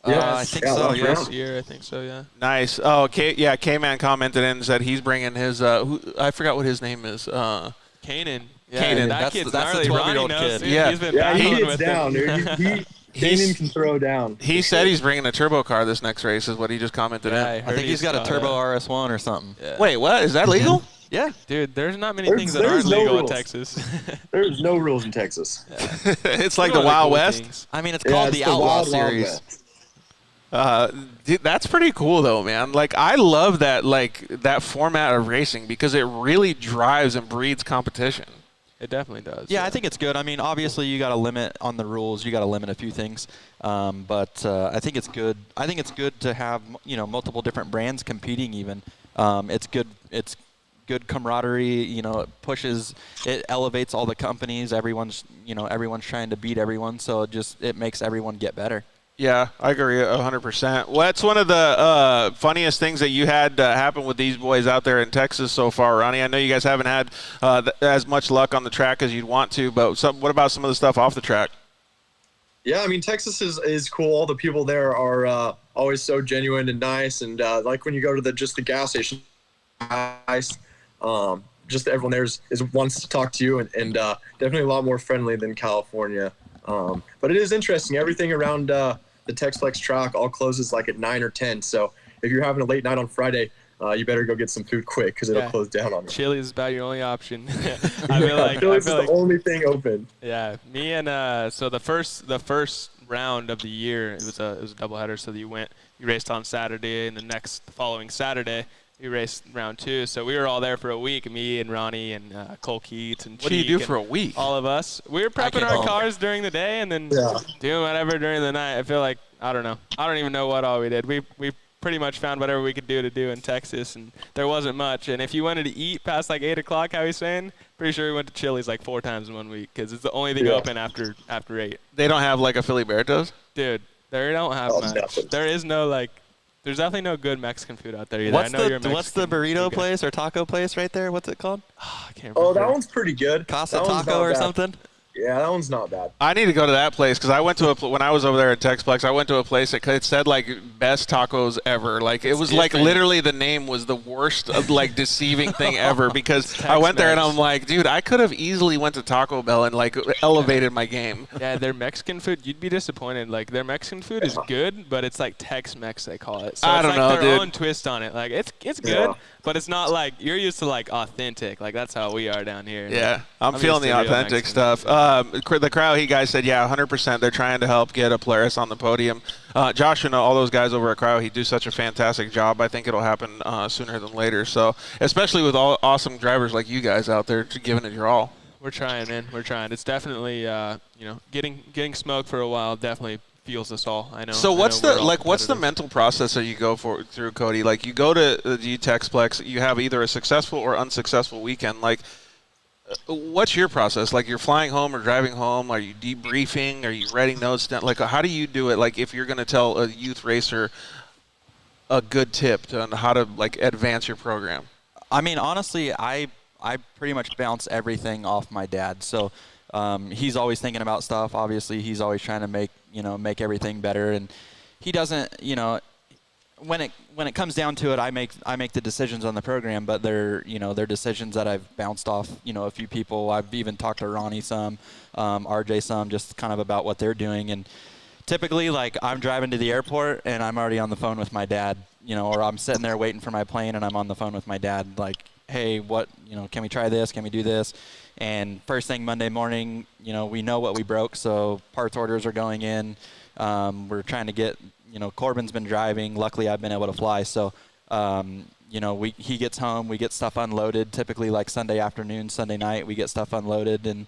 Yeah, I think so. Yes. This year, I think so. Yeah. Nice. Oh, K-Man commented in and said he's bringing his. I forgot what his name is. Kanan. Yeah, Kanan. That kid's that's gnarly. the 12-year-old Ronnie knows, kid. dude. Yeah. He's been He battling gets with down, him. dude. Kanan can throw down. He said he's bringing a turbo car this next race. Is what he just commented Yeah, in. I think he's got a turbo RS1 or something. Yeah. Wait, what? Is that legal? Yeah. Dude, there's not many things that aren't no legal in rules. Texas. There's no rules in Texas. It's like the One of Wild cool West. things. It's called it's the Outlaw Wild Series. West. Dude, that's pretty cool though, man. Like I love that format of racing because it really drives and breeds competition. It definitely does. Yeah, I think it's good. Obviously, you got a limit on the rules. You got to limit a few things, but I think it's good. I think it's good to have multiple different brands competing. Even it's good. It's good camaraderie. It elevates all the companies. Everyone's trying to beat everyone, so it makes everyone get better. Yeah, I agree 100%. What's one of the funniest things that you had happen with these boys out there in Texas so far, Ronnie? I know you guys haven't had as much luck on the track as you'd want to, but what about some of the stuff off the track? Yeah, Texas is cool. All the people there are always so genuine and nice, and like when you go to the gas station, nice. Just everyone there wants to talk to you, and definitely a lot more friendly than California. But it is interesting. Everything around the Texplex track all closes like at 9 or 10. So if you're having a late night on Friday, you better go get some food quick because it'll close down on you. Chili's is about your only option. I feel like the only thing open. Yeah, me and so the first round of the year it was a doubleheader. So you raced on Saturday, and the following Saturday we raced round 2. So we were all there for a week. Me and Ronnie and Cole Keats and What do you do for a week? All of us. We were prepping our cars during the day and then doing whatever during the night. I feel like I don't know. I don't even know what all we did. We pretty much found whatever we could do in Texas, and there wasn't much. And if you wanted to eat past like 8 o'clock, how he's saying, pretty sure we went to Chili's like 4 times in 1 week because it's the only thing open after 8. They don't have like a Philly Bertos? Dude, they don't have much. Nothing. There is no there's definitely no good Mexican food out there either. What's you're Mexican. what's the burrito place or taco place right there? What's it called? I can't remember. Oh, that one's pretty good. Casa That one's Taco not or bad. something? Yeah, that one's not bad. I need to go to that place because I went to when I was over there at Texplex. I went to a place that it said like best tacos ever. Like it was like literally the name was the worst like deceiving thing ever because I went there and I'm like, dude, I could have easily went to Taco Bell and like elevated my game. Yeah, their Mexican food, you'd be disappointed. Like their Mexican food is good, but it's like Tex-Mex they call it. So I it's don't like know, their dude. own twist on it. Like it's good, but it's not like you're used to like authentic. Like that's how we are down here. Yeah, I'm used feeling to the real authentic Mexican stuff. The crowd, he guys said, yeah, 100%. They're trying to help get a Polaris on the podium. Josh and all those guys over at Cryo, he do such a fantastic job. I think it'll happen sooner than later. So, especially with all awesome drivers like you guys out there giving it your all. We're trying, man. We're trying. It's definitely, getting smoked for a while definitely fuels us all. I know. So what's we're all what's the competitors. mental process that you go through, Cody? Like you go to the Texplex, you have either a successful or unsuccessful weekend. Like, what's your process? Like you're flying home or driving home? Are you debriefing? Are you writing notes down? Like how do you do it? Like if you're going to tell a youth racer a good tip on how to like advance your program. I mean, honestly, I pretty much bounce everything off my dad. So he's always thinking about stuff. Obviously, he's always trying to make everything better. And he doesn't, when it comes down to it, I make the decisions on the program, but they're decisions that I've bounced off, a few people. I've even talked to Ronnie some, RJ some, just kind of about what they're doing. And typically, like, I'm driving to the airport and I'm already on the phone with my dad, or I'm sitting there waiting for my plane and I'm on the phone with my dad, like, hey, can we try this? Can we do this? And first thing Monday morning, we know what we broke, so parts orders are going in. We're trying to get, Corbin's been driving. Luckily, I've been able to fly. So, he gets home, we get stuff unloaded. Typically, like Sunday afternoon, Sunday night, we get stuff unloaded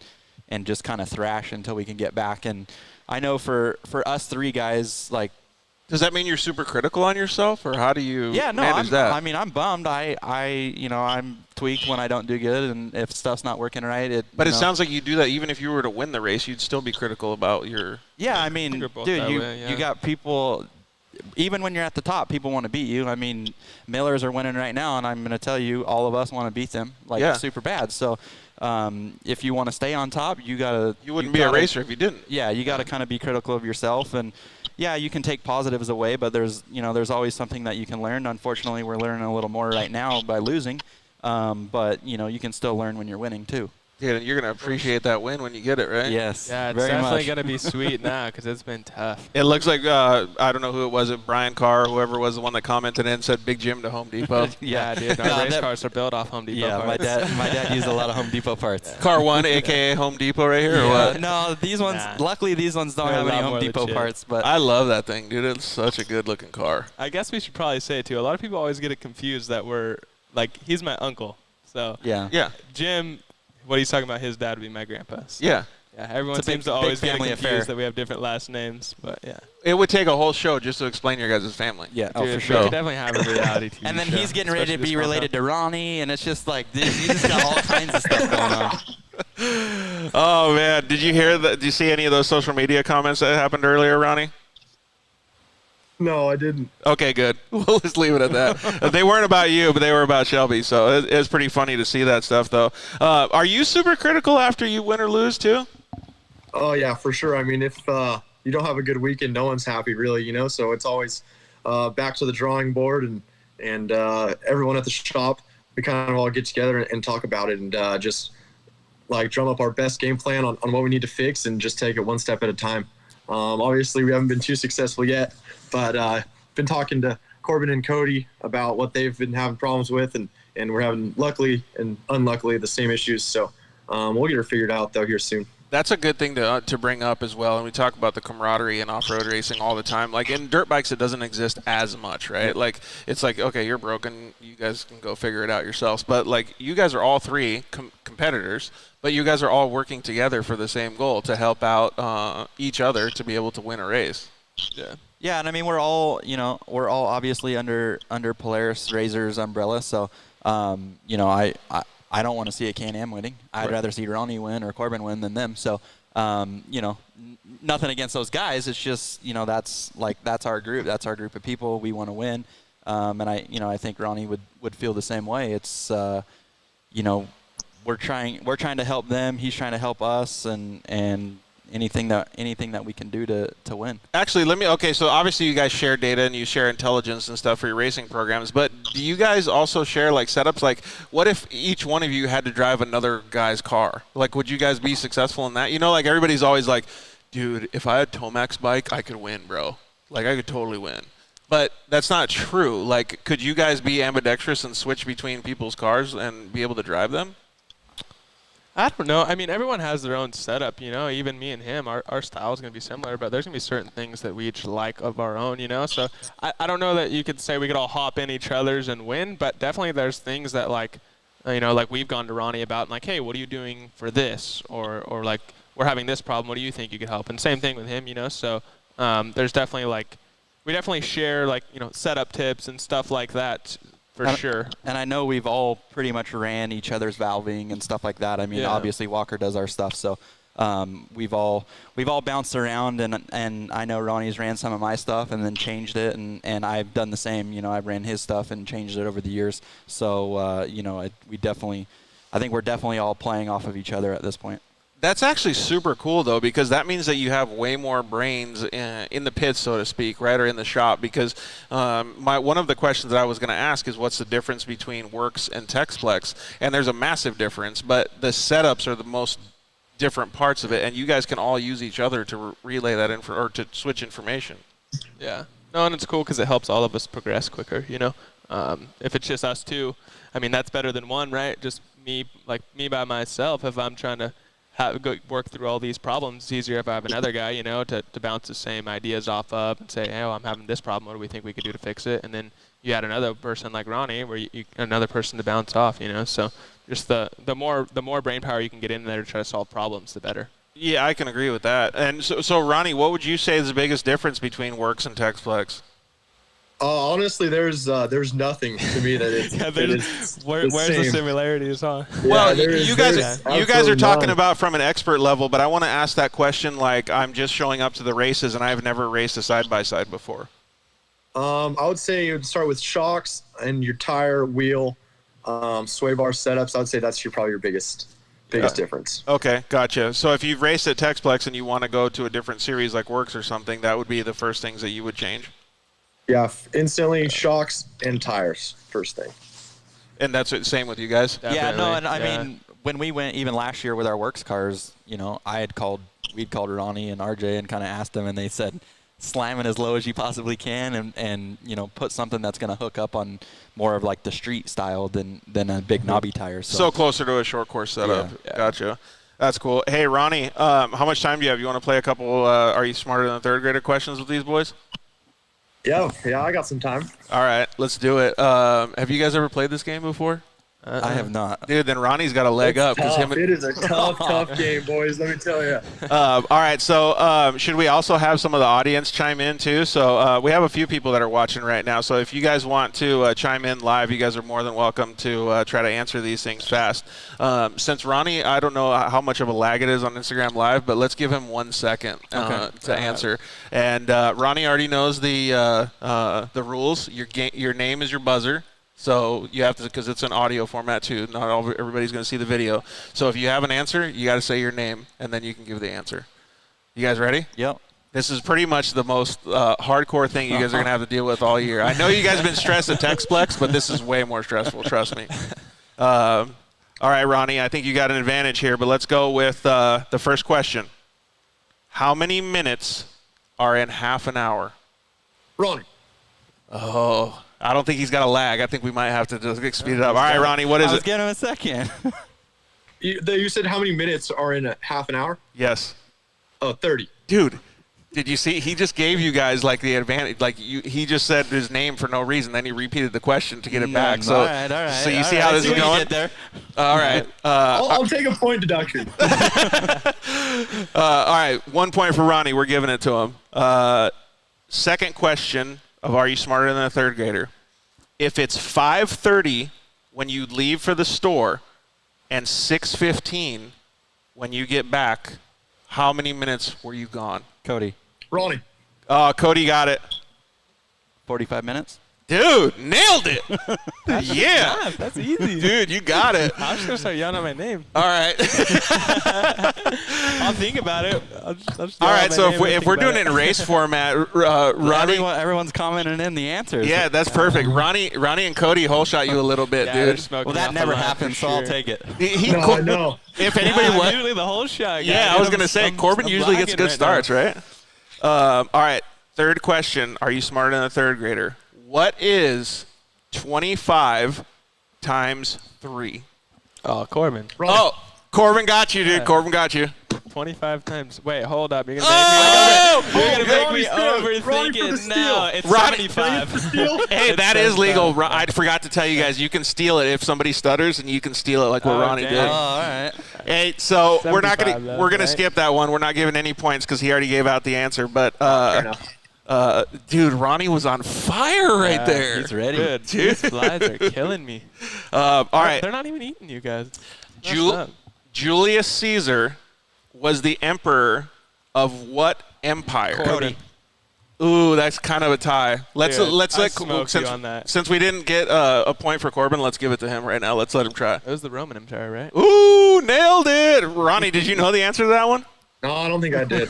and just kind of thrash until we can get back. And I know for us three guys, like, does that mean you're super critical on yourself, or how do you manage that? I mean, I'm bummed. I'm tweaked when I don't do good, and if stuff's not working right, But it sounds like you do that even if you were to win the race, you'd still be critical about your. Yeah, I mean, dude, you got people. Even when you're at the top, people want to beat you. I mean, Millers are winning right now, and I'm going to tell you, all of us want to beat them, super bad. So, if you want to stay on top, you gotta. You wouldn't be a racer if you didn't. Yeah, you got to kind of be critical of yourself, and yeah, you can take positives away, but there's always something that you can learn. Unfortunately, we're learning a little more right now by losing, but you can still learn when you're winning too. Yeah, and you're going to appreciate that win when you get it, right? Yes. Yeah, it's very definitely much. going to be sweet now because it's been tough. It looks like, I don't know who it was, Brian Carr, whoever was the one that commented and said Big Jim to Home Depot. Yeah, dude. Our race cars are built off Home Depot parts. my dad used a lot of Home Depot parts. Car 1, a.k.a. Home Depot right here, or what? No, these ones, luckily these ones don't have any Home Depot parts. But I love that thing, dude. It's such a good-looking car. I guess we should probably say, too, a lot of people always get it confused that he's my uncle. So yeah. Jim, what he's talking about, his dad would be my grandpa. So. Yeah. Yeah, everyone seems to always get confused that we have different last names, but yeah. It would take a whole show just to explain your guys' family. Yeah, dude, for sure. We could definitely have a reality TV and then show, he's getting ready to be related to Ronnie, and it's just like, dude, you just got all kinds of stuff going on. Oh, man. Did you hear that? Did you see any of those social media comments that happened earlier, Ronnie? No, I didn't. Okay, good. We'll just leave it at that. They weren't about you, but they were about Shelby. So it was pretty funny to see that stuff, though. Are you super critical after you win or lose, too? Oh, yeah, for sure. I mean, if you don't have a good weekend, no one's happy, really, So it's always back to the drawing board, and everyone at the shop, we kind of all get together and talk about it and just, drum up our best game plan on what we need to fix and just take it one step at a time. Obviously, we haven't been too successful yet, but been talking to Corbin and Cody about what they've been having problems with, and we're having, luckily and unluckily, the same issues. So we'll get her figured out, though, here soon. That's a good thing to bring up as well. And we talk about the camaraderie in off-road racing all the time. Like in dirt bikes, it doesn't exist as much, right? Like it's like, okay, you're broken. You guys can go figure it out yourselves. But like you guys are all three competitors, but you guys are all working together for the same goal to help out each other to be able to win a race. Yeah. Yeah, and I mean we're all obviously under Polaris Razor's umbrella. So I don't want to see a Can-Am winning. I'd rather see Ronnie win or Corbin win than them. So, nothing against those guys. It's just, that's our group. That's our group of people. We want to win. And I think Ronnie would feel the same way. It's, we're trying to help them. He's trying to help us, and anything that we can do to win. Actually, so obviously you guys share data and you share intelligence and stuff for your racing programs, but do you guys also share setups? Like what if each one of you had to drive another guy's car? Like would you guys be successful in that? Everybody's always like, dude, if I had Tomac's bike, I could win, bro. Like I could totally win. But that's not true. Like could you guys be ambidextrous and switch between people's cars and be able to drive them? I don't know. I mean, everyone has their own setup, Even me and him, our style is going to be similar, but there's going to be certain things that we each like of our own, So I don't know that you could say we could all hop in each other's and win, but definitely there's things that like we've gone to Ronnie about, and hey, what are you doing for this? Or we're having this problem. What do you think you could help? And same thing with him, So there's definitely we definitely share setup tips and stuff like that for sure. And I know we've all pretty much ran each other's valving and stuff like that. I mean, obviously Walker does our stuff, so we've all bounced around, and I know Ronnie's ran some of my stuff and then changed it, and I've done the same. I've ran his stuff and changed it over the years. So I think we're definitely all playing off of each other at this point. That's actually super cool, though, because that means that you have way more brains in the pits, so to speak, right, or in the shop. Because one of the questions that I was going to ask is what's the difference between Works and Texplex? And there's a massive difference, but the setups are the most different parts of it, and you guys can all use each other to relay that or to switch information. Yeah. No, and it's cool because it helps all of us progress quicker, If it's just us two, I mean, that's better than one, right? Just me by myself, if I'm trying to work through all these problems, it's easier if I have another guy, to bounce the same ideas off of and say, hey, I'm having this problem. What do we think we could do to fix it? And then you add another person like Ronnie, where you another person to bounce off, So just the more brain power you can get in there to try to solve problems, the better. Yeah, I can agree with that. And so Ronnie, what would you say is the biggest difference between Works and Texplex? Honestly, there's nothing to me that it's where's the similarities, huh? Well, you guys are talking about from an expert level, but I want to ask that question like I'm just showing up to the races and I've never raced a side-by-side before. I would say you would start with shocks and your tire, wheel, sway bar setups. I would say that's probably your biggest difference. Okay, gotcha. So if you've raced at Texplex and you want to go to a different series like Works or something, that would be the first things that you would change? Yeah, instantly shocks and tires, first thing. And that's the same with you guys? Definitely. Yeah, no, and I mean, when we went even last year with our Works cars, we'd called Ronnie and RJ and kind of asked them, and they said, slam it as low as you possibly can and put something that's going to hook up on more of like the street style than a big knobby tire. So closer to a short course setup. Yeah. Gotcha. That's cool. Hey, Ronnie, how much time do you have? You want to play a couple Are You Smarter Than a Third Grader questions with these boys? Yeah, I got some time. All right, let's do it. Have you guys ever played this game before? I have not. Dude, then Ronnie's got a leg up. It is a tough game, boys, let me tell you. All right, so should we also have some of the audience chime in too? So we have a few people that are watching right now. So if you guys want to chime in live, you guys are more than welcome to try to answer these things fast. Since Ronnie, I don't know how much of a lag it is on Instagram Live, but let's give him 1 second to answer. And Ronnie already knows the rules. Your name is your buzzer. So you have to, because it's an audio format too. Not everybody's going to see the video. So if you have an answer, you got to say your name, and then you can give the answer. You guys ready? Yep. This is pretty much the most hardcore thing you guys are going to have to deal with all year. I know you guys have been stressed at Texplex, but this is way more stressful, trust me. All right, Ronnie, I think you got an advantage here, but let's go with the first question. How many minutes are in half an hour? Ronnie. Oh, I don't think he's got a lag. I think we might have to just speed it up. All right, Ronnie, what is it? I was getting him a second. You said how many minutes are in a half an hour? Yes. 30. Dude, did you see? He just gave you guys like the advantage. Like he just said his name for no reason. Then he repeated the question to get it back. So, all right. So you see how this is going? There. All right. I'll take a point deduction. All right, 1 point for Ronnie. We're giving it to him. Second question of Are You Smarter Than a Third Grader? If it's 5:30 when you leave for the store and 6:15 when you get back, how many minutes were you gone? Cody. Ronnie. Cody got it. 45 minutes. Dude, nailed it. Yeah. That's easy. Dude, you got it. I'm just going to start yelling at my name. All right. I'll think about it. I'll just all right, so if we're doing it in race format, Ronnie. Everyone's commenting in the answers. Yeah, that's perfect. Ronnie and Cody whole shot you a little bit, dude. Well, that never happened, so I'll take it. No. If anybody was. Usually the whole shot. Yeah, I was going to say, Corbin usually gets good starts, right? All right, third question. Are you smarter than a third grader? What is 25 times 3? Oh, Corbin. Oh, Corbin got you, dude. Yeah. Corbin got you. 25 times. Wait, hold up. You're going Oh! to make me overthink it. No, it's Ronnie, 75. Hey, that is legal. I forgot to tell you guys, you can steal it if somebody stutters, and you can steal it like what Ronnie did. Oh, all right. Hey, so we're not 75 gonna we're gonna right? skip that one. We're not giving any points because he already gave out the answer. But dude, Ronnie was on fire right there. He's ready. Good. These flies are killing me. All right, They're not even eating you guys. Julius Caesar was the emperor of what empire? Cody. Ooh, that's kind of a tie. Let's Dude, let I smoked you on that. since we didn't get a point for Corbin, let's give it to him right now. Let's let him try. It was the Roman Empire, right? Ooh, nailed it. Ronnie, did you know the answer to that one? No, I don't think I did.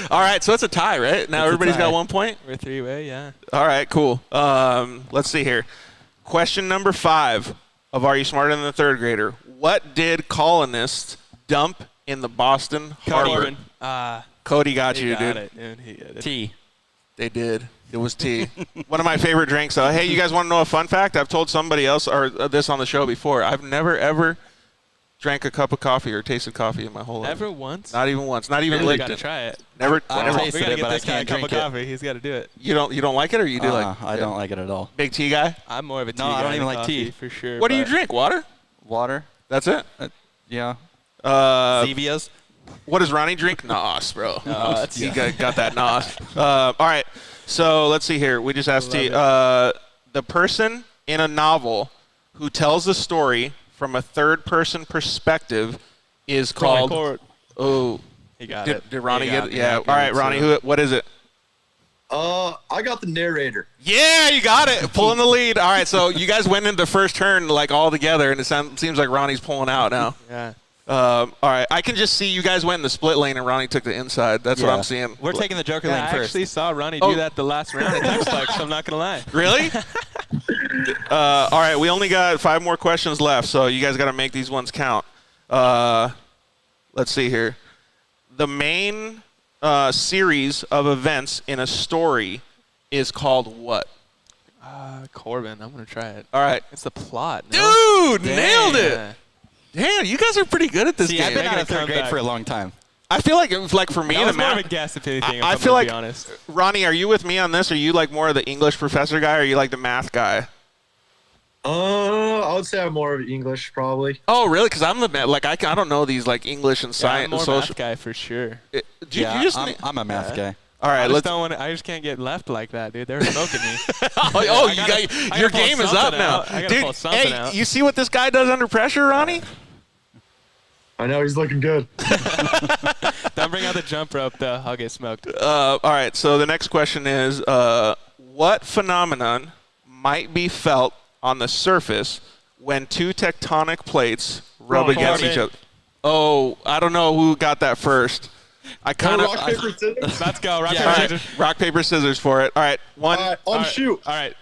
All right, so it's a tie, right? Now everybody's got 1 point? We're three-way, yeah. All right, cool. Let's see here. Question number 5 of Are You Smarter Than the Third Grader? What did colonists dump in the Boston Harbor? Cody got you, dude. He got it. T. They did. It was tea. One of my favorite drinks. Hey, you guys want to know a fun fact? I've told somebody else or this on the show before. I've never, ever drank a cup of coffee or tasted coffee in my whole life. Never once? Not even once. Not even Really licked got to it. try it. Never. I never. tasted We got to it, get but I this guy a can't cup of drink it. coffee. He's got to do it. You don't like it, or you do like? I don't like it at all. Big tea guy. I'm more of a tea No, I guy don't even than like coffee, tea. for sure. What do you but drink? Water? Water. That's it. Yeah. Zevias. What does Ronnie drink? Nos, bro. Nos, He got that Nos. All right. So let's see here. We just asked T. The person in a novel who tells the story from a third-person perspective is called. Oh, He got it. Did Ronnie He get got it? it. Yeah. All right, Ronnie. What is it? I got the narrator. Yeah, you got it. Pulling the lead. All right, so you guys went into the first turn like all together, and it seems like Ronnie's pulling out now. Yeah. All right, I can just see you guys went in the split lane, and Ronnie took the inside. That's what I'm seeing. We're taking the Joker Yeah, lane I first. actually saw Ronnie do that the last round at Texplex, so I'm not going to lie. Really? All right, we only got 5 more questions left, so you guys got to make these ones count. Let's see here. The main series of events in a story is called what? Corbin, I'm going to try it. All right. It's the plot. No? Dude, nailed it. Yeah. Damn, you guys are pretty good at this See, game. I've been out of third grade comeback. for a long time. I feel like it was like for me, That the was more of a math. guess, if anything, if I I'm feel gonna like be honest. Ronnie, are you with me on this? Are you like more of the English professor guy, or are you like the math guy? I would say I'm more of English, probably. Oh, really? Because I'm the like I don't know these like English and Yeah, science I'm more and social. math guy for sure. Do you Yeah, just I'm a math guy. all right. Let's. I just can't get left like that, dude. They're smoking me. Oh, I gotta your pull game is up something now, out. I gotta dude. pull something Hey, out. you see what this guy does under pressure, Ronnie? I know he's looking good. Don't bring out the jump rope, though. I'll get smoked. All right. So the next question is, what phenomenon might be felt on the surface when 2 tectonic plates rub against each other? Oh, I don't know who got that first. I kind of. Rock, paper, scissors. Let's go. Rock, All paper, right, scissors. rock, paper, scissors for it. All right, 1, On All right. shoot. All right.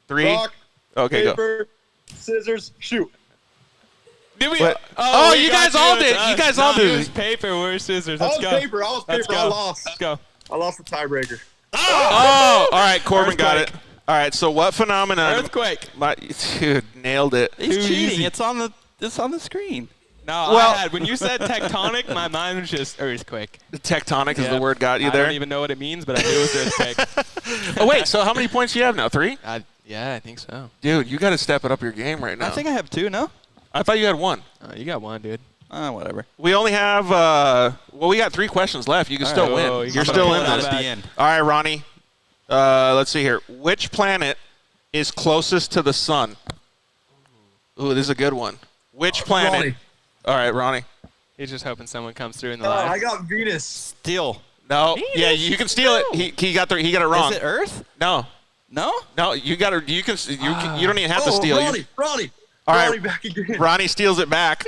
3. Rock, Okay, go. paper, scissors, shoot. Did we? What? Oh, you got guys all It's did. us. You guys all No, did. it was paper. We're scissors. I Let's was go. paper. I Let's go. lost. Let's go. I lost the tiebreaker. Oh, all right, Corbin got it. Earthquake. All right, so what phenomenon? Earthquake. Dude, nailed it. He's Too cheating. easy. It's on the screen. No, Well- when you said tectonic, my mind was just earthquake. Tectonic is Yeah. the word got you I there. don't even know what it means, but I knew it was earthquake. Oh wait, so how many points do you have now? 3? Yeah, I think so. Dude, you got to step it up your game right now. I think I have 2. No. I thought you had 1. You got one, dude. Whatever. We only have we got 3 questions left. You can still right. win. Oh, You're I'm still gonna in pull this. that At back. the end. All right, Ronnie. Let's see here. Which planet is closest to the sun? Ooh, this is a good one. Which planet? Ronnie. All right, Ronnie. He's just hoping someone comes through in the I live. got Venus. Still. No. Yeah, you can steal it. He got it wrong. Is it Earth? No. No. No, you got to. You don't even have to steal. Ronnie. All right. Ronnie back again. Ronnie steals it back.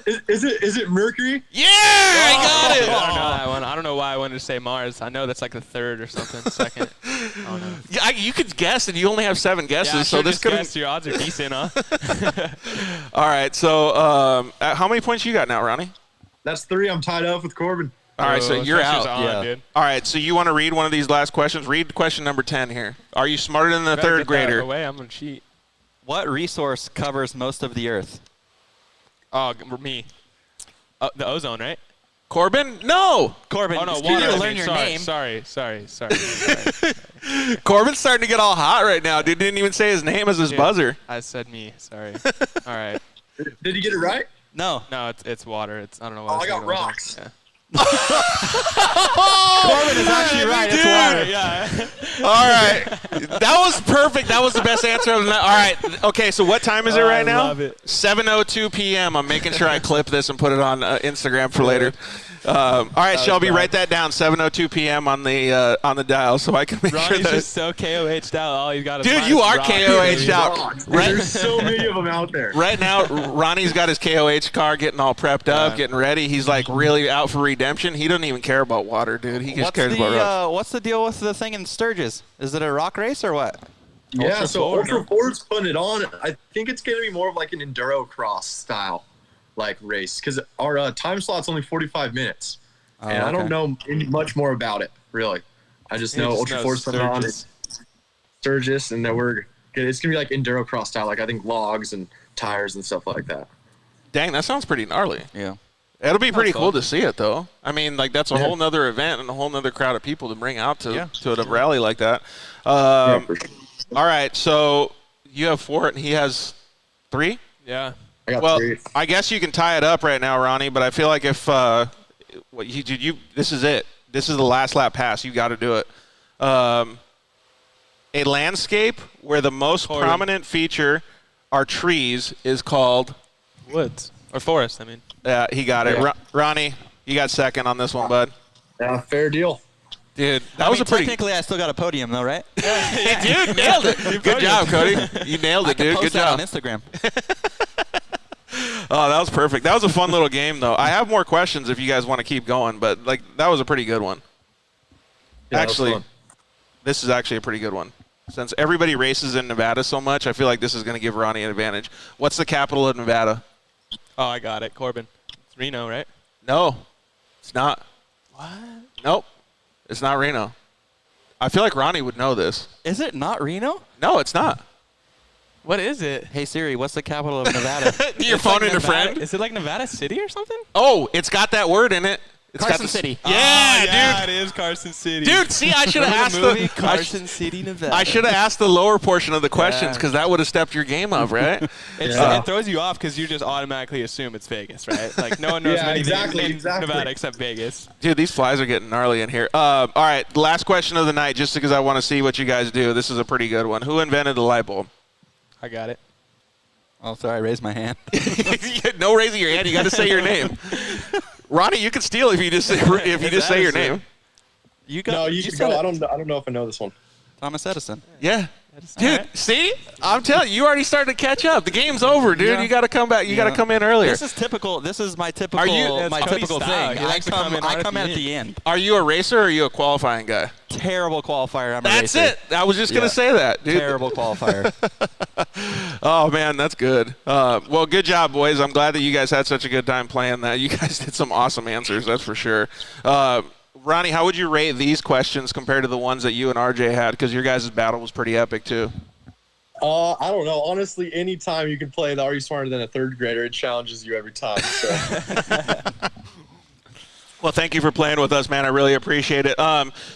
Is it Mercury? Yeah, I got I it. don't know that one. I don't know why I wanted to say Mars. I know that's like the third or something, second. I don't know. Yeah, you could guess, and you only have 7 guesses, Yeah, I so should've this just could. guessed. Your odds are decent, huh? All right, so how many points you got now, Ronnie? That's 3. I'm tied up with Corbin. All right, so you're pressure's out. on, Yeah. dude. All right, so you want to read one of these last questions? Read question number 10 here. Are you smarter than the Better third get that grader? away. I'm gonna cheat. What resource covers most of the Earth? Oh, me. The ozone, right? Corbin? No. Corbin, Oh no, you water. need to I learn mean, your sorry, name. Sorry. Corbin's starting to get all hot right now. Dude didn't even say his name as his Dude, buzzer. I said me. Sorry. All right. Did you get it right? No. No, it's water. I don't know why. Oh, I was got thinking ozone. rocks. Yeah. Corbin is actually right. It's water. Yeah. All right. That was perfect. That was the best answer of the night. All right. Okay, so what time is it right now? I love it. 7:02 p.m. I'm making sure I clip this and put it on Instagram for later. All right, Shelby, write that down. 7:02 p.m. on the dial, so I can make sure Ronnie's that. just so KOH'd out. All he's got is Dude, you are rock, KOH'd baby. out. Right, There's so many of them out there. right now, Ronnie's got his KOH car getting all prepped up, getting ready. He's like really out for redemption. He doesn't even care about water, dude. He just cares about rocks. What's the deal with the thing in Sturgis? Is it a rock race or what? Yeah, Ultra so Ford, Ultra no? Ford's putting it on. I think it's going to be more of like an enduro cross style like race because our time slot's only 45 minutes. And I don't know much more about it, really. I just know Ultra Ford's putting it on. Sturgis, and then it's going to be like enduro cross style, like I think logs and tires and stuff like that. Dang, that sounds pretty gnarly. Yeah. It'll be pretty cool to see it, though. I mean, like that's a Yeah. whole nother event and a whole nother crowd of people to bring out to a sure. rally like that. Yeah, for sure. All right, so you have 4 and he has 3. Yeah. I got Well, 3. I guess you can tie it up right now, Ronnie. But I feel like if this is it. This is the last lap pass. You got to do it. A landscape where the most Corbin. prominent feature are trees is called. Woods or forest. I mean. He got it. Yeah. Ronnie, you got second on this one, bud. Yeah, fair deal. Dude, that was a pretty. Technically, I still got a podium though, right? Dude, nailed it. Good job, Cody. You nailed it, dude. Post Good that job. on Instagram. Oh, that was perfect. That was a fun little game, though. I have more questions if you guys want to keep going, but like that was a pretty good one. Yeah, that was Actually, fun. this is actually a pretty good one. Since everybody races in Nevada so much, I feel like this is going to give Ronnie an advantage. What's the capital of Nevada? Oh, I got it. Corbin. It's Reno, right? No, it's not. What? Nope, it's not Reno. I feel like Ronnie would know this. Is it not Reno? No, it's not. What is it? Hey Siri, what's the capital of Nevada? Your phone in a friend. Is it like Nevada City or something? Oh, it's got that word in it. It's got Carson the- City. Yeah, yeah, dude. it is Carson City. Dude, see, I should have Remember asked the movie I Carson City, Nevada. I should have asked the lower portion of the questions Yeah. because that would have stepped your game up, right? Yeah. It throws you off because you just automatically assume it's Vegas, right? Like no one knows Yeah, anything exactly. in Nevada except Vegas. Dude, these flies are getting gnarly in here. All right, last question of the night, just because I want to see what you guys do. This is a pretty good one. Who invented the light bulb? I got it. Oh, sorry, I raised my hand. No raising your hand. You got to say your name. Ronnie, you can steal if you just say, your name. You got. No, you should said go. it. I don't know if I know this one. Thomas Edison. Yeah. Dude, see? I'm telling you, you already started to catch up. The game's over, dude. Yeah. You got to come back. You got to come in earlier. This is typical. This is my typical. Are you- my It's Cody's typical style. thing. He likes to come in I right come at at the the end. Are you a racer or are you a qualifying guy? Terrible qualifier. I'm a That's racer. it. I was just going to say that, dude. Terrible qualifier. Oh, man, that's good. Well, good job, boys. I'm glad that you guys had such a good time playing that. You guys did some awesome answers, that's for sure. Ronnie, how would you rate these questions compared to the ones that you and RJ had? Because your guys' battle was pretty epic, too. I don't know. Honestly, anytime you can play the Are You Smarter Than a Third Grader, it challenges you every time. So. Well, thank you for playing with us, man. I really appreciate it.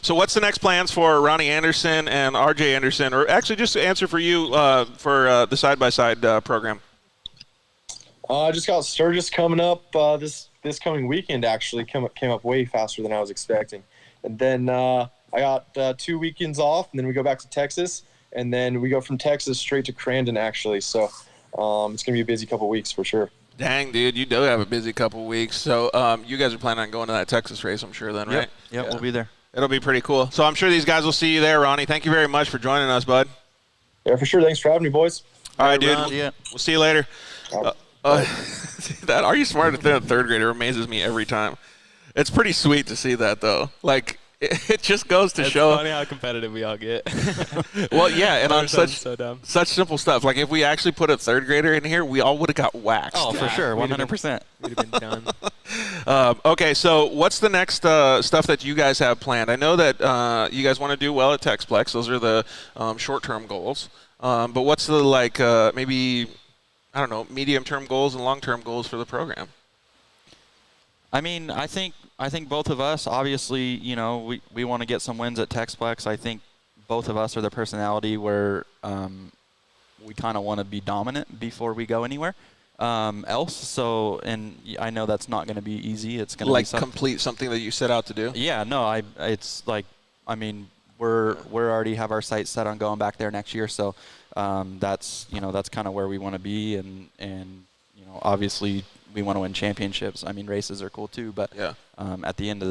So what's the next plans for Ronnie Anderson and RJ Anderson? Or actually, just to answer for you for the side-by-side program. I just got Sturgis coming up this coming weekend. Actually, came up way faster than I was expecting. And then I got 2 weekends off, and then we go back to Texas, and then we go from Texas straight to Crandon. Actually, so it's gonna be a busy couple weeks for sure. Dang, dude, you do have a busy couple weeks. So you guys are planning on going to that Texas race, I'm sure, then, right? Yep, we'll be there. It'll be pretty cool. So I'm sure these guys will see you there, Ronnie. Thank you very much for joining us, bud. Yeah, for sure. Thanks for having me, boys. All right, dude. Ron, yeah. We'll see you later. That Are You Smarter Than a Third Grader amazes me every time. It's pretty sweet to see that, though. Like, it just goes to It's show. funny how competitive we all get. Well, yeah, and on Sounds such so dumb. such simple stuff. Like, if we actually put a third grader in here, we all would have got waxed. Oh, for sure, we'd have been- 100%. We'd have been done. Okay, so what's the next stuff that you guys have planned? I know that you guys want to do well at Texplex. Those are the short-term goals. But what's the, maybe, I don't know, medium-term goals and long-term goals for the program? I mean, I think both of us, obviously, you know, we want to get some wins at Texplex. I think both of us are the personality where we kind of want to be dominant before we go anywhere else. So, and I know that's not going to be easy. It's going to like complete something that you set out to do. Yeah, no, it's like, I mean, we're already have our sights set on going back there next year. So that's kind of where we want to be, and you know, obviously we want to win championships. I mean, races are cool too, but yeah. At the end of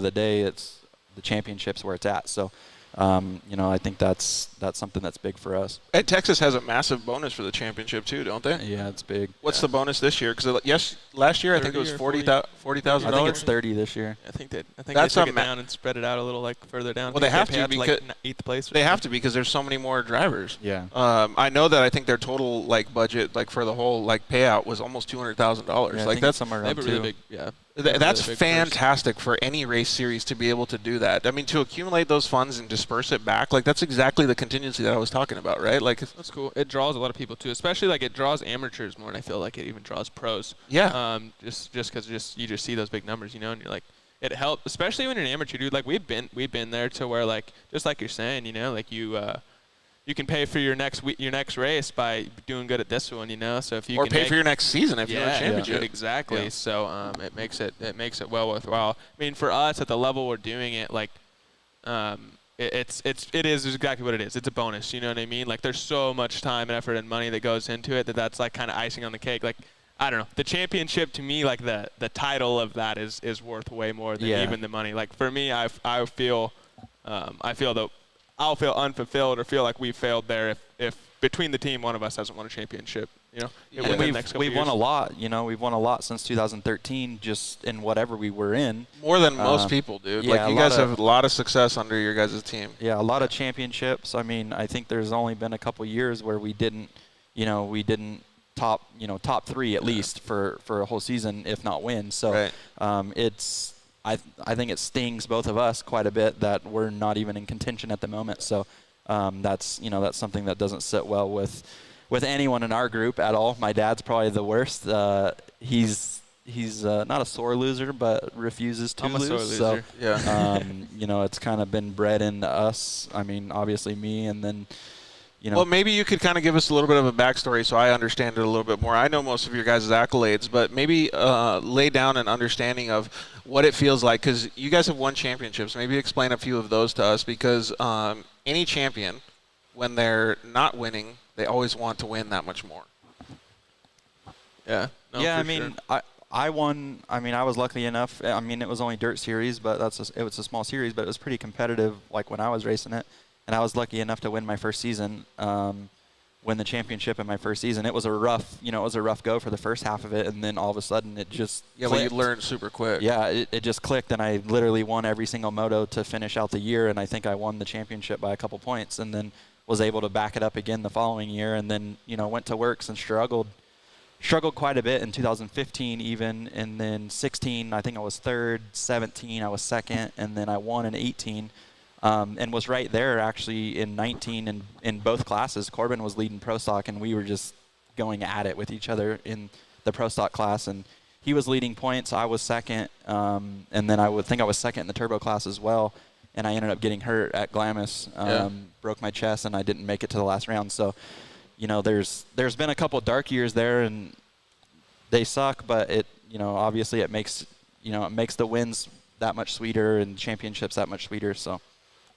the day, it's the championships where it's at. So. You know, I think that's something that's big for us. And Texas has a massive bonus for the championship too, don't they? Yeah, it's big. What's the bonus this year? Because last year I think it was $40,000. I think it's 30 this year. I think they That's took it down and spread it out a little, like further down. Well, they have to because like 8th place. They have to because there's so many more drivers. Yeah. I know that I think their total like budget like for the whole like payout was almost $200,000. Yeah, like that's somewhere they around have a really 2. big, yeah. That's fantastic for any race series to be able to do that. I mean, to accumulate those funds and disperse it back, like that's exactly the contingency that I was talking about, right? Like that's cool. It draws a lot of people too, especially like it draws amateurs more, and I feel like it even draws pros. Yeah. Just because you just see those big numbers, you know, and you're like, it helps, especially when you're an amateur, dude. Like we've been there to where like just like you're saying, you know, like you can pay for your next race by doing good at this one, you know. So if you or can pay for your next season if you win a championship. Exactly. Yeah. So it makes it well worthwhile. I mean, for us at the level we're doing it, like it is exactly what it is. It's a bonus. You know what I mean? Like there's so much time and effort and money that goes into it that's like kind of icing on the cake. Like I don't know. The championship to me, like the title of that is worth way more than even the money. Like for me, I feel that I'll feel unfulfilled or feel like we failed there if between the team one of us hasn't won a championship. You know, we've won a lot. You know, we've won a lot since 2013, just in whatever we were in. More than most people, dude. Yeah, like you guys have a lot of success under your guys' team. Yeah, a lot of championships. I mean, I think there's only been a couple years where we didn't top 3 at least for a whole season, if not win. So right. I think it stings both of us quite a bit that we're not even in contention at the moment. So that's something that doesn't sit well with anyone in our group at all. My dad's probably the worst. He's not a sore loser, but refuses to I'm lose. A sore loser. So yeah. You know, it's kind of been bred into us. I mean, obviously me, and then. You know. Well, maybe you could kind of give us a little bit of a backstory so I understand it a little bit more. I know most of your guys' accolades, but maybe lay down an understanding of what it feels like, because you guys have won championships. Maybe explain a few of those to us, because any champion, when they're not winning, they always want to win that much more. Yeah. No, yeah, I sure. mean, I won. I mean, I was lucky enough. I mean, it was only dirt series, but it was a small series, but it was pretty competitive, like when I was racing it. And I was lucky enough to win my first season, win the championship in my first season. It was a rough go for the first half of it, and then all of a sudden it just clicked. Well, you learned super quick. Yeah, it just clicked, and I literally won every single moto to finish out the year, and I think I won the championship by a couple points, and then was able to back it up again the following year, and then went to works and struggled quite a bit in 2015 even, and then 16 I think I was third, 17 I was second, and then I won in 18. And was right there actually in 19 and in both classes. Corbin was leading pro stock, and we were just going at it with each other in the pro stock class. And he was leading points. I was second, and then I would think I was second in the turbo class as well. And I ended up getting hurt at Glamis, broke my chest, and I didn't make it to the last round. So, there's been a couple dark years there, and they suck. But obviously it makes the wins that much sweeter and championships that much sweeter. So.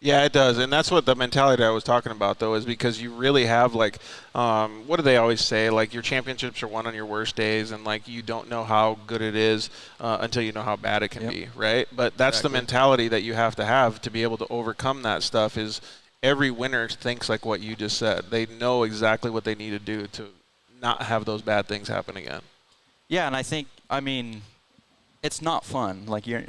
Yeah, it does, and that's what the mentality I was talking about, though, is because you really have, like, what do they always say? Like, your championships are won on your worst days, and, like, you don't know how good it is until you know how bad it can be, right? But that's the mentality that you have to be able to overcome that stuff. Is every winner thinks like what you just said. They know exactly what they need to do to not have those bad things happen again. Yeah, and I mean, it's not fun. Like, you're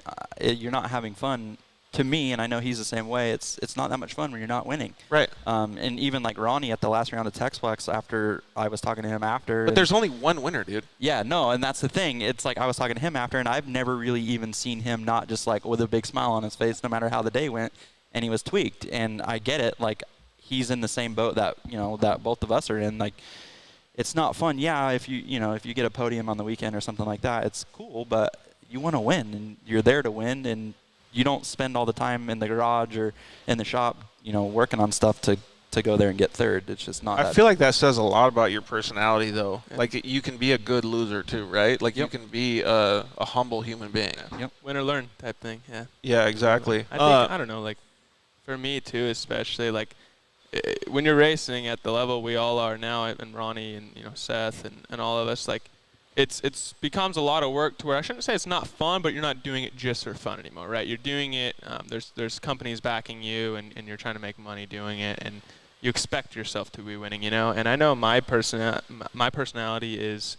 not having fun. To me, and I know he's the same way, it's not that much fun when you're not winning. Right. And even like Ronnie at the last round of Texplex, after I was talking to him after. But there's only one winner, dude. Yeah, no, and that's the thing. It's like I was talking to him after, and I've never really even seen him not just like with a big smile on his face no matter how the day went, and he was tweaked. And I get it. Like, he's in the same boat that both of us are in. Like, it's not fun. Yeah, if you get a podium on the weekend or something like that, it's cool, but you want to win, and you're there to win, and you don't spend all the time in the garage or in the shop, working on stuff to go there and get third. It's just not. I feel like that says a lot about your personality, though. Yeah. Like, you can be a good loser too, right? Like, you can be a humble human being. Yep. Win or learn type thing. Yeah. Yeah, exactly. I think I don't know. Like, for me too, especially like when you're racing at the level we all are now, and Ronnie and Seth and all of us, like it's becomes a lot of work to where I shouldn't say it's not fun, but you're not doing it just for fun anymore, right? You're doing it. There's companies backing you, and you're trying to make money doing it, and you expect yourself to be winning, And I know my personality is,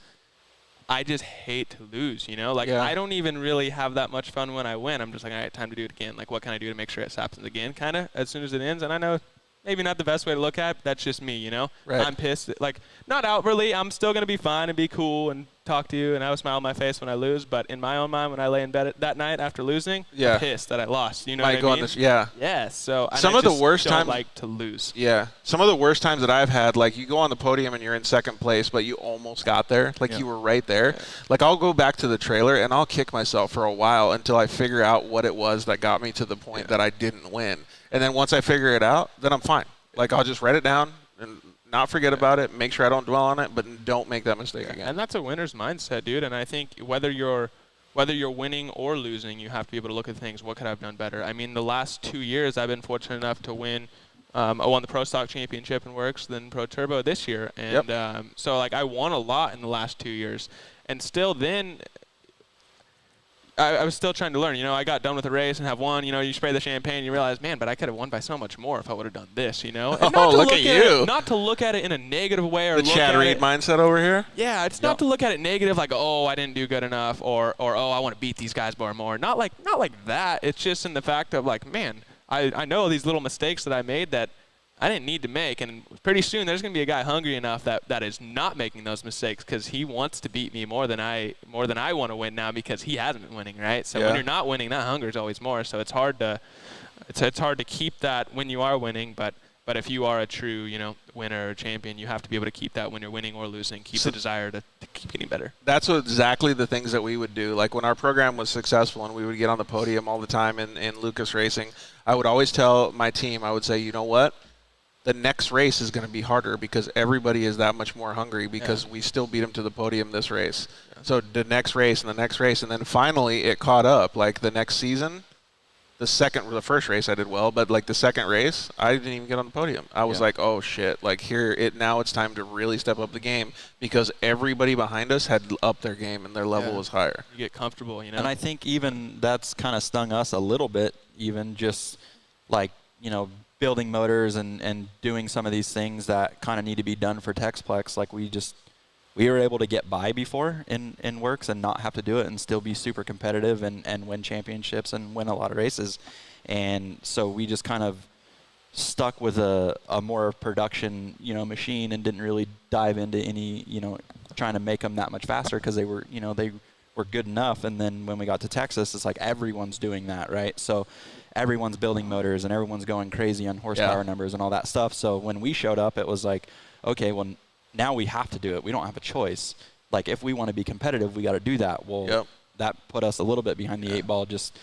I just hate to lose, Like, I don't even really have that much fun when I win. I'm just like, all right, time to do it again. Like, what can I do to make sure it happens again, kind of, as soon as it ends? And I know maybe not the best way to look at it, but that's just me, Right. I'm pissed. Like, not outwardly, I'm still going to be fine and be cool and talk to you and have a smile on my face when I lose, but in my own mind, when I lay in bed that night after losing, I'm pissed that I lost. You know what I mean? Yeah. So some of the worst times, like to lose. Yeah. Some of the worst times that I've had, like, you go on the podium and you're in second place, but you almost got there. Like, you were right there. Yeah. Like, I'll go back to the trailer and I'll kick myself for a while until I figure out what it was that got me to the point that I didn't win. And then once I figure it out, then I'm fine. Like, I'll just write it down and not forget about it, make sure I don't dwell on it, but don't make that mistake again. And that's a winner's mindset, dude. And I think whether you're winning or losing, you have to be able to look at things. What could I have done better? I mean, the last 2 years, I've been fortunate enough to win. I won the Pro Stock Championship in Works, then Pro Turbo this year. And so, like, I won a lot in the last 2 years. And still then, I was still trying to learn. I got done with the race and have won. You spray the champagne, you realize, man, but I could have won by so much more if I would have done this, And look at you. Not to look at it in a negative way, or the Chad Reed mindset over here. Yeah, it's not to look at it negative, like, oh, I didn't do good enough, or oh, I want to beat these guys more. Not like that. It's just in the fact of, like, man, I know these little mistakes that I made that I didn't need to make, and pretty soon there's going to be a guy hungry enough that is not making those mistakes because he wants to beat me more than I want to win now because he hasn't been winning, right? So when you're not winning, that hunger is always more. So it's hard to keep that when you are winning, but if you are a true winner or champion, you have to be able to keep that when you're winning or losing. Keep the desire to keep getting better. That's exactly the things that we would do. Like, when our program was successful and we would get on the podium all the time in Lucas Racing, I would always tell my team, I would say, you know what? The next race is going to be harder because everybody is that much more hungry because we still beat them to the podium this race. Yeah. So the next race and the next race, and then finally it caught up. Like, the next season, the first race I did well, but like the second race, I didn't even get on the podium. I was like, oh shit, like now it's time to really step up the game because everybody behind us had upped their game and their level was higher. You get comfortable, And I think even that's kind of stung us a little bit, even just like, building motors and doing some of these things that kind of need to be done for Texplex. Like, we were able to get by before in Works and not have to do it and still be super competitive and win championships and win a lot of races. And so we just kind of stuck with a more production, machine and didn't really dive into any, trying to make them that much faster because they were good enough. And then when we got to Texas, it's like everyone's doing that, right? So everyone's building motors and everyone's going crazy on horsepower numbers and all that stuff. So when we showed up, it was like, okay, well, now we have to do it. We don't have a choice. Like, if we want to be competitive, we got to do that. Well, that put us a little bit behind the 8 ball, just,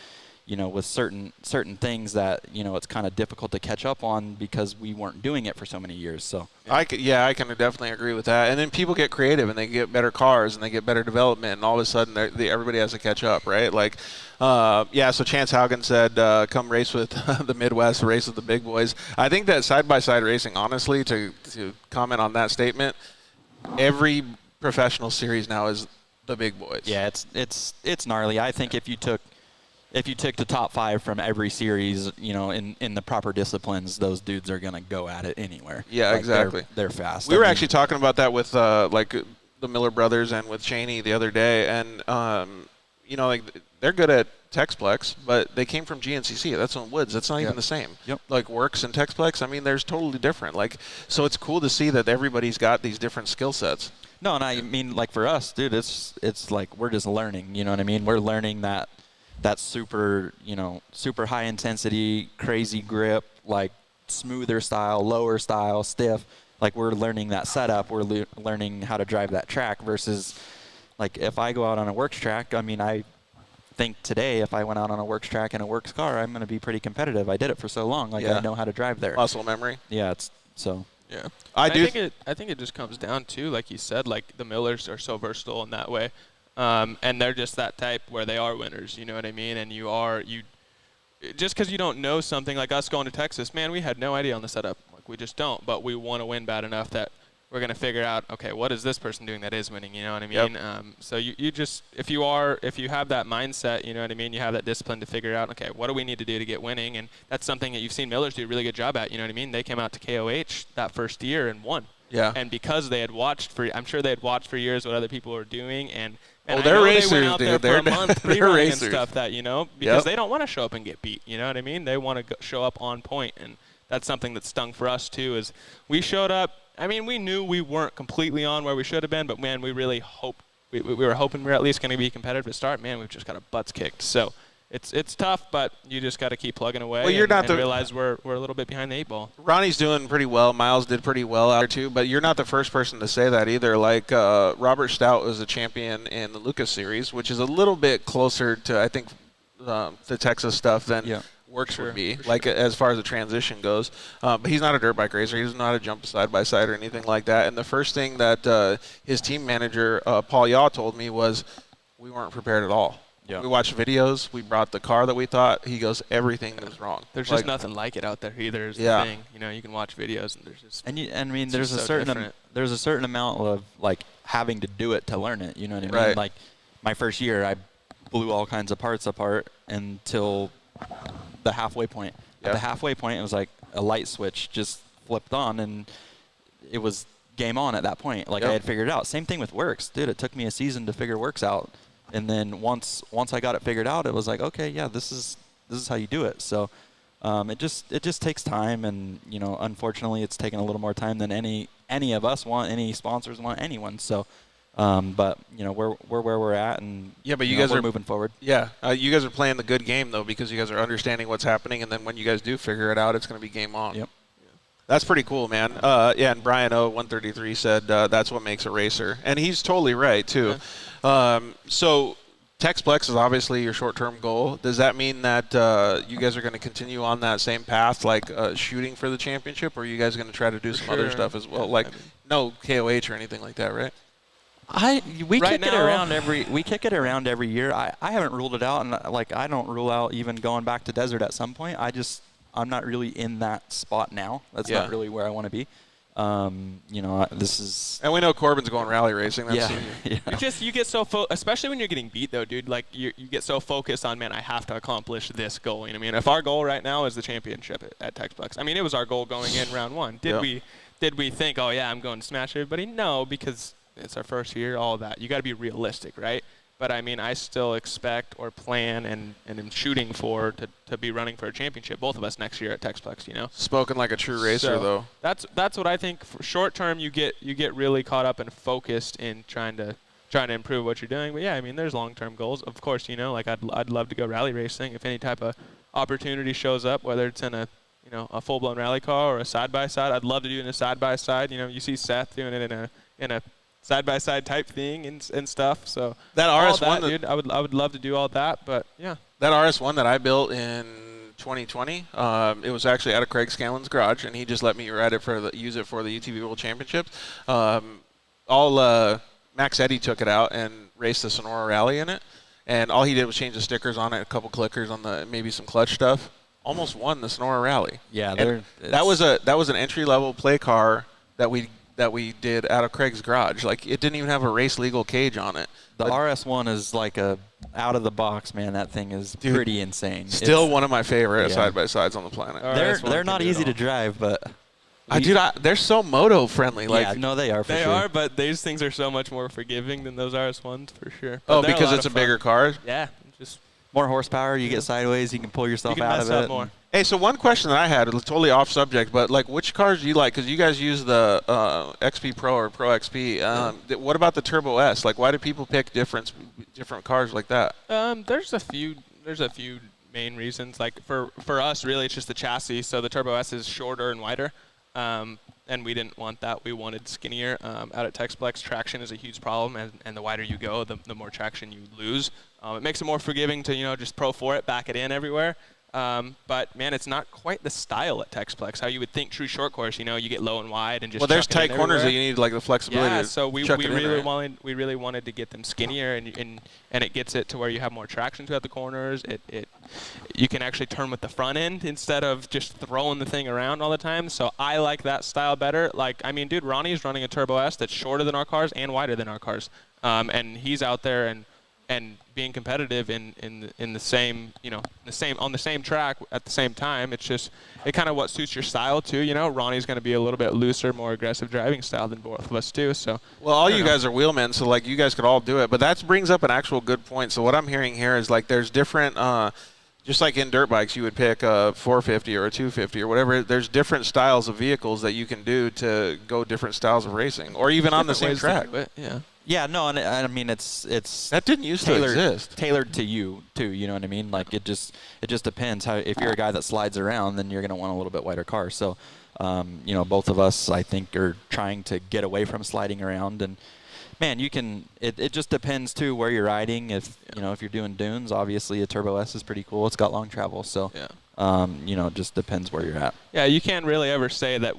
with certain things that, it's kind of difficult to catch up on because we weren't doing it for so many years. So I can definitely agree with that. And then people get creative and they get better cars and they get better development, and all of a sudden everybody has to catch up, right? Like, so Chance Haugen said, come race with the Midwest, race with the big boys. I think that side-by-side racing, honestly, to comment on that statement, every professional series now is the big boys. Yeah, it's gnarly. I think if you took the top 5 from every series, in the proper disciplines, those dudes are going to go at it anywhere. Yeah, like, exactly. They're fast. We were actually talking about that with the Miller brothers and with Cheney the other day, and they're good at Texplex, but they came from GNCC. That's on Woods. That's not even the same. Yep. Like, Works and Texplex, I mean, there's totally different. Like, so it's cool to see that everybody's got these different skill sets. No, and I mean, like, for us, dude, it's like we're just learning. You know what I mean? We're learning that super, super high intensity, crazy grip, like smoother style, lower style, stiff. Like, we're learning that setup. We're learning how to drive that track versus, like, if I go out on a Works track, I mean, I think today if I went out on a works track in a works car, I'm going to be pretty competitive. I did it for so long. Like, I know how to drive there. Muscle memory. Yeah, it's so. Yeah. I think it just comes down to, like you said, like the Millers are so versatile in that way. And they're just that type where they are winners, you know what I mean? And just because you don't know something, like us going to Texas, man, we had no idea on the setup. Like, we just don't, but we want to win bad enough that we're going to figure out, okay, what is this person doing that is winning, you know what I mean? Yep. So you just, if you have that mindset, you know what I mean, you have that discipline to figure out, okay, what do we need to do to get winning? And that's something that you've seen Millers do a really good job at, you know what I mean? They came out to KOH that first year and won. Yeah. And because they had watched I'm sure they had watched for years what other people were doing, and they're racers, they went out there dude. for a month They're pre-running and racers. stuff that, you know, because they don't want to show up and get beat, you know what I mean? They want to show up on point, and that's something that stung for us too. Is we showed up. I mean, we knew we weren't completely on where we should have been, but man, we really hoped we were hoping we were at least going to be competitive to start. Man, we've just got our butts kicked. So it's tough, but you just got to keep plugging away. Well, and realize we're a little bit behind the 8 ball. Ronnie's doing pretty well. Miles did pretty well out there too, but you're not the first person to say that either. Like Robert Stout was a champion in the Lucas Series, which is a little bit closer to, I think, the Texas stuff than Works would be, like as far as the transition goes. But he's not a dirt bike racer. He doesn't know how to jump side by side or anything like that. And the first thing that his team manager, Paul Yaw, told me was we weren't prepared at all. Yeah. We watched videos. We brought the car that we thought. He goes, everything was wrong. There's just nothing like it out there either. Is the thing. You know, you can watch videos and there's just. And I mean, there's a certain amount of like having to do it to learn it. You know what I mean? Right. Like my first year, I blew all kinds of parts apart until the halfway point. At the halfway point, it was like a light switch just flipped on, and it was game on at that point. Like I had figured it out. Same thing with Works, dude. It took me a season to figure Works out. And then once I got it figured out, it was like, okay, yeah, this is how you do it. So it just takes time, and you know, unfortunately, it's taken a little more time than any of us want, any sponsors want, anyone. So, but you know, we're where we're at, and but you guys are moving forward. Yeah, you guys are playing the good game though, because you guys are understanding what's happening, and then when you guys do figure it out, it's going to be game on. Yep. That's pretty cool, man. And Brian O 133 said that's what makes a racer, and he's totally right too. So Texplex is obviously your short-term goal. Does that mean that you guys are going to continue on that same path, like shooting for the championship, or are you guys going to try to do some other stuff as well, like no KOH or anything like that, right? We kick it around every year. I haven't ruled it out, and like I don't rule out even going back to desert at some point. I'm not really in that spot now. That's not really where I want to be. You know, this is. And we know Corbin's going rally racing. That's You get so especially when you're getting beat though, dude. Like you get so focused on, man, I have to accomplish this goal. You know what I mean? If our goal right now is the championship at Texplex, I mean, it was our goal going in round one. Did we think, oh yeah, I'm going to smash everybody? No, because it's our first year. All of that. You got to be realistic, right? But I mean, I still expect or plan and am shooting for to be running for a championship, both of us next year at Texplex. You know, spoken like a true racer, though. That's what I think. For short term, you get really caught up and focused in trying to improve what you're doing. But yeah, I mean, there's long term goals. Of course, you know, like I'd love to go rally racing if any type of opportunity shows up, whether it's in a full blown rally car or a side by side. I'd love to do it in a side by side. You know, you see Seth doing it in a side-by-side type thing and stuff. So that RS1, dude, I would love to do all that, but yeah. That RS1 that I built in 2020, it was actually out of Craig Scanlon's garage, and he just let me ride it use it for the UTV World Championships. Max Eddy took it out and raced the Sonora Rally in it, and all he did was change the stickers on it, a couple clickers on maybe some clutch stuff. Almost won the Sonora Rally. Yeah, that was an entry-level play car that we did out of Craig's garage. Like, it didn't even have a race legal cage on it. The RS1 is like a out of the box, man. That thing is pretty insane. Still one of my favorite side-by-sides on the planet. They're not easy to drive, but they're so moto friendly. Like, no, they are. They are, but these things are so much more forgiving than those RS1s for sure. But because it's a bigger car. Yeah, just more horsepower. You get sideways, you can pull yourself out of it. More. Hey, so one question that I had, totally off subject, but like, which cars do you like? Because you guys use the XP Pro or Pro XP. What about the Turbo S? Like, why do people pick different cars like that? There's a few main reasons. Like for us, really, it's just the chassis. So the Turbo S is shorter and wider. and we didn't want that. We wanted skinnier. Out at Texplex, traction is a huge problem, and the wider you go, the more traction you lose. It makes it more forgiving to, just Pro 4 it, back it in everywhere. But man, it's not quite the style at Texplex. How you would think true short course, you get low and wide and just. Well, there's chuck it in tight corners everywhere. that you need like the flexibility. Yeah, to so we chuck it in really wanted to get them skinnier, and it gets it to where you have more traction throughout the corners. You can actually turn with the front end instead of just throwing the thing around all the time. So I like that style better. Dude, Ronnie's running a Turbo S that's shorter than our cars and wider than our cars, and he's out there and being competitive in the same, on the same track at the same time. It's just kind of what suits your style too. Ronnie's going to be a little bit looser, more aggressive driving style than both of us too. So well, all you guys are wheelmen, so like you guys could all do it. But that brings up an actual good point. So what I'm hearing here is like there's different. Just like in dirt bikes, you would pick a 450 or a 250 or whatever. There's different styles of vehicles that you can do to go different styles of racing, or even on the same track. Yeah. Yeah, no, and I mean it's that didn't used to exist. Tailored to you too. You know what I mean? Like it just depends. How if you're a guy that slides around, then you're gonna want a little bit wider car. So, both of us I think are trying to get away from sliding around. And man, you can. It just depends too where you're riding. If if you're doing dunes, obviously a Turbo S is pretty cool. It's got long travel. So, it just depends where you're at. Yeah, you can't really ever say that.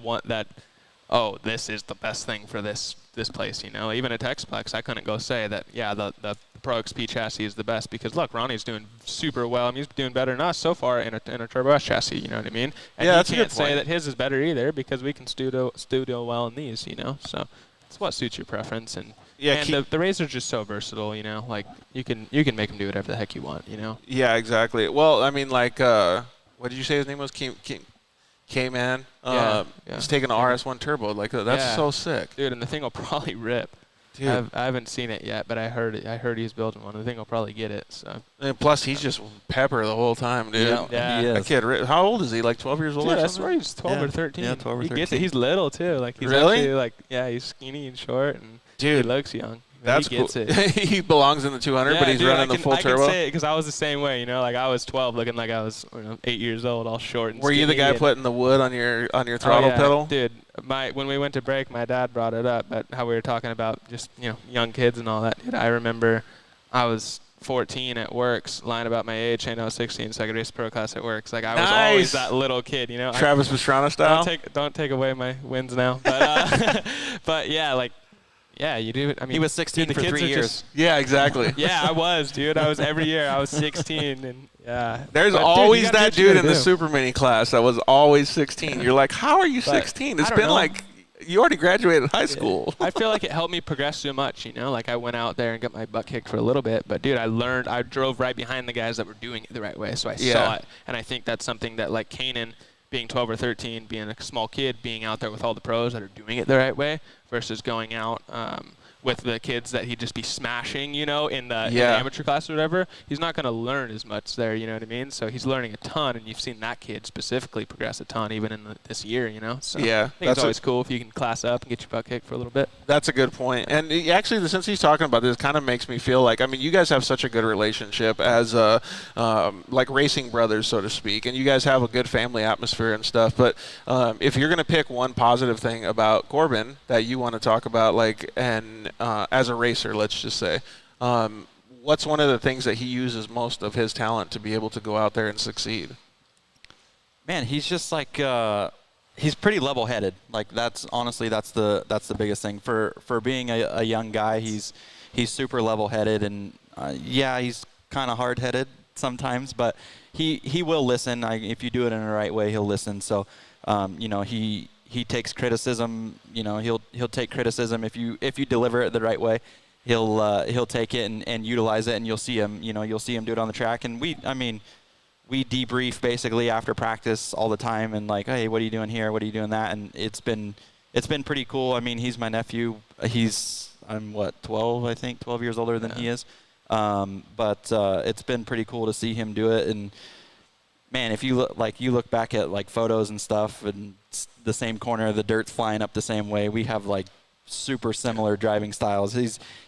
Oh, this is the best thing for this place, Even at Texplex, I couldn't go say that, the Pro XP chassis is the best because, look, Ronnie's doing super well. He's doing better than us so far in a Turbo S chassis, you know what I mean? And that's a can't good point. say that his is better either because we can studio well in these, So it's what suits your preference. And the Razor's just so versatile, Like, you can make him do whatever the heck you want, Yeah, exactly. Well, I mean, like, what did you say his name was? K-Man. He's taking an RS1 turbo. Like that's so sick, dude. And the thing will probably rip. Dude, I haven't seen it yet, but I heard he's building one. The thing will probably get it. So. And plus, he's just pepper the whole time, dude. Yeah. He is. That kid. How old is he? Like 12 years old? Dude, or I something? swear he's 12 or 13. Yeah, 12 or 13. He gets it. He's little too. Like he's really actually he's skinny and short, and dude, he looks young. That's he gets cool. it. He belongs in the 200, but he's running the full turbo. I can say it because I was the same way. Like I was 12, looking like I was 8 years old, all short and Were you the guy putting the wood on your throttle pedal? Dude, when we went to break, my dad brought it up, but how we were talking about just young kids and all that. Dude, I remember I was 14 at Works, lying about my age, and I was 16, so I could race pro class at Works. Like I was always that little kid, Travis Pastrana style. Don't take away my wins now, but but yeah, like. Yeah, you do. I mean, he was 16 for 3 years. Yeah, exactly. Yeah, I was, dude. I was every year. I was 16, and yeah. There's always that dude in the Super Mini class that was always 16. You're like, how are you 16? It's been like you already graduated high school. I feel like it helped me progress so much. Like I went out there and got my butt kicked for a little bit, but dude, I drove right behind the guys that were doing it the right way, so I saw it, and I think that's something that like Kanan, being 12 or 13, being a small kid, being out there with all the pros that are doing it the right way versus going out with the kids that he'd just be smashing, in the amateur class or whatever, he's not going to learn as much there, you know what I mean? So he's learning a ton, and you've seen that kid specifically progress a ton even in this year, So yeah, I think it's always cool if you can class up and get your butt kicked for a little bit. That's a good point. And actually, since he's talking about this, kind of makes me feel like, I mean, you guys have such a good relationship as like racing brothers, so to speak, and you guys have a good family atmosphere and stuff. But if you're going to pick one positive thing about Corbin that you want to talk about, like, and as a racer, let's just say, what's one of the things that he uses most of his talent to be able to go out there and succeed? Man, he's just like he's pretty level-headed. Like that's the biggest thing for being a young guy. He's super level-headed, and he's kind of hard-headed sometimes, but he will listen. If you do it in the right way, he'll listen. So he takes criticism. He'll take criticism if you deliver it the right way. He'll take it and utilize it, and you'll see him do it on the track. And we debrief basically after practice all the time, and like, hey, what are you doing here? What are you doing that? And it's been pretty cool. I mean, he's my nephew. I'm 12, I think, 12 years older than he is. But it's been pretty cool to see him do it. And man, if you look back at like photos and stuff, and the same corner, the dirt's flying up the same way. We have like super similar driving styles.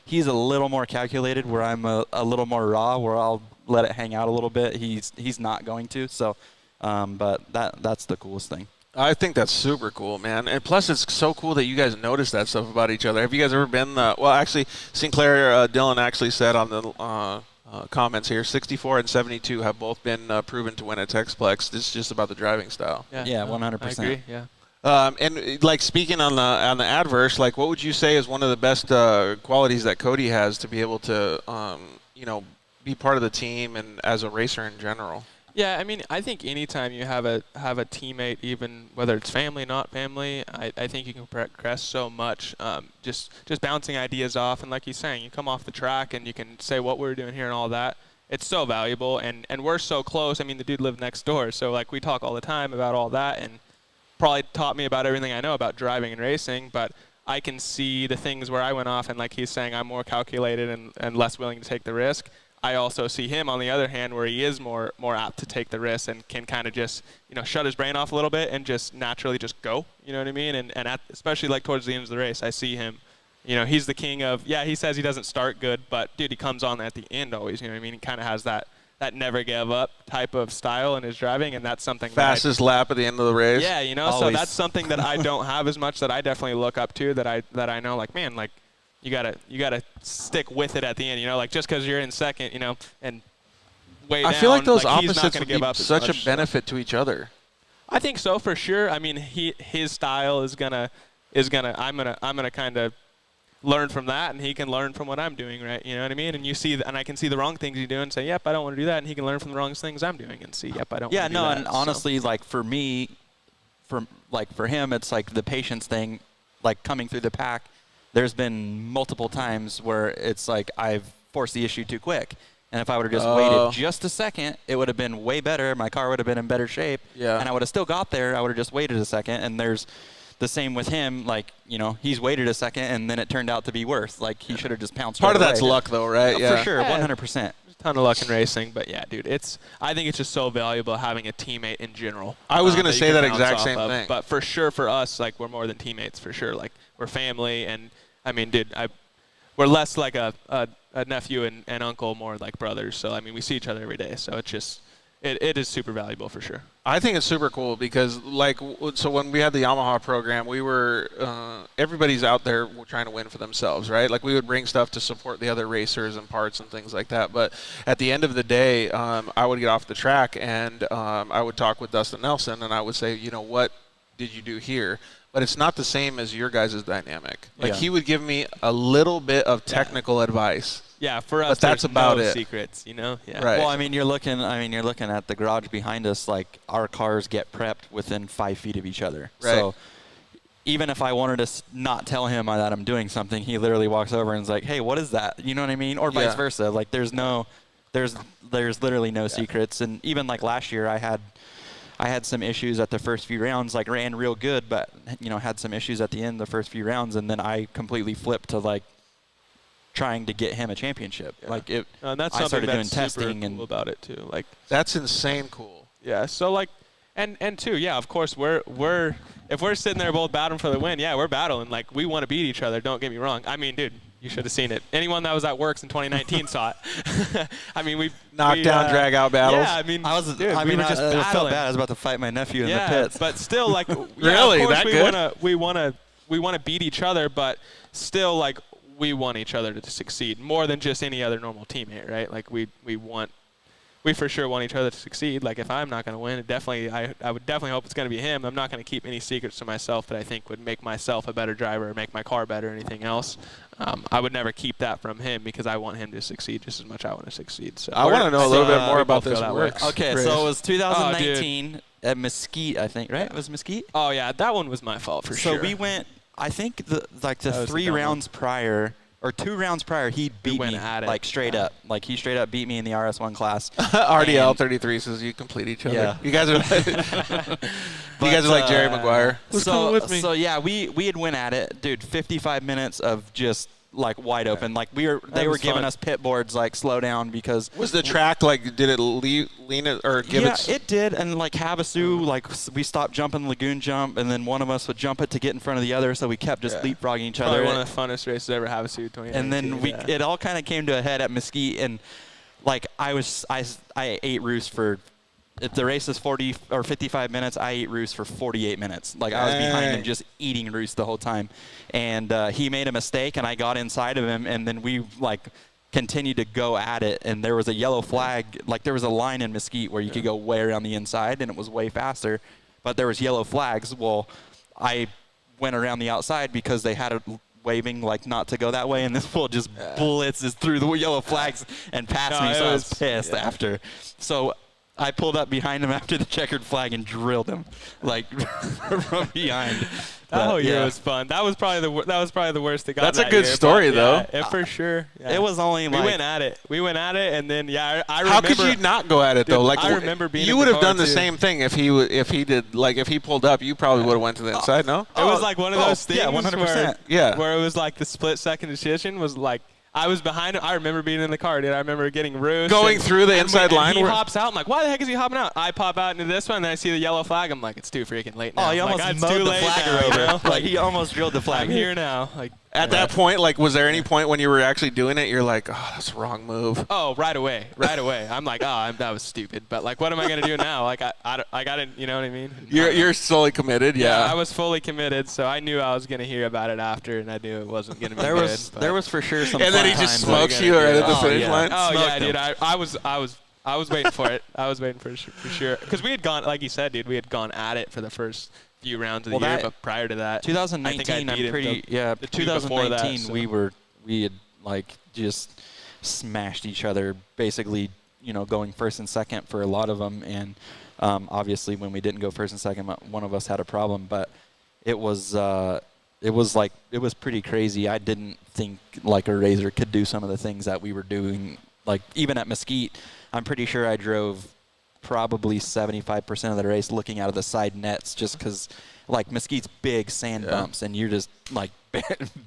He's a little more calculated, where I'm a little more raw, where I'll let it hang out a little bit. He's not going to. So, but that's the coolest thing. I think that's super cool, man. And plus, it's so cool that you guys notice that stuff about each other. Have you guys ever been? Well, actually, Sinclair Dillon actually said on the comments here, 64 and 72 have both been proven to win at Texplex. This is just about the driving style. Yeah, 100%. I agree. Yeah. And like speaking on the adverse, like what would you say is one of the best qualities that Cody has to be able to, be part of the team and as a racer in general? Yeah, I mean, I think anytime you have a teammate, even whether it's family, not family, I think you can progress so much. Just bouncing ideas off, and like he's saying, you come off the track and you can say what we're doing here and all that. It's so valuable, and we're so close. I mean, the dude lived next door, so like we talk all the time about all that, and probably taught me about everything I know about driving and racing. But I can see the things where I went off, and like he's saying, I'm more calculated and less willing to take the risk. I also see him on the other hand where he is more apt to take the risk and can kind of just, shut his brain off a little bit and just naturally just go, you know what I mean? And especially like towards the end of the race, I see him, he's the king of, he says he doesn't start good, but dude, he comes on at the end always, you know what I mean? He kind of has that never give up type of style in his driving, and that's something fastest lap at the end of the race. Yeah, so that's something that I don't have as much, that I definitely look up to, that I know, like, man, like, you gotta stick with it at the end, like just because you're in second, and way down. I feel like those he's not opposites gonna would give be up such a benefit to each other. I think so, for sure. I mean, his style is gonna I'm gonna kind of learn from that, and he can learn from what I'm doing, right? You know what I mean? And I can see the wrong things you do and say, yep, I don't want to do that, and he can learn from the wrong things I'm doing and see, yep, I don't. Yeah, want to do that. and honestly, like for me, for him, it's like the patience thing, like coming through the pack. There's been multiple times where it's like I've forced the issue too quick. And if I would have just waited just a second, it would have been way better. My car would have been in better shape. Yeah. And I would have still got there. I would have just waited a second. And there's the same with him. Like, he's waited a second, and then it turned out to be worse. Like, he should have just pounced Part of right that's away. luck, though, right? For sure, 100%. There's a ton of luck in racing, but yeah, dude, I think it's just so valuable having a teammate in general. I was going to you say can that bounce exact off same of. thing. But for sure, for us, like, we're more than teammates, for sure. Like, we're family, and I mean, dude, we're less like a nephew and uncle, more like brothers. So, I mean, we see each other every day. So it's just, it is super valuable for sure. I think it's super cool because, so when we had the Yamaha program, we were, everybody's out there trying to win for themselves, right? Like, we would bring stuff to support the other racers and parts and things like that. But at the end of the day, I would get off the track and I would talk with Dustin Nelson, and I would say, what did you do here? But it's not the same as your guys' dynamic. Like, he would give me a little bit of technical advice. Yeah, for us, but that's about no it. secrets, Yeah. Right. Well, I mean, you're looking at the garage behind us. Like, our cars get prepped within 5 feet of each other. Right. So even if I wanted to not tell him that I'm doing something, he literally walks over and is like, "Hey, what is that?" You know what I mean? Or vice versa. Like, there's literally no secrets. And even like last year, I had some issues at the first few rounds, like ran real good, but had some issues at the end of the first few rounds, and then I completely flipped to like trying to get him a championship. Like it, and that's I something started doing that's testing super cool and about it too. Like, that's insane cool. Yeah. So like, and too, yeah, of course if we're sitting there both battling for the win, yeah, we're battling. Like, we want to beat each other. Don't get me wrong. I mean, dude, you should have seen it. Anyone that was at Works in 2019 saw it. I mean, we knockdown, drag out battles. Yeah, I mean, I we were just I felt battling. bad. I was about to fight my nephew in the Yeah, pits. but still, like, Really? of course That we good? we want to beat each other, but still, like, we want each other to succeed more than just any other normal teammate, right? Like, we for sure want each other to succeed. Like, if I'm not going to win, I would definitely hope it's going to be him. I'm not going to keep any secrets to myself that I think would make myself a better driver or make my car better or anything else. I would never keep that from him because I want him to succeed just as much as I want to succeed. So I want to know a little bit more about this way. Works. Okay, Chris. so it was 2019 at Mesquite, I think, right? It was Mesquite? Oh, yeah, that one was my fault for sure. So we went, I think the That was a 3 dumb rounds prior, or 2 rounds prior, he beat went me, at it. like, straight up. Like, he straight up beat me in the RS1 class. RDL 33 says you complete each other. Yeah. You guys are like Jerry Maguire. Who's coming with me? So yeah, we had went at it, dude. 55 minutes of just like wide open. Like they were giving fun. us pit boards, like slow down because. Was the track like? Did it lean it or give it? Yeah, it did. And like Havasu, like we stopped jumping lagoon jump, and then one of us would jump it to get in front of the other, so we kept just leapfrogging each Probably other. one of the funnest races I ever have. 2019. And then it all kind of came to a head at Mesquite, and like I ate roost for if the race is 40 or 55 minutes, I ate roost for 48 minutes. Like I was behind him just eating roost the whole time. And he made a mistake, and I got inside of him, and then we like continued to go at it. And there was a yellow flag. Like there was a line in Mesquite where you could go way around the inside, and it was way faster. But there was yellow flags. Well, I went around the outside because they had it waving like not to go that way, and this fool just blitzes through the yellow flags and passed me. So I was pissed after. So I pulled up behind him after the checkered flag and drilled him like from behind. That whole year was fun. That was probably the worst it got. That's a good story, though. For sure. Yeah. It was only like we went at it, and then I remember. How could you not go at it though? Like I remember being. You would have done the same thing if he did. Like if he pulled up, you probably would have went to the inside. No. It was like one of those things. Yeah, 100%. Where it was like the split second decision was like. I was behind him. I remember being in the car, dude. I remember getting roost. Going through the inside line. He hops out. I'm like, why the heck is he hopping out? I pop out into this one, and then I see the yellow flag. I'm like, it's too freaking late now. Oh, he almost mowed the flagger over. You know? Like, he almost drilled the flag. I'm here now. Like at that point, like, was there any point when you were actually doing it, you're like, oh, that's the wrong move? Oh, right away. I'm like, that was stupid. But like, what am I gonna do now? Like, I got it. You know what I mean? You're fully committed. Yeah. I was fully committed, so I knew I was gonna hear about it after, and I knew it wasn't gonna be good. There was for sure some. And then he just smokes you right at the finish line. Oh yeah, dude. I was waiting for it. I was waiting for sure. Because we had gone, like you said, dude. We had gone at it for the first few rounds of the year, but prior to that, 2019, I'm pretty. The 2019, we had like just smashed each other, basically, going first and second for a lot of them, and obviously when we didn't go first and second, one of us had a problem, but it was pretty crazy. I didn't think like a Razor could do some of the things that we were doing. Like even at Mesquite, I'm pretty sure I drove probably 75% of the race looking out of the side nets, just because like Mesquite's big sand bumps, and you're just like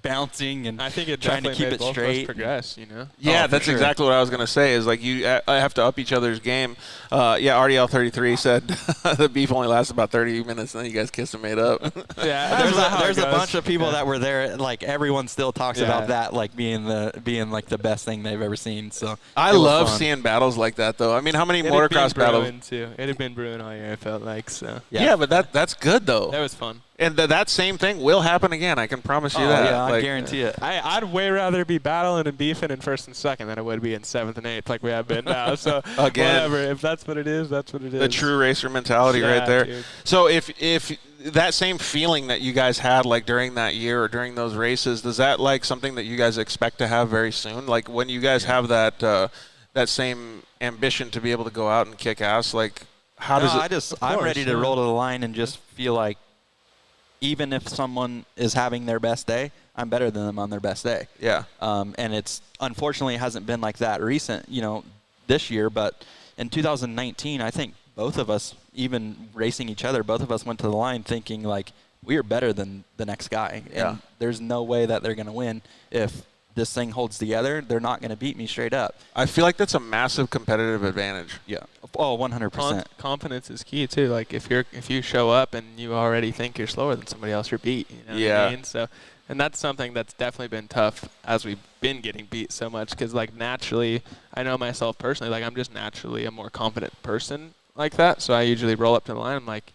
bouncing and I think it trying to keep it straight. Progress, Yeah, that's exactly what I was going to say. Is like you have to up each other's game. RDL 33 said the beef only lasts about 30 minutes, and then you guys kiss and made up. Yeah, there's a bunch of people that were there. Like everyone still talks about that, like being like the best thing they've ever seen. So I love seeing battles like that, though. I mean, how many motocross battles? Too. It had been brewing all year. I felt like so. Yeah, but that's good though. That was fun. And that same thing will happen again. I can promise you that. Yeah, I guarantee it. I'd way rather be battling and beefing in first and second than I would be in seventh and eighth like we have been now. So again, whatever. If that's what it is, that's what it is. The true racer mentality right there. Dude. So if that same feeling that you guys had like during that year or during those races, is that like something that you guys expect to have very soon? Like when you guys have that same ambition to be able to go out and kick ass, like how does it? I'm ready to roll to the line and just feel like even if someone is having their best day, I'm better than them on their best day. Yeah. And it's unfortunately it hasn't been like that this year, but in 2019, I think both of us, even racing each other, both of us went to the line thinking like we are better than the next guy. Yeah. And there's no way that they're going to win if this thing holds together. They're not going to beat me straight up. I feel like that's a massive competitive advantage. Yeah. Oh, 100%. Confidence is key too. Like if you show up and you already think you're slower than somebody else, you're beat. You know what I mean? So, and that's something that's definitely been tough as we've been getting beat so much. Because like naturally, I know myself personally. Like I'm just naturally a more confident person like that. So I usually roll up to the line. I'm like,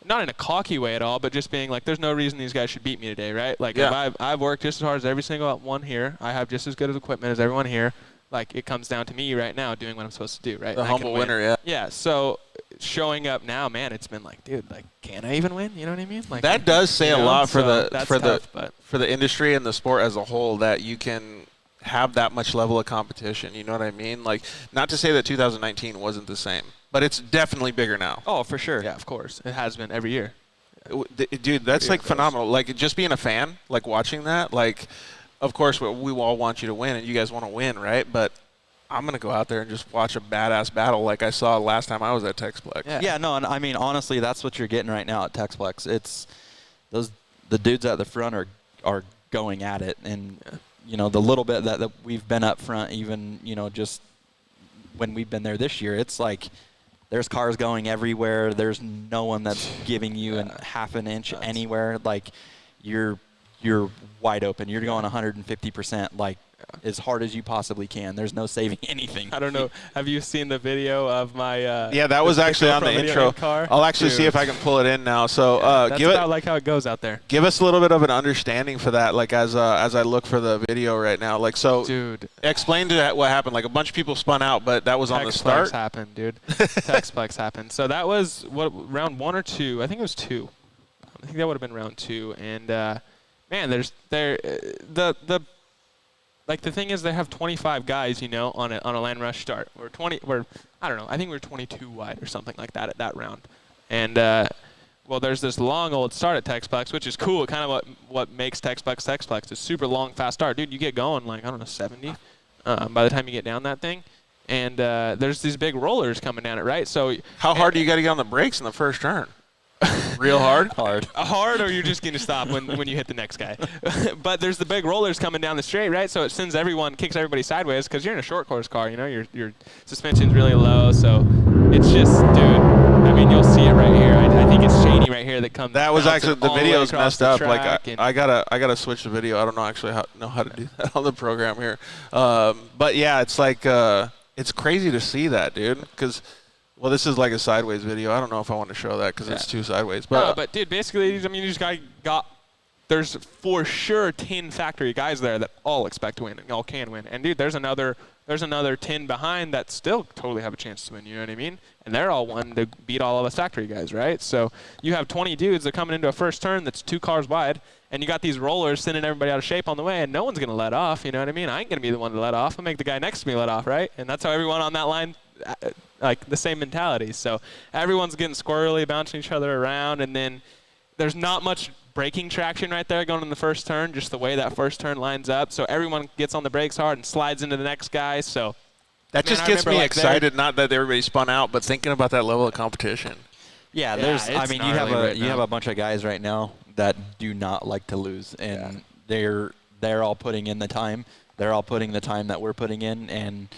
not in a cocky way at all, but just being like, there's no reason these guys should beat me today, right? Like if I've worked just as hard as every single one here. I have just as good of equipment as everyone here. Like it comes down to me right now doing what I'm supposed to do, right? The humble winner, yeah. Yeah. So showing up now, man, it's been like, dude, like, can I even win? You know what I mean? Like that does say a lot for the industry and the sport as a whole, that you can have that much level of competition. You know what I mean? Like, not to say that 2019 wasn't the same, but it's definitely bigger now. Oh, for sure. Yeah, of course. It has been every year. Dude, that's like phenomenal. Like just being a fan, like watching that, like. Of course, we all want you to win, and you guys want to win, right? But I'm going to go out there and just watch a badass battle like I saw last time I was at Texplex. Yeah, no, and I mean, honestly, that's what you're getting right now at Texplex. It's the dudes at the front are going at it. And, the little bit that we've been up front, even, just when we've been there this year, it's like there's cars going everywhere. There's no one that's giving you half an inch anywhere. Like, you're wide open. You're going 150%, like as hard as you possibly can. There's no saving anything. I don't know. Have you seen the video of my? Yeah, that was actually on the intro. I'll actually see if I can pull it in now. So that's about like how it goes out there. Give us a little bit of an understanding for that, like as I look for the video right now. Like, so, dude, explain to what happened. Like, a bunch of people spun out, but that was on the start. Texplex happened, dude. Texplex happened. So that was round 1 or 2. I think it was 2. I think that would have been round 2. And man, the thing is, they have 25 guys, on a land rush start. I don't know. I think we're 22 wide or something like that at that round. And well, there's this long old start at Texplex, which is cool. Kind of what makes Texplex. It's a super long, fast start, dude. You get going like, I don't know, 70 by the time you get down that thing. And there's these big rollers coming down it, right? So how hard do you got to get on the brakes in the first turn? Real hard? Hard, or you're just going to stop when you hit the next guy. But there's the big rollers coming down the straight, right? So it kicks everybody sideways because you're in a short course car, your suspension's really low. So it's just, dude, I mean, you'll see it right here. I think it's Shady right here that comes. That was actually, the video's messed up. Like, I gotta switch the video. I don't know actually how to do that on the program here. But yeah, it's like, it's crazy to see that, dude, because, well, this is like a sideways video. I don't know if I want to show that because it's too sideways. But, but dude, basically, I mean, you just got there's for sure 10 factory guys there that all expect to win and all can win. And dude, there's another 10 behind that still totally have a chance to win. You know what I mean? And they're all wanting to beat all of us factory guys, right? So you have 20 dudes that are coming into a first turn that's 2 cars wide, and you got these rollers sending everybody out of shape on the way, and no one's gonna let off. You know what I mean? I ain't gonna be the one to let off. I'll make the guy next to me let off, right? And that's how everyone on that line. Like the same mentality. So everyone's getting squirrely, bouncing each other around, and then there's not much braking traction right there going in the first turn, just the way that first turn lines up. So everyone gets on the brakes hard and slides into the next guy. So that just gets me excited, not that everybody spun out, but thinking about that level of competition. Yeah, you have a bunch of guys right now that do not like to lose, and they're all putting in the time. They're all putting the time that we're putting in, and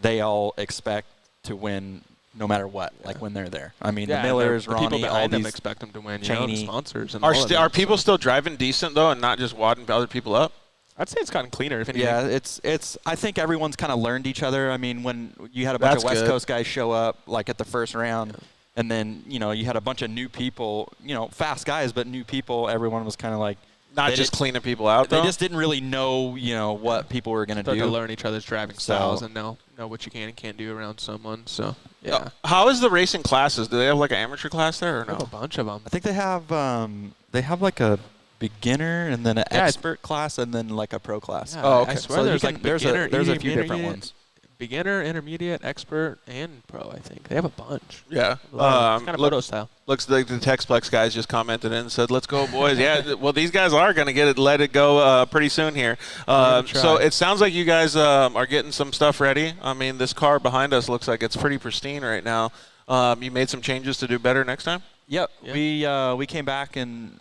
they all expect to win no matter what, like when they're there. I mean, the Millers, the Ronnie, people behind all them these expect them to win. Cheney. The sponsors and Are people still driving decent though, and not just wadding other people up? I'd say it's gotten cleaner. If anything. Yeah, it's. I think everyone's kind of learned each other. I mean, when you had a bunch of West Coast guys show up, like at the first round, and then you had a bunch of new people, fast guys, but new people. Everyone was kind of like. Not just cleaning people out, though? They just didn't really know, what people were going to do. To learn each other's driving styles and know what you can and can't do around someone. So, yeah. How is the racing classes? Do they have like an amateur class there or no? They have a bunch of them. I think they have like a beginner and then an expert class and then like a pro class. Yeah, okay. I swear there's a few different ones. Beginner, intermediate, expert, and pro, I think. They have a bunch. Yeah. It's kind of moto style. Looks like the Texplex guys just commented in and said, let's go, boys. Yeah, well, these guys are going to let it go pretty soon here. So it sounds like you guys are getting some stuff ready. I mean, this car behind us looks like it's pretty pristine right now. You made some changes to do better next time? Yep. We came back and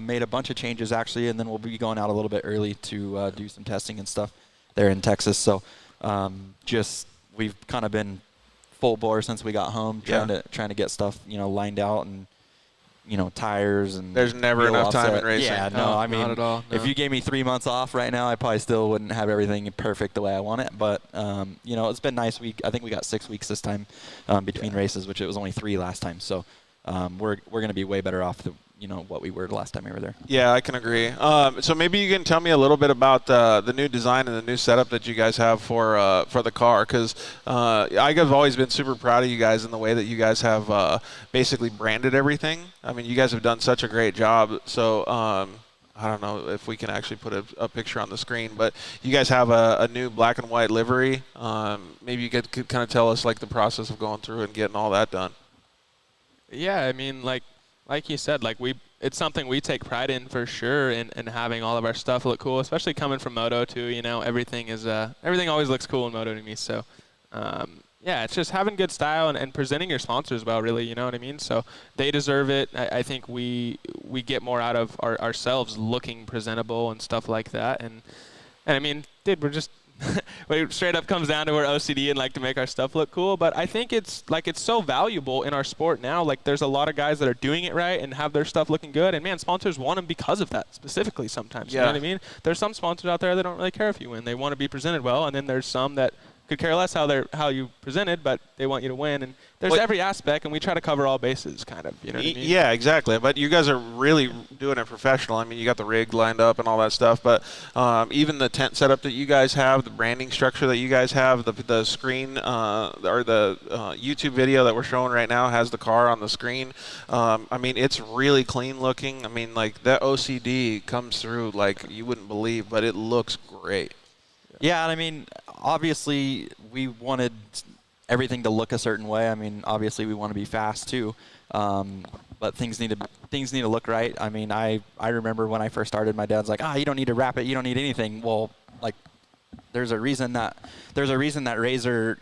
made a bunch of changes, actually, and then we'll be going out a little bit early to do some testing and stuff there in Texas. So we've kind of been full bore since we got home, trying to get stuff lined out and tires and. There's never enough time in racing. Yeah, no, I mean, not at all, no. If you gave me 3 months off right now, I probably still wouldn't have everything perfect the way I want it. But it's been nice. I think we got 6 weeks this time between races, which it was only 3 last time. So we're going to be way better off what we were the last time we were there. Yeah, I can agree. So maybe you can tell me a little bit about the new design and the new setup that you guys have for the car, because I've always been super proud of you guys in the way that you guys have basically branded everything. I mean, you guys have done such a great job. So I don't know if we can actually put a picture on the screen, but you guys have a new black and white livery. Maybe you could kind of tell us like the process of going through and getting all that done. Yeah, I mean, like you said, it's something we take pride in for sure, in having all of our stuff look cool, especially coming from Moto too. Everything always looks cool in Moto to me. So, it's just having good style and presenting your sponsors well, really. You know what I mean? So they deserve it. I think we get more out of ourselves looking presentable and stuff like that. And I mean, dude, we're just it straight up comes down to we're OCD and like to make our stuff look cool. But I think it's so valuable in our sport now. Like there's a lot of guys that are doing it right and have their stuff looking good. And man, sponsors want them because of that specifically sometimes. You know what I mean? There's some sponsors out there that don't really care if you win. They want to be presented well. And then there's some that could care less how you presented, but they want you to win. And there's every aspect, and we try to cover all bases, kind of. You know what I mean? Yeah, exactly. But you guys are really doing it professional. I mean, you got the rig lined up and all that stuff. But even the tent setup that you guys have, the branding structure that you guys have, the screen or the YouTube video that we're showing right now has the car on the screen. I mean, it's really clean looking. I mean, like that OCD comes through like you wouldn't believe, but it looks great. Yeah, and I mean, obviously we wanted everything to look a certain way. I mean, obviously we want to be fast too, but things need to look right. I mean, I remember when I first started, my dad's like, you don't need to wrap it, you don't need anything. Well, like, there's a reason that Razor,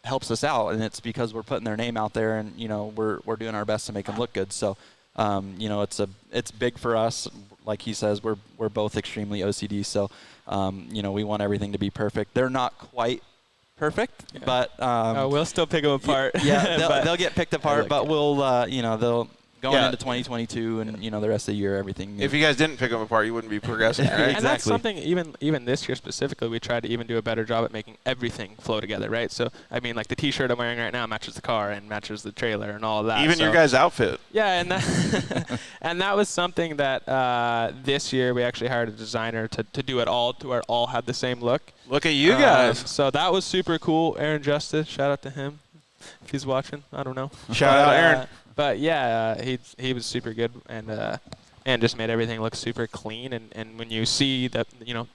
helps us out, and it's because we're putting their name out there, and we're doing our best to make them look good. So, it's big for us. Like he says, we're both extremely OCD, so we want everything to be perfect. They're not quite perfect, but we'll still pick them apart. They'll get picked apart, but we'll they'll going into 2022 and the rest of the year, everything. If you guys didn't pick them apart, you wouldn't be progressing, right? And that's something even this year specifically, we tried to even do a better job at making everything flow together, right? So I mean, like the T-shirt I'm wearing right now matches the car and matches the trailer and all of that. Even your guys' outfit. Yeah, and that and that was something that this year we actually hired a designer to do it all, to where it all had the same look. Look at you guys. So that was super cool. Aaron Justice, shout out to him if he's watching. I don't know. Shout out Aaron. But yeah, he was super good and just made everything look super clean. And when you see the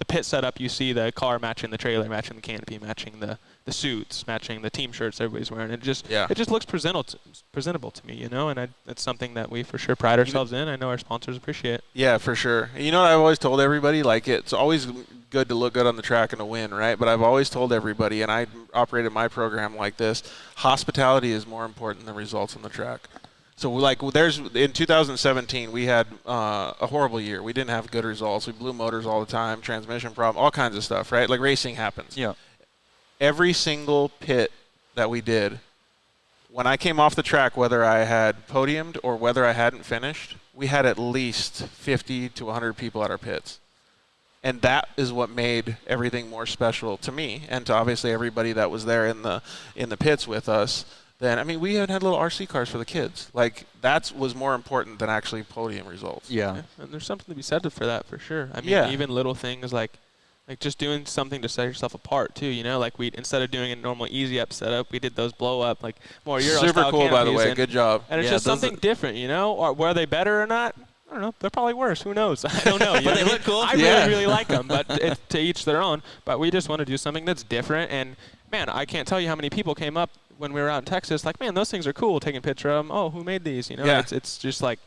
pit setup, you see the car matching the trailer, matching the canopy, matching the suits, matching the team shirts everybody's wearing. It just looks presentable to me, and it's something that we for sure pride ourselves in. I know our sponsors appreciate. Yeah, for sure. You know what I've always told everybody? Like, it's always good to look good on the track and to win, right? But I've always told everybody, and I operated my program like this, hospitality is more important than results on the track. So, like, in 2017, we had a horrible year. We didn't have good results. We blew motors all the time, transmission problem, all kinds of stuff, right? Like, racing happens. Yeah. Every single pit that we did, when I came off the track, whether I had podiumed or whether I hadn't finished, we had at least 50 to 100 people at our pits. And that is what made everything more special to me and to obviously everybody that was there in the pits with us. Then, I mean, we had little RC cars for the kids. Like, that was more important than actually podium results. Yeah. And there's something to be said for that, for sure. I mean, even little things like just doing something to set yourself apart, too, Like, instead of doing a normal easy up setup, we did those blow up, like, more Euro super style cool, by the way. And, good job. And it's just something different, Or were they better or not? I don't know. They're probably worse. Who knows? I don't know. But they look cool. I really, really like them, but to each their own. But we just want to do something that's different. And, man, I can't tell you how many people came up when we were out in Texas, like, man, those things are cool, taking a picture of them. Oh, who made these? It's just like,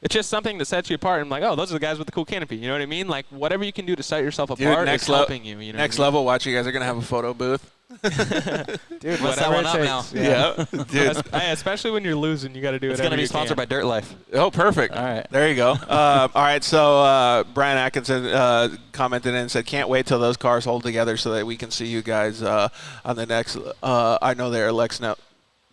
it's just something that sets you apart. And like, oh, those are the guys with the cool canopy. You know what I mean? Like, whatever you can do to set yourself apart is helping you. Next level, watch, you guys are going to have a photo booth. Dude, what's that one up now? Yeah. Dude. Especially when you're losing, you got to do it. It's going to be sponsored by Dirt Life. Oh, perfect. All right. There you go. All right, so Brian Atkinson commented in and said, can't wait till those cars hold together so that we can see you guys on the next. I know they're Lex now.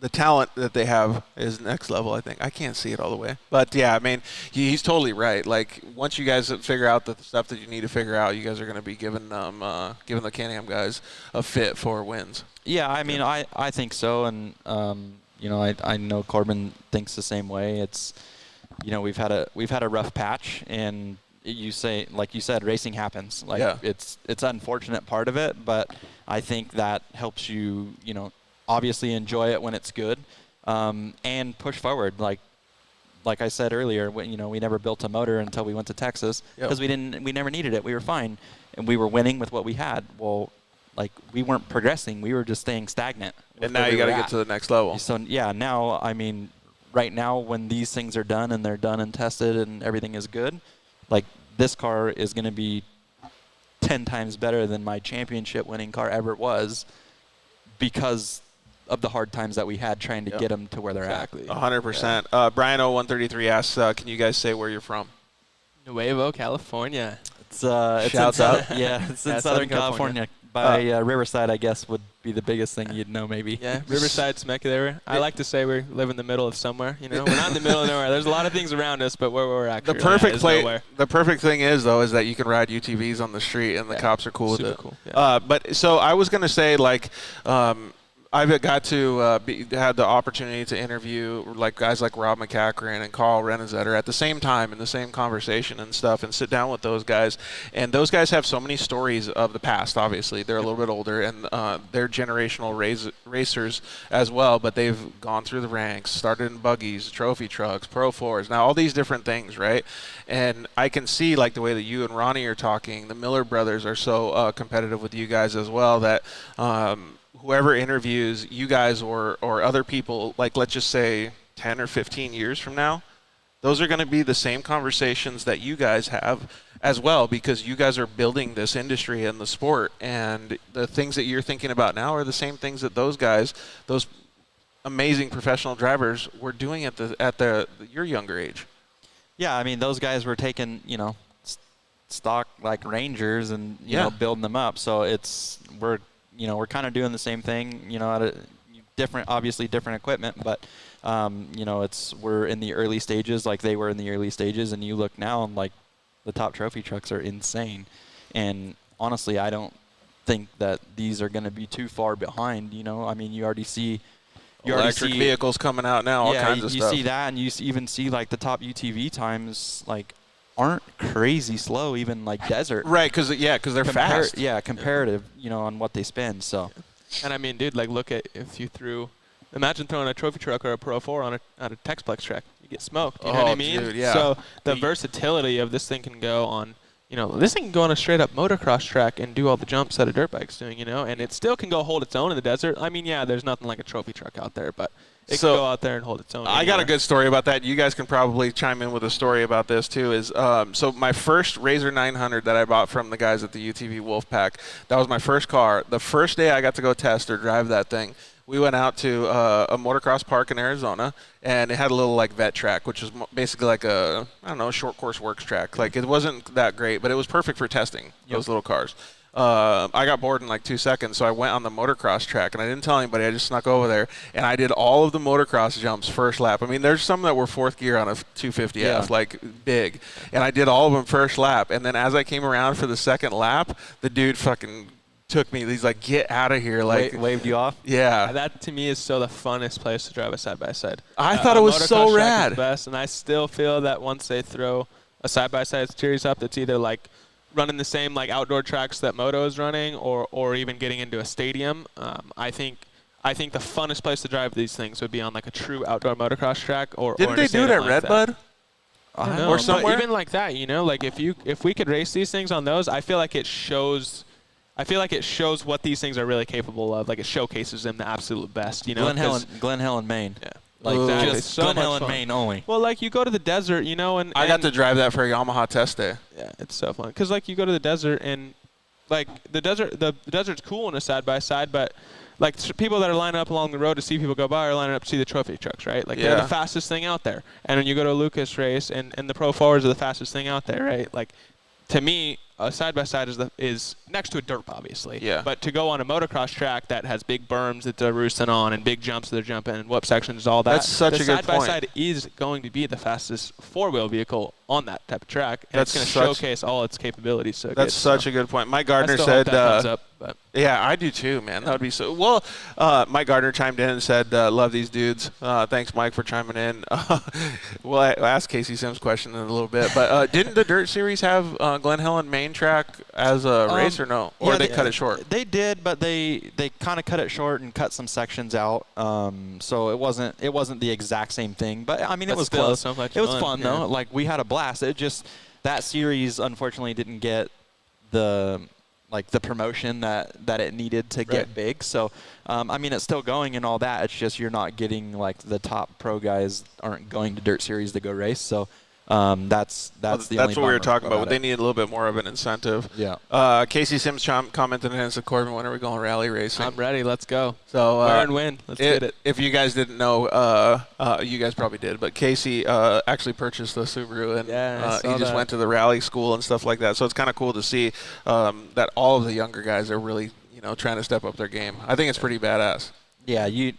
The talent that they have is next level, I think. I can't see it all the way. But, yeah, I mean, he's totally right. Like, once you guys figure out the stuff that you need to figure out, you guys are going to be giving the Can-Am guys a fit for wins. Yeah, I mean, I think so. And, I know Corbin thinks the same way. It's, we've had a rough patch. And like you said, racing happens. Like, it's unfortunate part of it. But I think that helps you, obviously enjoy it when it's good, and push forward. Like I said earlier, we never built a motor until we went to Texas because we never needed it. We were fine, and we were winning with what we had. Well, like, we weren't progressing. We were just staying stagnant. And now you got to get to the next level. So yeah, now, I mean, right now when these things are done and they're done and tested and everything is good, like, this car is going to be 10 times better than my championship winning car ever was, because of the hard times that we had trying to get them to where they're at. 100%. Brian 0133 asks, can you guys say where you're from? Nuevo, California. It's Shouts out. Yeah, it's in Southern California. By Riverside, I guess, would be the biggest thing you'd know, maybe. Yeah, Riverside's Mecca there. I like to say we live in the middle of somewhere. You know, we're not in the middle of nowhere. There's a lot of things around us, but where we're actually the perfect thing is that you can ride UTVs on the street and the cops are cool with it. Cool. Yeah. But so I was gonna say, like, I've got to had the opportunity to interview like guys like Rob McCackran and Carl Renezetter at the same time in the same conversation and stuff, and sit down with those guys. And those guys have so many stories of the past. Obviously, they're a little bit older, and they're generational racers as well. But they've gone through the ranks, started in buggies, trophy trucks, Pro 4s, now all these different things, right? And I can see like the way that you and Ronnie are talking. The Miller brothers are so competitive with you guys as well that. Whoever interviews you guys or other people, like let's just say 10 or 15 years from now, those are going to be the same conversations that you guys have as well, because you guys are building this industry and the sport, and the things that you're thinking about now are the same things that those guys, those amazing professional drivers, were doing at your younger age. Yeah, I mean, those guys were taking, stock like Rangers and you know, building them up. So we're kind of doing the same thing, at a obviously different equipment, but we're in the early stages like they were in the early stages, and you look now and like the top trophy trucks are insane. And honestly, I don't think that these are going to be too far behind. I mean, you already see electric vehicles coming out now, all kinds of stuff. You see that, and you even see like the top UTV times like aren't crazy slow, even like desert. Right, because they're fast. Yeah, comparative, on what they spend. So, and I mean, dude, like look at imagine throwing a trophy truck or a Pro 4 on a Texplex track, you get smoked. You know what I mean? Dude, yeah. So the versatility of this thing can go on. This thing can go on a straight up motocross track and do all the jumps that a dirt bike's doing. And it still can go hold its own in the desert. I mean, yeah, there's nothing like a trophy truck out there, but. It can go out there and hold its own. I got a good story about that. You guys can probably chime in with a story about this too. So my first Razor 900 that I bought from the guys at the UTV Wolfpack, that was my first car. The first day I got to go test or drive that thing, we went out to a motocross park in Arizona, and it had a little like vet track, which was basically like a short course works track. Like it wasn't that great, but it was perfect for testing those little cars. I got bored in like 2 seconds, so I went on the motocross track, and I didn't tell anybody. I just snuck over there, and I did all of the motocross jumps first lap. I mean, there's some that were fourth gear on a 250F, like big, and I did all of them first lap. And then as I came around for the second lap, the dude fucking took me. He's like, "Get out of here!" Like waved you off. Yeah, that to me is still the funnest place to drive a side by side. I thought it was so rad. Is best, and I still feel that once they throw a side by side series up, that's either like running the same like outdoor tracks that Moto is running, or even getting into a stadium. I think the funnest place to drive these things would be on like a true outdoor motocross track, or didn't they do it at Redbud? Or somewhere, even like that. Like if we could race these things on those, I feel like it shows what these things are really capable of. Like it showcases them the absolute best. Glen Helen, Maine. Yeah. Like that just is so Glen much Helen, fun. Maine only. Well, like you go to the desert, and I got to drive that for a Yamaha test day. Yeah, it's so fun. Because like you go to the desert, and like the desert's cool in a side by side, but like people that are lining up along the road to see people go by are lining up to see the trophy trucks, right? Like they're the fastest thing out there. And when you go to a Lucas race, and the Pro 4s are the fastest thing out there, right? Like to me, a side by side is next to a dirt, obviously. Yeah. But to go on a motocross track that has big berms that they're roosting on and big jumps that they're jumping and whoop sections, all that. That's such a good point. The side by side is going to be the fastest four-wheel vehicle on that type of track, and it's going to showcase all its capabilities. So that's such a good point. Mike Gardner said, "Yeah, I do too, man. That would be so." Well, Mike Gardner chimed in and said, "Love these dudes." Thanks, Mike, for chiming in. We'll ask Casey Sims' question in a little bit, but didn't the Dirt Series have Glen Helen Main track as a race or no? Or they cut it short? They did, but they kind of cut it short and cut some sections out. So it wasn't the exact same thing, but I mean it was close. So much it was fun though. Like we had a blast. It just that series unfortunately didn't get the promotion that it needed to get big. So I mean it's still going and all that. It's just you're not getting like the top pro guys aren't going to Dirt Series to go race. So that's what we were talking about. They need a little bit more of an incentive. Yeah. Casey Sims commented and said, "Corbin, when are we going rally racing?" I'm ready. Let's go. So and win. Let's get it. If you guys didn't know, you guys probably did, but Casey actually purchased the Subaru, and he just went to the rally school and stuff like that. So it's kind of cool to see that all of the younger guys are really trying to step up their game. I think it's pretty badass. Yeah, you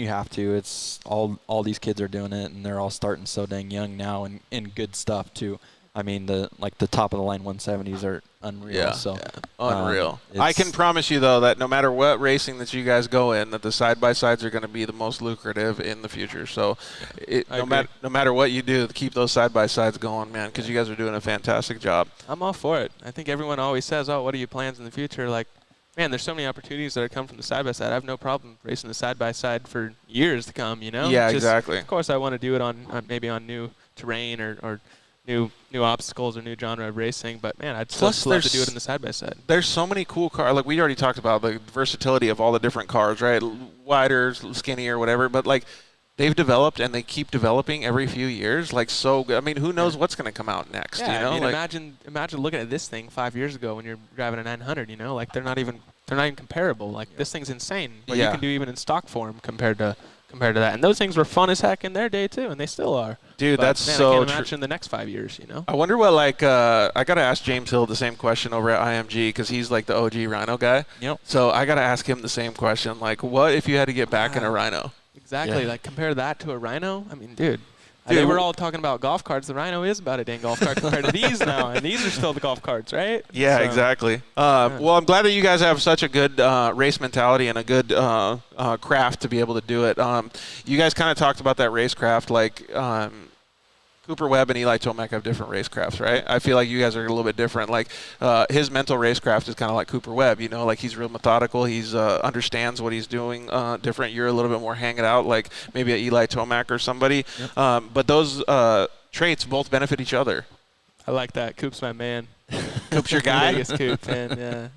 have to. It's all these kids are doing it, and they're all starting so dang young now, and in good stuff too. I mean, the top of the line 170s are unreal. Yeah, so unreal. I can promise you though that no matter what racing that you guys go in, that the side-by-sides are going to be the most lucrative in the future. So, no matter what you do, keep those side-by-sides going, man, because you guys are doing a fantastic job. I'm all for it. I think everyone always says, "Oh, what are your plans in the future?" Like, man, there's so many opportunities that come from the side-by-side. I have no problem racing the side-by-side for years to come. Yeah, exactly. Of course, I want to do it on maybe on new terrain or new obstacles or new genre of racing, but man, I'd still love to do it in the side-by-side. There's so many cool cars. Like we already talked about the versatility of all the different cars, right? Wider, skinnier, whatever. But like they've developed and they keep developing every few years. Like so, I mean, who knows what's going to come out next? Yeah, I mean, imagine looking at this thing 5 years ago when you're driving a 900. Like they're not even comparable. Like this thing's insane. What you can do even in stock form compared to that. And those things were fun as heck in their day too, and they still are. Dude, but, that's man, so I can't imagine the next 5 years, I wonder what, I got to ask James Hill the same question over at IMG because he's like the OG Rhino guy. Yep. So I got to ask him the same question. Like, what if you had to get back in a Rhino? Exactly. Yeah. Like, compare that to a Rhino? I mean, dude, they were all talking about golf carts. The Rhino is about a dang golf cart compared to these now, and these are still the golf carts, right? Yeah, so, exactly. Well, I'm glad that you guys have such a good race mentality and a good craft to be able to do it. You guys kind of talked about that racecraft, like Cooper Webb and Eli Tomac have different racecrafts, right? I feel like you guys are a little bit different. Like his mental racecraft is kind of like Cooper Webb, like he's real methodical. He's understands what he's doing different. You're a little bit more hanging out, like maybe a Eli Tomac or somebody. Yep. But those traits both benefit each other. I like that. Coop's my man. Coop's your guy? Vegas Coop, man, yeah.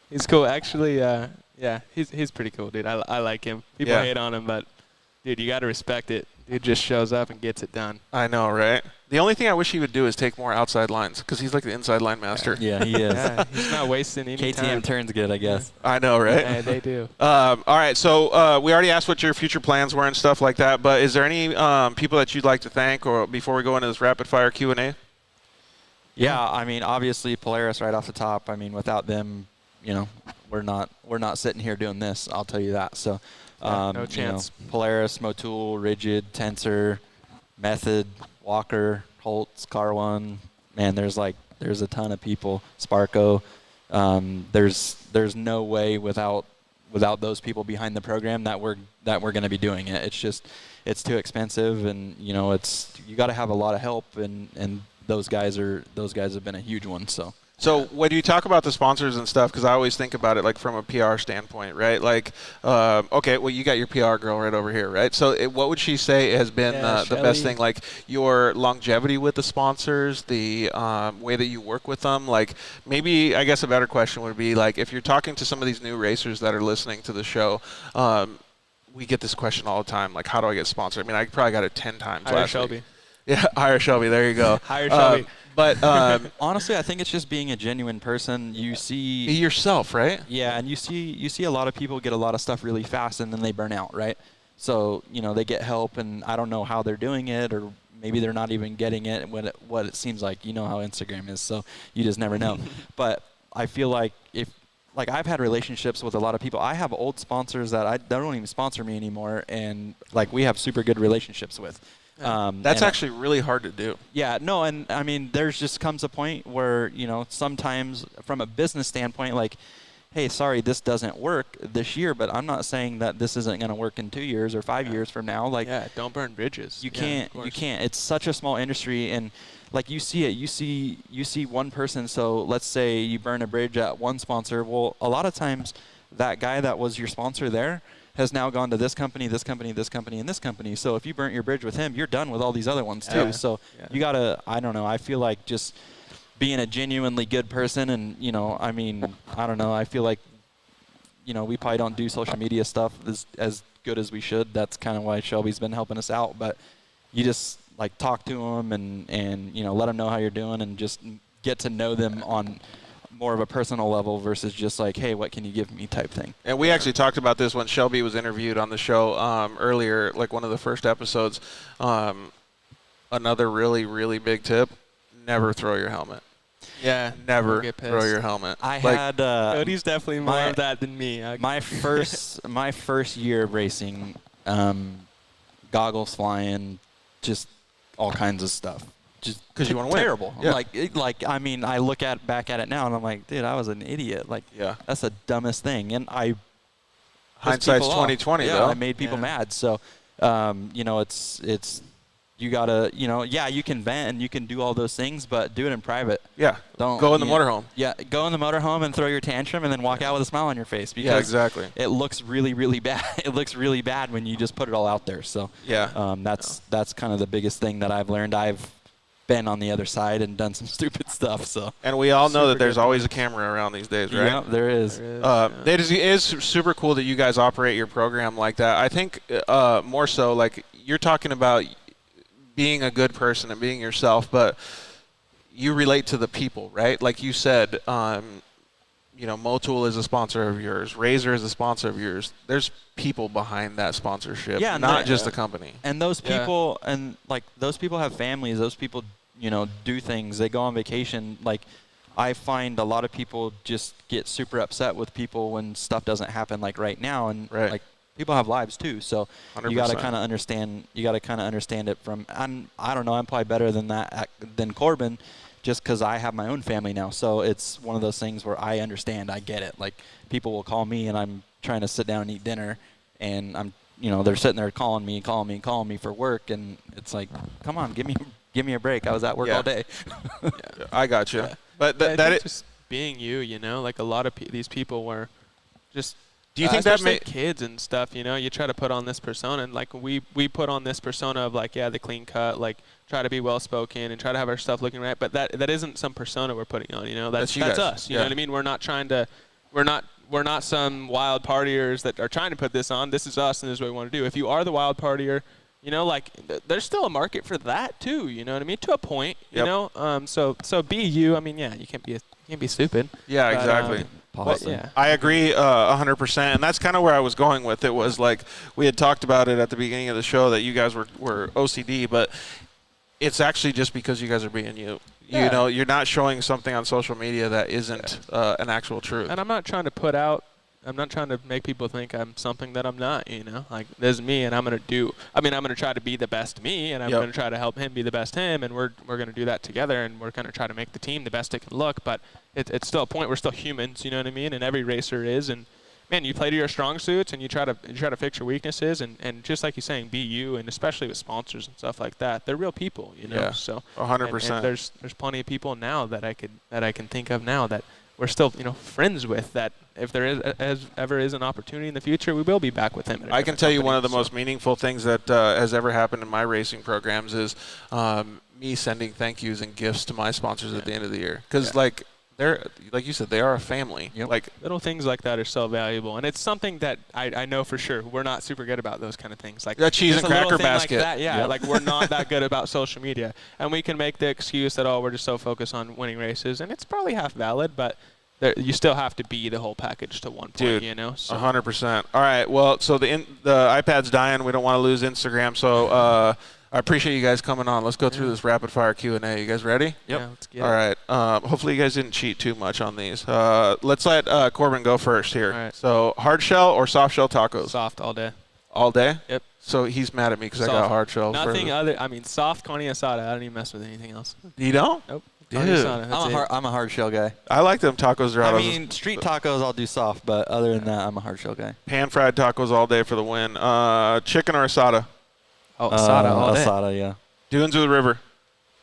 He's cool. Actually, yeah, he's pretty cool, dude. I like him. People hate on him, but, dude, you got to respect it. Dude just shows up and gets it done. I know, right? The only thing I wish he would do is take more outside lines because he's like the inside line master. Yeah, he is. Yeah, he's not wasting any time. KTM turns good, I guess. I know, right? Yeah, they do. All right, so we already asked what your future plans were and stuff like that, but is there any people that you'd like to thank or before we go into this rapid-fire Q&A? Yeah, I mean, obviously Polaris right off the top. I mean, without them, we're not sitting here doing this. I'll tell you that. So. No chance. Polaris, Motul, Rigid, Tensor, Method, Walker, Holtz, Car One. Man, there's a ton of people. Sparko. There's no way without those people behind the program that we're going to be doing it. It's too expensive, and you got to have a lot of help, and those guys have been a huge one. So when you talk about the sponsors and stuff, because I always think about it like from a PR standpoint, right? Like, okay, well, you got your PR girl right over here, right? So what would she say has been the best thing? Like your longevity with the sponsors, the way that you work with them? Like maybe, I guess a better question would be like if you're talking to some of these new racers that are listening to the show, we get this question all the time, like how do I get sponsored? I mean, I probably got it 10 times last Shelby. week. Yeah, hire Shelby. There you go. Hire Shelby. But honestly, I think it's just being a genuine person. You see be yourself, right? Yeah, and you see a lot of people get a lot of stuff really fast and then they burn out, right? So they get help, and I don't know how they're doing it, or maybe they're not even getting it. What it seems like, how Instagram is, so you just never know. But I feel like I've had relationships with a lot of people. I have old sponsors that don't even sponsor me anymore, and we have super good relationships with. That's actually really hard to do. Yeah, no, and I mean, there's just comes a point where, sometimes from a business standpoint, like, hey, sorry, this doesn't work this year, but I'm not saying that this isn't going to work in 2 years or 5 years from now. Like, yeah, don't burn bridges. You can't. It's such a small industry, and like you see it, you see one person. So let's say you burn a bridge at one sponsor. Well, a lot of times that guy that was your sponsor there has now gone to this company, this company, this company, and this company. So if you burnt your bridge with him, you're done with all these other ones too. So you gotta, I don't know, I feel like just being a genuinely good person, and I mean, I don't know, I feel like we probably don't do social media stuff as good as we should. That's kind of why Shelby's been helping us out. But you just talk to them and let them know how you're doing, and just get to know them on more of a personal level versus just like, hey, what can you give me type thing. And we actually talked about this when Shelby was interviewed on the show earlier, like one of the first episodes. Another really, really big tip, never throw your helmet. Yeah. Never Get throw pissed. your helmet. I Like, had Cody's definitely more of that than me. my first year of racing, goggles flying, just all kinds of stuff. Just 'Cause you wanna win. terrible. Yeah. I mean, I look back at it now and I'm like, dude, I was an idiot. Like, Yeah. that's the dumbest thing. And I Hindsight's people off. 20/20, yeah, though. I made people mad. So, you know, it's you gotta, you know, yeah, you can vent and you can do all those things, but do it in private. Yeah. Don't Go in the you know, motorhome. Yeah, go in the motorhome and throw your tantrum and then walk out with a smile on your face. Because Yeah, exactly. it looks really, really bad. It looks really bad when you just put it all out there. So Yeah. that's kind of the biggest thing that I've learned. I've been on the other side and done some stupid stuff. So And we all know that Super there's good always a camera around these days, right? yeah, there is. It is super cool that you guys operate your program like that. I think more so, like, you're talking about being a good person and being yourself, but you relate to the people, right? Like you said, you know, Motul is a sponsor of yours. Razor is a sponsor of yours. There's people behind that sponsorship, Yeah, and not that- just the company. And those Yeah. people, and like those people have families. Those people, you know, do things. They go on vacation. Like, I find a lot of people just get super upset with people when stuff doesn't happen, like right now. And Right. like, people have lives too. So 100%. you got to kind of understand. You got to kind of understand it from. I don't know. I'm probably better than that than Corbin, just because I have my own family now. So it's one of those things where I understand. I get it. Like, people will call me and I'm trying to sit down and eat dinner, and I'm, you know, they're sitting there calling me for work, and it's like, come on, give me a break. I was at work all day. I got you. Yeah. But I that think it, just being you know, like a lot of these people were just. do you think that especially may kids and stuff, you know, you try to put on this persona, and like we put on this persona of like, yeah, the clean cut, like try to be well spoken and try to have our stuff looking right, but that isn't some persona we're putting on, you know. That's you guys. us. You know what I mean? We're not trying to we're not some wild partiers that are trying to put this on. This is us, and this is what we want to do. If you are the wild partier, you know, like there's still a market for that too. You know what I mean? To a point, you know. So be you. I mean, yeah, you can't be stupid. Yeah, But, exactly. But yeah. I agree 100%, and that's kind of where I was going with it. Was like, we had talked about it at the beginning of the show that you guys were OCD, but it's actually just because you guys are being you. Yeah. You know, you're not showing something on social media that isn't an actual truth. And I'm not trying to make people think I'm something that I'm not, you know. Like, this is me, and I'm going to try to be the best me, and I'm going to try to help him be the best him, and we're going to do that together, and we're going to try to make the team the best it can look. But it's still a point. We're still humans, you know what I mean? And every racer is. And, man, you play to your strong suits, and you try to fix your weaknesses, and just like you're saying, be you, and especially with sponsors and stuff like that. They're real people, you know. Yeah, So 100%. and there's plenty of people now that I can think of now that we're still, you know, friends with, that if there ever is an opportunity in the future, we will be back with him. I can tell you one of the most meaningful things that has ever happened in my racing programs is me sending thank yous and gifts to my sponsors at the end of the year. Because, like, they're, like you said, they are a family. Yep. Like, little things like that are so valuable, and it's something that I know for sure we're not super good about those kind of things. Like that cheese just and a little cracker thing like basket. that, yeah, like we're not that good about social media, and we can make the excuse that, oh, we're just so focused on winning races, and it's probably half valid, but you still have to be the whole package to one point, Dude, you know. So 100%. All right. Well, so the iPad's dying. We don't want to lose Instagram. So I appreciate you guys coming on. Let's go through this rapid fire Q&A. You guys ready? yeah, let's get All it. right. Hopefully you guys didn't cheat too much on these. Let's let Corbin go first here. All right. So hard shell or soft shell tacos? Soft all day. All day? Yep. So he's mad at me because I Soft. got hard shell. Nothing other. I mean, soft carne asada. I don't even mess with anything else. You don't? Nope. Dude. Carne asada, that's it. I'm a hard shell guy. I like them tacos. I mean, street tacos I'll do soft, but other than that, I'm a hard shell guy. Pan fried tacos all day for the win. Chicken or asada? Oh, asada all day. Asada, yeah. Dunes or the river?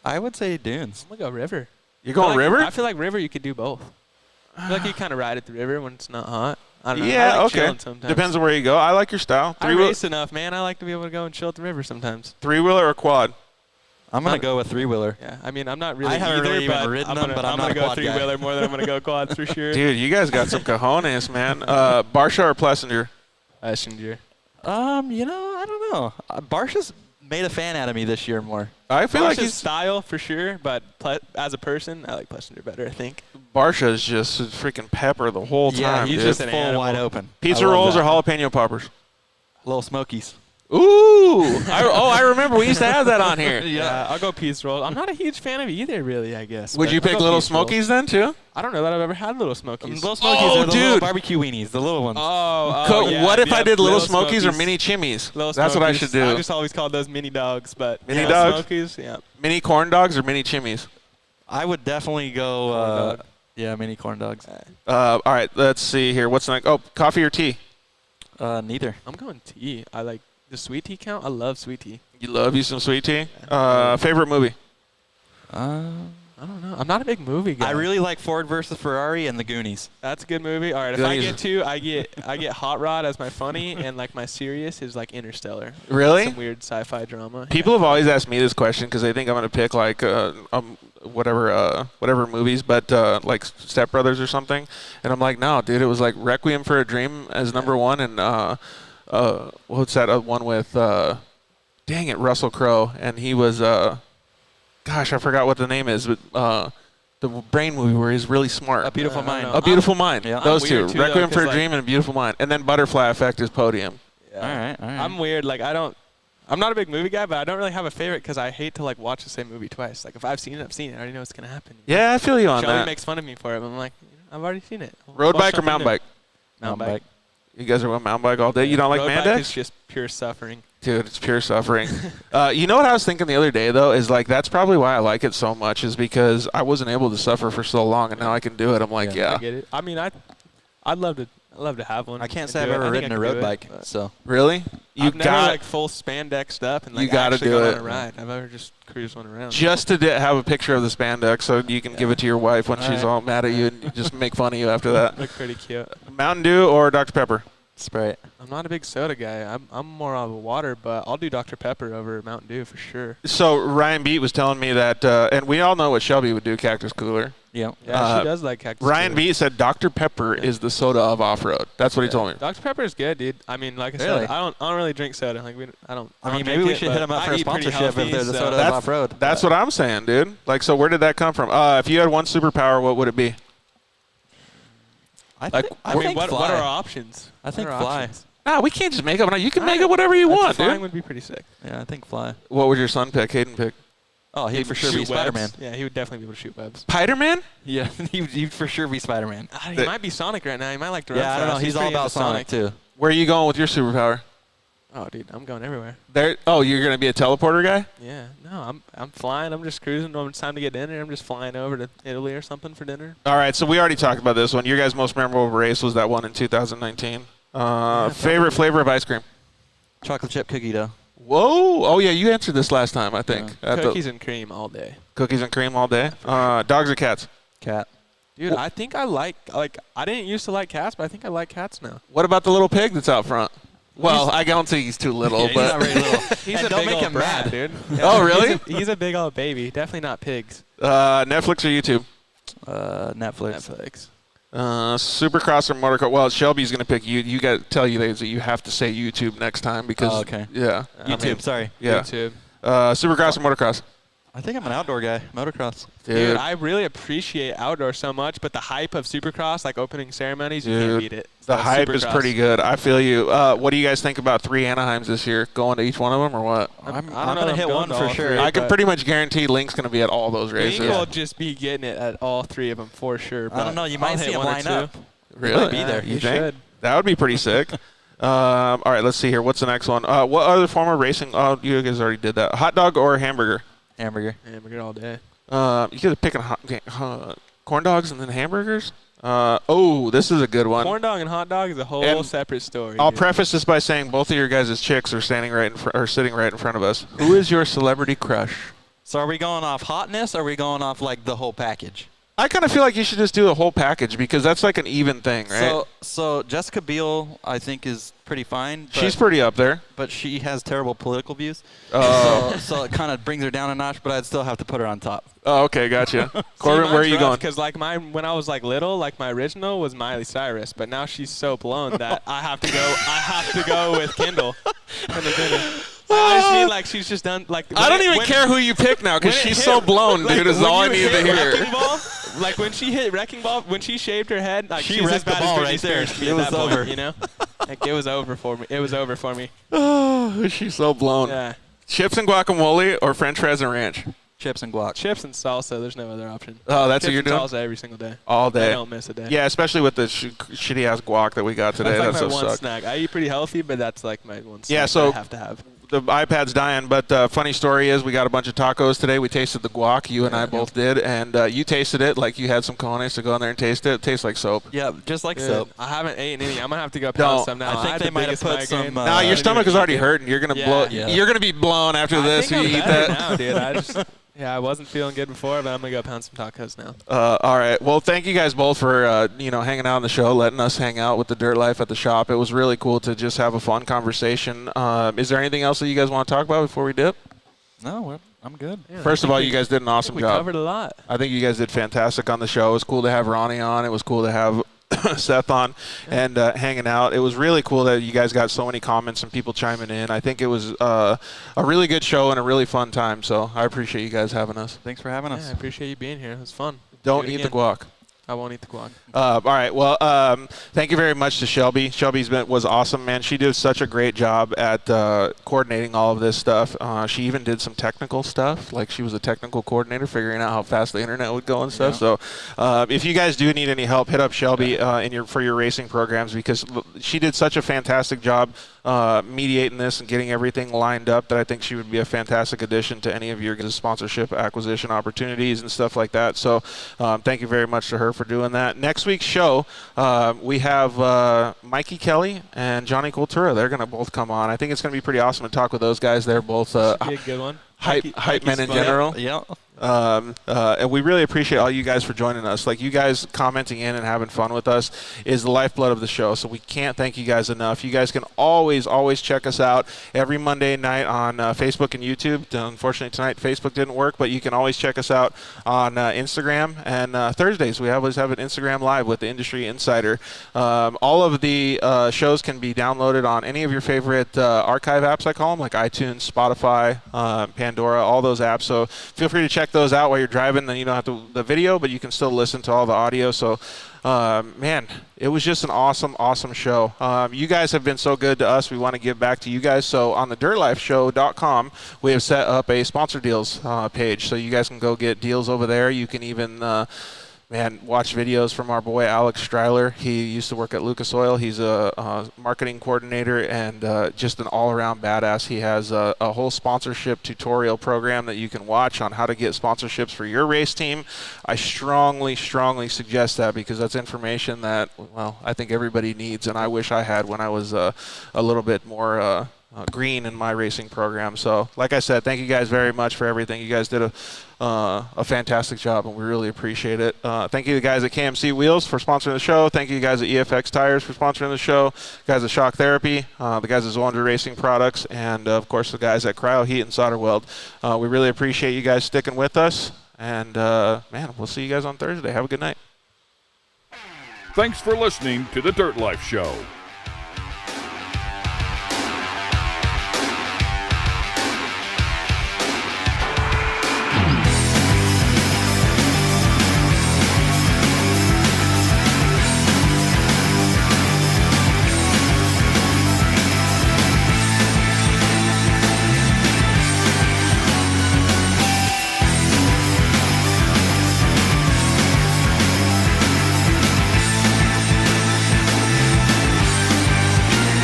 I would say dunes. I'm gonna go river. You're going river? I feel like river. You could do both. I feel like you kind of ride at the river when it's not hot. I don't know. Yeah, I like okay. chilling sometimes. Depends on where you go. I like your style. I race enough, man. I like to be able to go and chill at the river sometimes. Three-wheeler or quad? I'm going to go with three-wheeler. Yeah, I mean, I'm not really I haven't either, really even but ridden I'm them, gonna, but I'm not a gonna go quad guy. three-wheeler more than I'm going to go quads for sure. Dude, you guys got some cojones, man. Barsha or Plessinger? Passenger. You know, I don't know. Barsha's made a fan out of me this year more. I feel like His he's style for sure, but as a person, I like Passenger better, I think. Barsha's just freaking pepper the whole time. Yeah, he's dude. just an full animal. wide open. Pizza I love rolls that. or jalapeno poppers? Little Smokies. Ooh. I remember we used to have that on here. Yeah, I'll go peas rolls. I'm not a huge fan of either, really, I guess. Would but you I'll pick go Little peas rolls. Smokies then, too? I don't know that I've ever had Little Smokies. Little Smokies are the dude. little barbecue weenies, the little ones. What if I did Little Smokies or Mini Chimmies? That's what I should do. I just always called those mini dogs, but Mini dogs? Smokies, yeah. Mini corn dogs or Mini Chimmies? I would definitely go, mini corn dogs. All right, let's see here. What's next? Oh, coffee or tea? Neither. I'm going tea. I like the sweet tea count. I love sweet tea. You love you some sweet tea? Favorite movie? I don't know. I'm not a big movie guy. I really like Ford versus Ferrari and The Goonies. That's a good movie. All right, if I get two, I get Hot Rod as my funny, and like my serious is like Interstellar. Really? Some weird sci-fi drama. People have always asked me this question because they think I'm going to pick like whatever movies, but like Step Brothers or something. And I'm like, no, dude, it was like Requiem for a Dream as number one, and what's that one with? Dang it, Russell Crowe, and he was gosh, I forgot what the name is, but the brain movie where he's really smart. A Beautiful Mind. A Beautiful Mind. Yeah. Those two. Too, Requiem though, for a like, Dream and A Beautiful Mind. And then Butterfly Effect is Podium. Yeah. All right. I'm weird. Like I'm not a big movie guy, but I don't really have a favorite because I hate to like watch the same movie twice. Like if I've seen it, I've seen it. I already know what's gonna happen. Yeah, I feel you on Shelby that. makes fun of me for it, but I'm like, I've already seen it. Road Watch bike or something mountain new. bike? Mountain bike. You guys are going mountain bike all day? You don't like Road bike Mandex? is just pure suffering. Dude, it's pure suffering. You know what I was thinking the other day, though, is like that's probably why I like it so much is because I wasn't able to suffer for so long, and now I can do it. I'm like, yeah. I get it. I mean, I'd love to have one. I can't and say I've do it. ever I think ridden I a could road do it, bike, but so. Really? I've never like full spandexed up and like You gotta actually do gone it. on a ride. I've ever just cruised one around. Just to have a picture of the spandex so you can give it to your wife when she's all mad at you and just make fun of you after that. Look pretty cute. Mountain Dew or Dr. Pepper? Sprite. I'm not a big soda guy. I'm more of a water, but I'll do Dr. Pepper over Mountain Dew for sure. So Ryan Beat was telling me that, and we all know what Shelby would do, Cactus Cooler. Yeah. Yeah, she does like Cactus Ryan Cooler. Beat said Dr. Pepper is the soda of off-road. That's what he told me. Dr. Pepper is good, dude. I mean, like I Really? said, I don't really drink soda. Like I don't maybe drink we it, should but hit them up I for a eat pretty sponsorship if healthy, they're the so- soda of off-road. That's what I'm saying, dude. Like, so where did that come from? If you had one superpower, what would it be? I Like, think, I mean, what fly. are our options? I think What are our fly. options? Nah, we can't just make up. You can make it whatever you want, Flying dude. would be pretty sick. Yeah, I think fly. What would your son pick? Hayden pick? Oh, he'd for sure be Shoot webs. Spider-Man. Yeah, he would definitely be able to shoot webs. Spider-Man? Yeah, he'd for sure be Spider-Man. He might be Sonic right now. He might like to run Yeah, I don't know. fast. He's all pretty about into Sonic, too. Where are you going with your superpower? Oh, dude, I'm going everywhere. There. Oh, you're gonna be a teleporter guy? Yeah, no, I'm flying. I'm just cruising. When it's time to get dinner, I'm just flying over to Italy or something for dinner. All right. So we already talked about this one. Your guys' most memorable race was that one in 2019. Favorite flavor of ice cream? Chocolate chip cookie dough. Whoa. Oh yeah, you answered this last time, I think. At the- Cookies and cream all day. cookies and cream all day. Dogs or cats? Cat. Dude, I think I like I didn't used to like cats, but I think I like cats now. What about the little pig that's out front? Well, I don't think he's too little, Yeah, he's but not very little. He's And a don't big make old him brat, mad. dude. Oh, really? He's a big old baby. Definitely not pigs. Netflix or YouTube? Netflix. Netflix. Supercross or motocross? Well, Shelby's gonna pick you. You got to tell you that you have to say YouTube next time because. Oh, okay. Yeah. YouTube, sorry. Yeah. YouTube. Supercross or motocross? I think I'm an outdoor guy. Motocross. Dude, I really appreciate outdoor so much, but the hype of Supercross, like opening ceremonies, you can't beat it. The So hype is Supercross. pretty good. I feel you. What do you guys think about 3 Anaheims this year? Going to each one of them or what? I'm I don't know going to if hit I'm going one to for all sure. three. I can but- pretty much guarantee Link's going to be at all those Link races. will just be getting it at all 3 of them for sure. I don't know. You might see him line up. Really? might be there. You He think? should. That would be pretty sick. All right, let's see here. What's the next one? What other form of racing? Oh, you guys already did that. Hot dog or hamburger? Hamburger. Hamburger all day. You could pick corn dogs and then hamburgers. This is a good one. Corn dog and hot dog is a whole And separate story. I'll dude. preface this by saying both of your guys' chicks are sitting right in front of us. Who is your celebrity crush? So are we going off hotness or are we going off like the whole package? I kind of feel like you should just do the whole package because that's like an even thing, right? So Jessica Biel, I think, is pretty fine. But, She's pretty up there. but she has terrible political views. Oh, So it kind of brings her down a notch, but I'd still have to put her on top. okay, gotcha. Corbin, where are you going? Because like when I was like little, like my original was Miley Cyrus, but now she's so blown that I have to go with Kendall. I just mean like she's just done like. I don't even care who you pick now because she's so blown, dude. Is all I need to hear. like when she hit wrecking ball, when she shaved her head, like She she's wrecked as the bad ball as Britney right there. Spears to me It at was that point, over. you know? Like it was over for me. It was over for me. Oh, she's so blown. Yeah. Chips and guacamole or French fries and ranch? Chips and guac. Chips and salsa. There's no other option. Oh, that's Chips what you're and doing? salsa every single day. All day. I don't miss a day. Yeah, especially with the shitty ass guac that we got today. That's like That my stuff one sucked. snack. I eat pretty healthy, but that's like my one snack Yeah, so that I have to have. the iPad's dying, but funny story is we got a bunch of tacos today. We tasted the guac. You and I both did, and you tasted it like you had some cojones to go in there and taste it. It tastes like soap. Yeah, just like Dude, soap. I haven't eaten any. I'm gonna have to go Don't. pound some now. I think had they the might have biggest put migraine. some, Nah, your stomach is already hurting. You're gonna blow. Yeah. You're gonna be blown after this. I You think eat I'm better that. now, dude. I just I wasn't feeling good before, but I'm gonna go pound some tacos now. All right. Well, thank you guys both for hanging out on the show, letting us hang out with the Dirt Life at the shop. It was really cool to just have a fun conversation. Is there anything else that you guys want to talk about before we dip? No, I'm good. Yeah, First of all, you guys did an awesome we job. covered a lot. I think you guys did fantastic on the show. It was cool to have Ronnie on. It was cool to have Seth on and hanging out. It was really cool that you guys got so many comments and people chiming in. I think it was a really good show and a really fun time. So I appreciate you guys having us. Thanks for having Yeah, us. I appreciate you being here. It was fun. Don't Do it eat the again. guac. I won't eat the guac. All right. Well, thank you very much to Shelby. Shelby's was awesome, man. She did such a great job at coordinating all of this stuff. She even did some technical stuff, like she was a technical coordinator, figuring out how fast the internet would go and stuff. So, if you guys do need any help, hit up Shelby for your racing programs, because she did such a fantastic job mediating this and getting everything lined up that I think she would be a fantastic addition to any of your sponsorship acquisition opportunities and stuff like that. So, thank you very much to her for doing that. Next week's show, we have Mikey Kelly and Johnny Cultura. They're going to both come on. I think it's going to be pretty awesome to talk with those guys. They're both Should be a good one. hype men in fun. general. Yeah. And we really appreciate all you guys for joining us. Like, you guys commenting in and having fun with us is the lifeblood of the show. So we can't thank you guys enough. You guys can always check us out every Monday night on Facebook and YouTube. Unfortunately, tonight Facebook didn't work, but you can always check us out on Instagram. And Thursdays, we always have an Instagram Live with the Industry Insider. All of the shows can be downloaded on any of your favorite archive apps, I call them, like iTunes, Spotify, Pandora, all those apps. So feel free to check those out while you're driving. Then you don't have the video, but you can still listen to all the audio. So, man, it was just an awesome show. You guys have been so good to us. We want to give back to you guys. So on the dirtlifeshow.com, we have set up a sponsor deals page. So you guys can go get deals over there. You can even watch videos from our boy Alex Stryler. He used to work at Lucas Oil. He's a marketing coordinator and just an all-around badass. He has a whole sponsorship tutorial program that you can watch on how to get sponsorships for your race team. I strongly suggest that, because that's information that, well, I think everybody needs, and I wish I had when I was a little bit more green in my racing program. So, like I said, thank you guys very much for everything. You guys did a fantastic job, and we really appreciate it. Thank you to the guys at KMC Wheels for sponsoring the show. Thank you guys at EFX Tires for sponsoring the show. Guys at Shock Therapy, the guys at Zoandra Racing Products, and of course the guys at Cryo Heat and Solder Weld. We really appreciate you guys sticking with us, and man, we'll see you guys on Thursday. Have a good night. Thanks for listening to The Dirt Life Show.